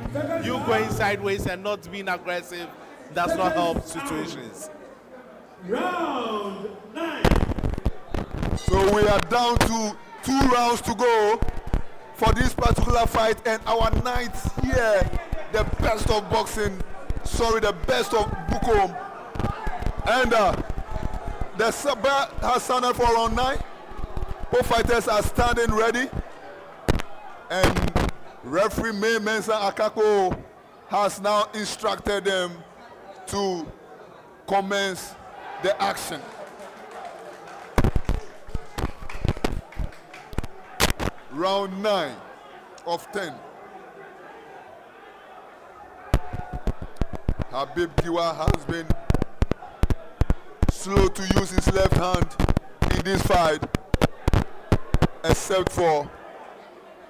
you going sideways and not being aggressive does not help situations.
Round 9.
So we are down to 2 rounds to go for this particular fight, and our ninth here, the best of boxing, the best of Bukom. And the Sabah has started for round 9. Both fighters are standing ready, and referee May Mensa Akako has now instructed them to commence the action. Round 9 of 10. Habib Giwa has been slow to use his left hand in this fight, except for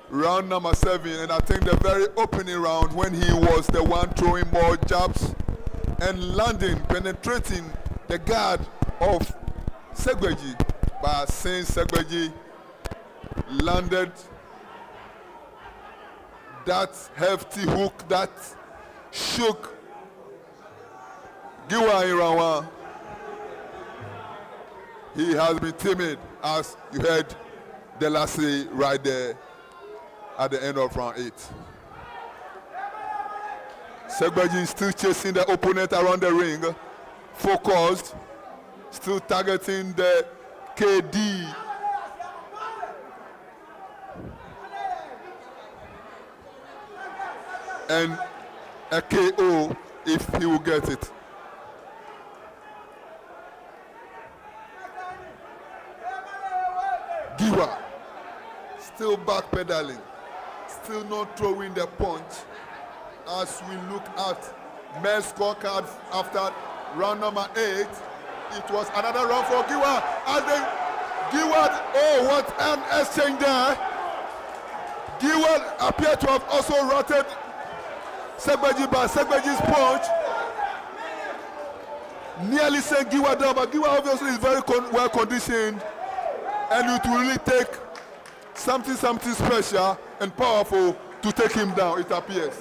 round number 7, and I think the very opening round when he was the one throwing more jabs and landing, penetrating the guard of Segbeji, but since Segbeji landed that hefty hook that shook Giwa in round 1, he has been timid, as you heard the lassie right there at the end of round 8. Segbeji is still chasing the opponent around the ring, focused, still targeting the KD. And a KO if he will get it. Giwa still backpedaling, still not throwing the punch. As we look at men's scorecard after round number 8, it was another round for Giwa. And then Giwa, oh, what an exchange there. Giwa appeared to have also routed Segbeji, but Segbeji's punch nearly sent Giwa down, but Giwa obviously is very well conditioned, and it will really take something special and powerful to take him down, it appears.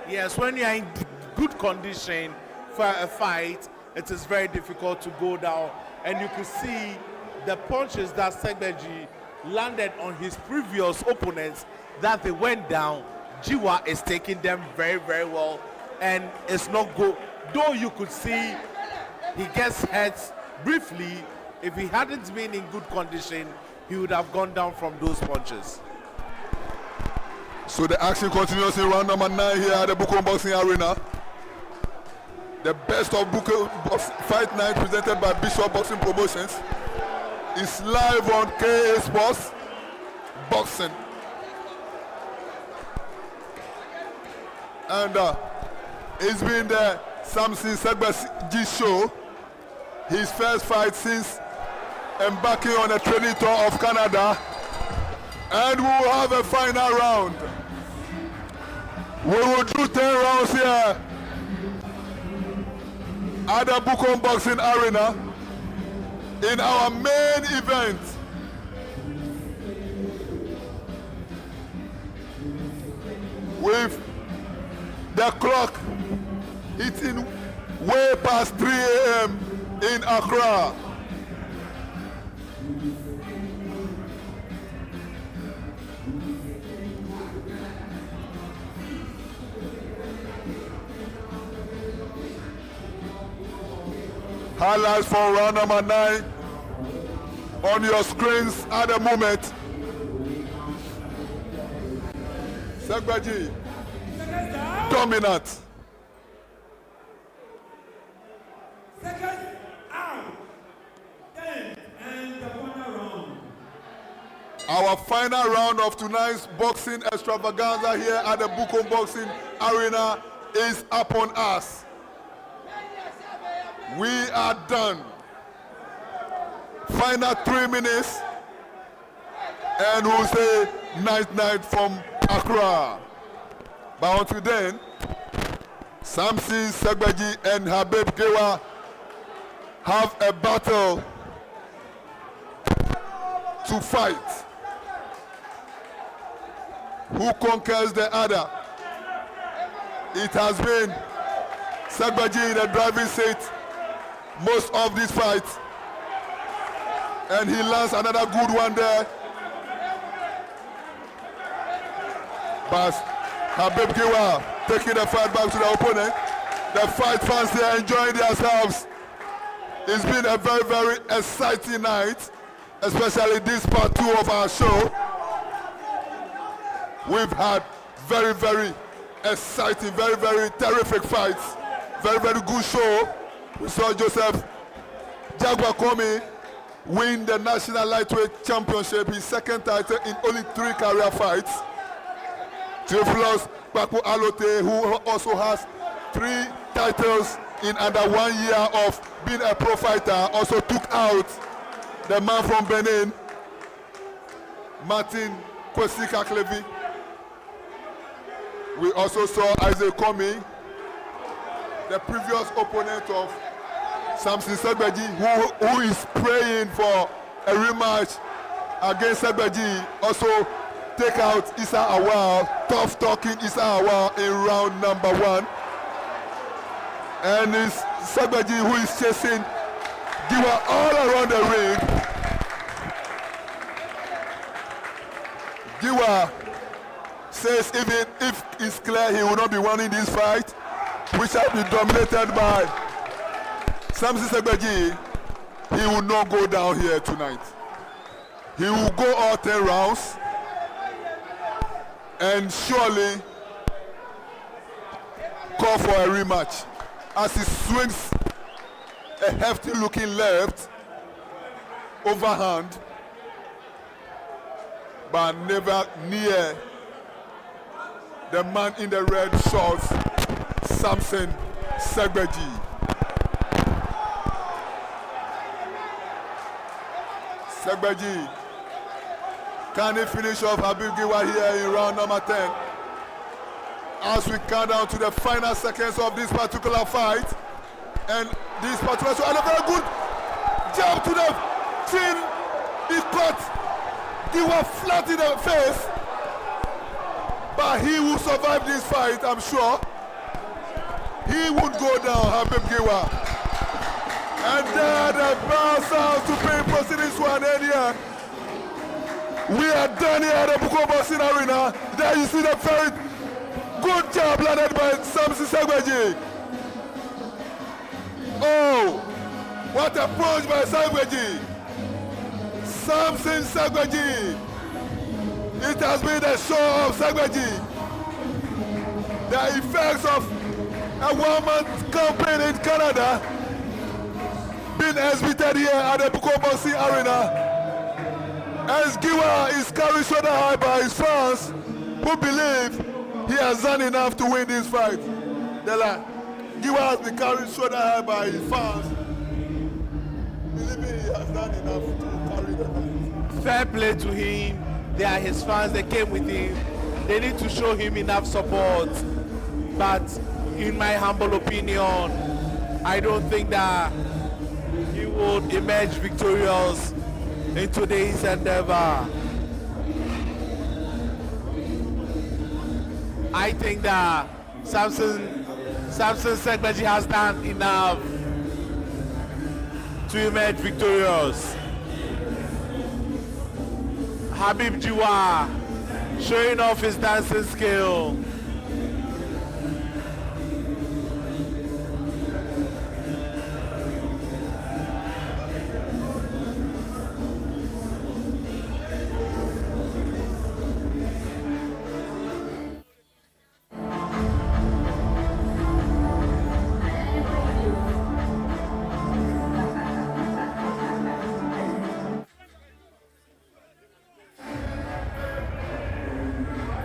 Yes, when you are in good condition for a fight, it is very difficult to go down, and you can see the punches that Segbeji landed on his previous opponents, that they went down. Giwa is taking them very, very well, and it's not good. Though you could see he gets hurt briefly, if he hadn't been in good condition, he would have gone down from those punches.
So the action continues in round number 9 here at the Bukom Boxing Arena. The best of Bukom Fight Night presented by Bishop Boxing Promotions is live on KA Sports Boxing. And it's been the Samson Segbeji show. His first fight since embarking on a training tour of Canada. And we will have a final round. We will do 10 rounds here at the Bukom Boxing Arena in our main event. With the clock hitting way past 3 a.m. in Accra. Highlights for round number 9 on your screens at the moment. Segbeji, dominant.
Second out. 10 and the final round.
Our final round of tonight's boxing extravaganza here at the Bukom Boxing Arena is upon us. We are done. Final 3 minutes and we'll say night from Accra. But until then, Samson Segbeji and Habib Gewa have a battle to fight. Who conquers the other? It has been Segbeji in the driving seat most of these fights, and he lands another good one there. But Habib Gewa taking the fight back to the opponent. The fight fans, they are enjoying themselves. It's been a very, very exciting night, especially this part 2 of our show. We've had very, very exciting, very, very terrific fights. Very, very good show. We saw Joseph Jaguar Komi win the National Lightweight Championship, his second title in only 3 career fights. Theophilus Baku Alote, who also has 3 titles in under 1 year of being a pro fighter, also took out the man from Benin, Martin Kwesi Kaklevi. We also saw Isaac Komi, the previous opponent of Samson Segbeji, who is praying for a rematch against Segbeji, also take out Issa Awal, tough talking Issa Awal in round number 1. And it's Segbeji who is chasing Giwa all around the ring. Giwa says even if it's clear he will not be winning this fight, which has been dominated by Samson Segbeji, he will not go down here tonight. He will go all 10 rounds and surely call for a rematch as he swings a hefty looking left overhand, but never near the man in the red shorts, Samson Segbeji. Segbeji, can he finish off Habib Gewa here in round number 10? As we count down to the final seconds of this particular fight, and this particular and a very good jab to the chin. He caught Gewa flat in the face, but he will survive this fight, I'm sure. He would go down, Habib Gewa. And there the bell sounds to pay proceedings to an end here. We are done here at the Bukom Boxing Arena. There you see the very good job landed by Samson Segbeji. Oh, what a punch by Segbeji. Samson Segbeji. It has been the show of Segbeji. The effects of a one-man campaign in Canada being exhibited here at the Bukom Boxing Arena. As Gewa is carried shoulder high by his fans who believe he has done enough to win this fight. The line. Giwa has been carried shoulder high by his fans. Believing he has done enough to carry the night.
Fair play to him. They are his fans. They came with him. They need to show him enough support. But in my humble opinion, I don't think that he would emerge victorious in today's endeavor. I think that Samson Segbeji has done enough to emerge victorious. Habib Jiwa showing off his dancing skill.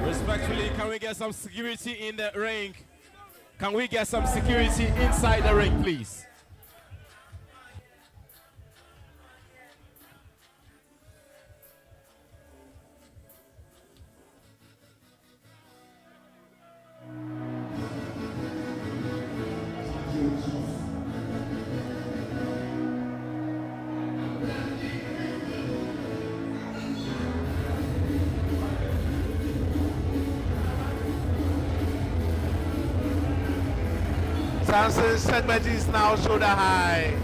Respectfully, can we get some security in the ring? Can we get some security inside the ring, please?
Samson Segbeji is now shoulder high.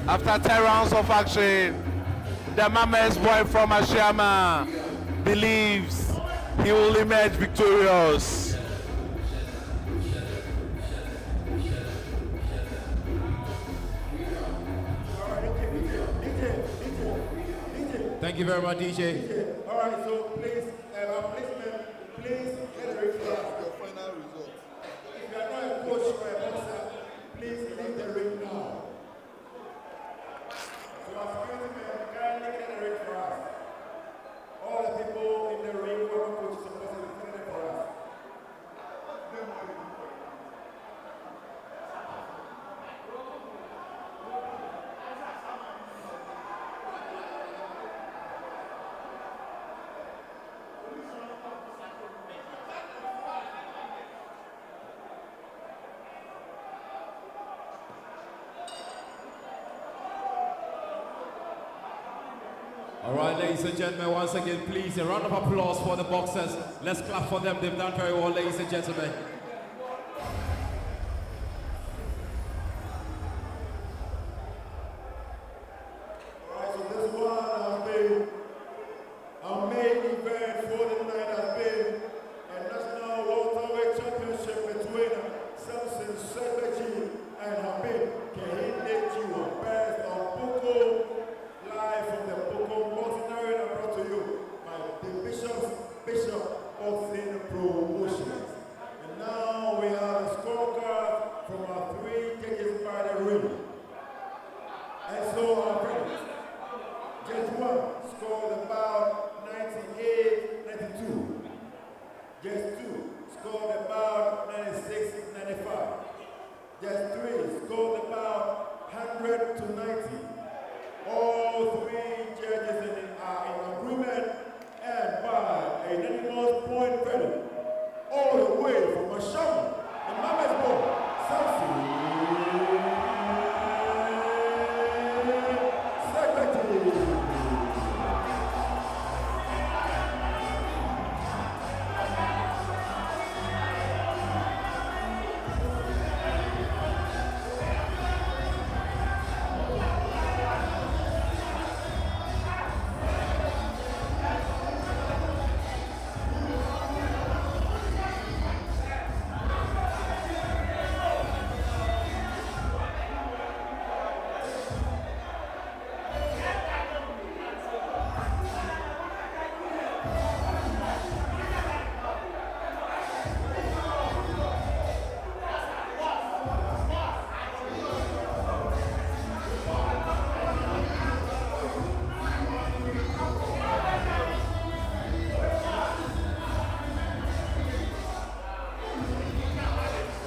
After 10 rounds of action, the Mama's boy from Ashiyama believes he will emerge victorious.
Thank you very much, DJ.
All right, so please, our policemen, please get the ring flag.
Your final result.
If you are not a coach or a boxer, please leave the ring now. So our security men, kindly get the ring for us. All the people in the ring who are not coaches supposed to be getting it for us.
All right, ladies and gentlemen, once again, please, a round of applause for the boxers. Let's clap for them. They've done very well, ladies and gentlemen.
Alright, so this one has been our main event for the night has been a national welterweight championship between Samson Segbeji and Habib Kehindejiwa, best of Bukom, live from the Bukom Boxing Arena, brought to you by the Bishop Boxing Promotions. And now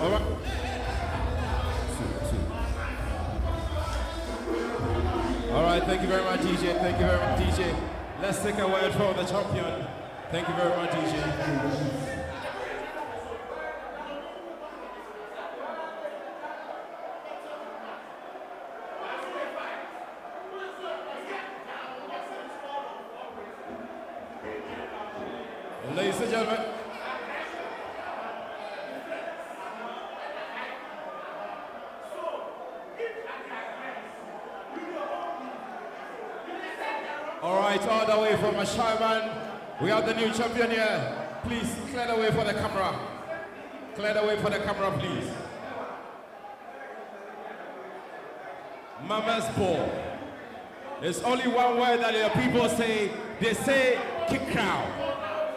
All right. All right, thank you very much, DJ. Thank you very much, DJ. Let's take a word from the champion. Thank you very much, DJ. Ladies and gentlemen. All right, all the way from Ashaiman, we have the new champion here. Please clear the way for the camera. Clear the way for the camera, please. Mama's ball. There's only one word that your people say. They say kick crowd.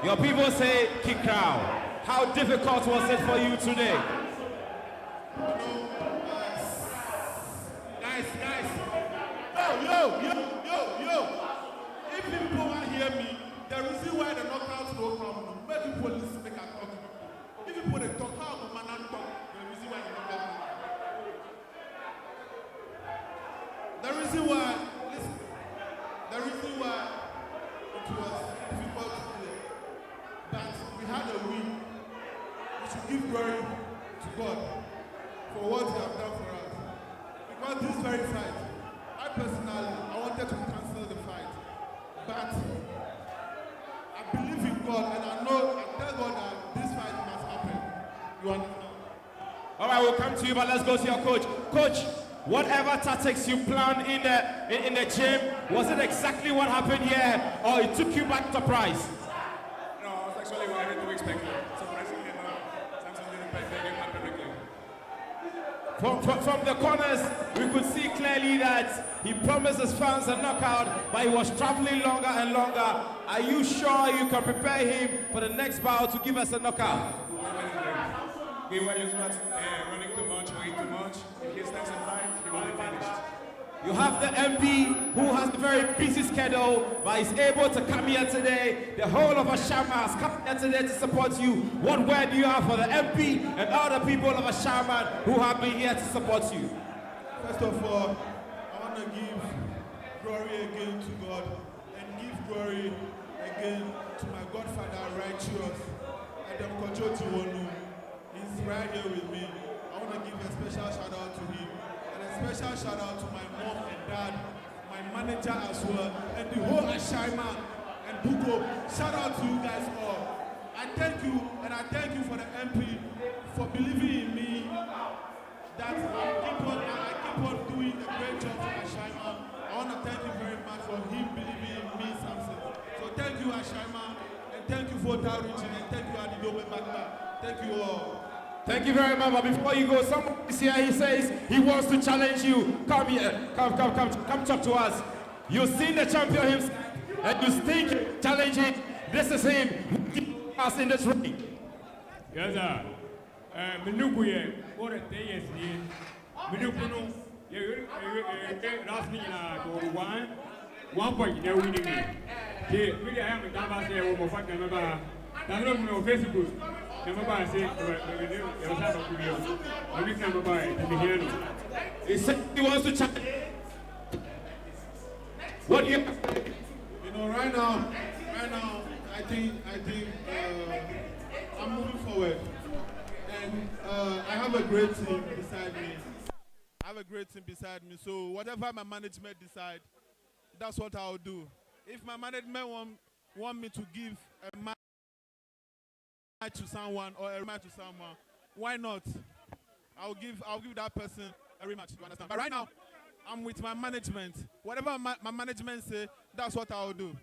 Your people say kick crowd. How difficult was it for you today?
Guys. Yo. If people want to hear me, the reason why the knockouts don't come, make people listen, make a talk. If people they talk, how the man and talk, the reason why the knockouts the reason why, listen, the reason why it was difficult to play, that we had a win, we should give glory to God for what He has done for us. Because this very fight, I personally, I wanted to cancel the fight. But I believe in God and I tell God that this fight must happen. You understand?
All right, we'll come to you, but let's go to your coach. Coach, whatever tactics you planned in the gym, was it exactly what happened here, or it took you back surprise?
No, I was actually what I didn't expect. Surprisingly enough, something didn't back there didn't happen quickly.
From the corners, we could see clearly that he promised his fans a knockout, but he was traveling longer and longer. Are you sure you can prepare him for the next bout to give us a knockout?
He went running too much, weighing too much. If he stands and fight, he will be finished.
You have the MP who has a very busy schedule, but is able to come here today. The whole of Ashama has come here today to support you. What word do you have for the MP and all the people of Ashama who have been here to support you?
First of all, I want to give glory again to God and give glory again to my godfather, Righteous, Adam Kochoti Wonu. He's right here with me. I want to give a special shout out to him. And a special shout out to my mom and dad, my manager as well, and the whole Ashaiman and Bukom. Shout out to you guys all. I thank you, and I thank you for the MP for believing in me. That I keep on doing a great job for Ashaiman. I want to thank you very much for him believing in me, Samson. So thank you, Ashaiman, and thank you for that region, and thank you, Adidobe Bagba. Thank you all.
Thank you very much, but before you go, someone is here, he says he wants to challenge you. Come here, come talk to us. You've seen the champion himself, and you think challenging, this is him, us in this ring.
Yes, sir. Minukuye, more than 10 years, Minukunu, last me to 1 point, they're winning me. Really, I am a Dava say, oh, my fucking member. That's not my Facebook. Never buy, say, every time I buy, to be here.
He said he wants to challenge. What do you?
You know, right now, I think I'm moving forward, and I have a great team beside me. So whatever my management decide, that's what I'll do. If my management want me to give a match to someone or a rematch to someone, why not? I'll give that person a rematch. You understand? But right now, I'm with my management. Whatever my management say, that's what I'll do.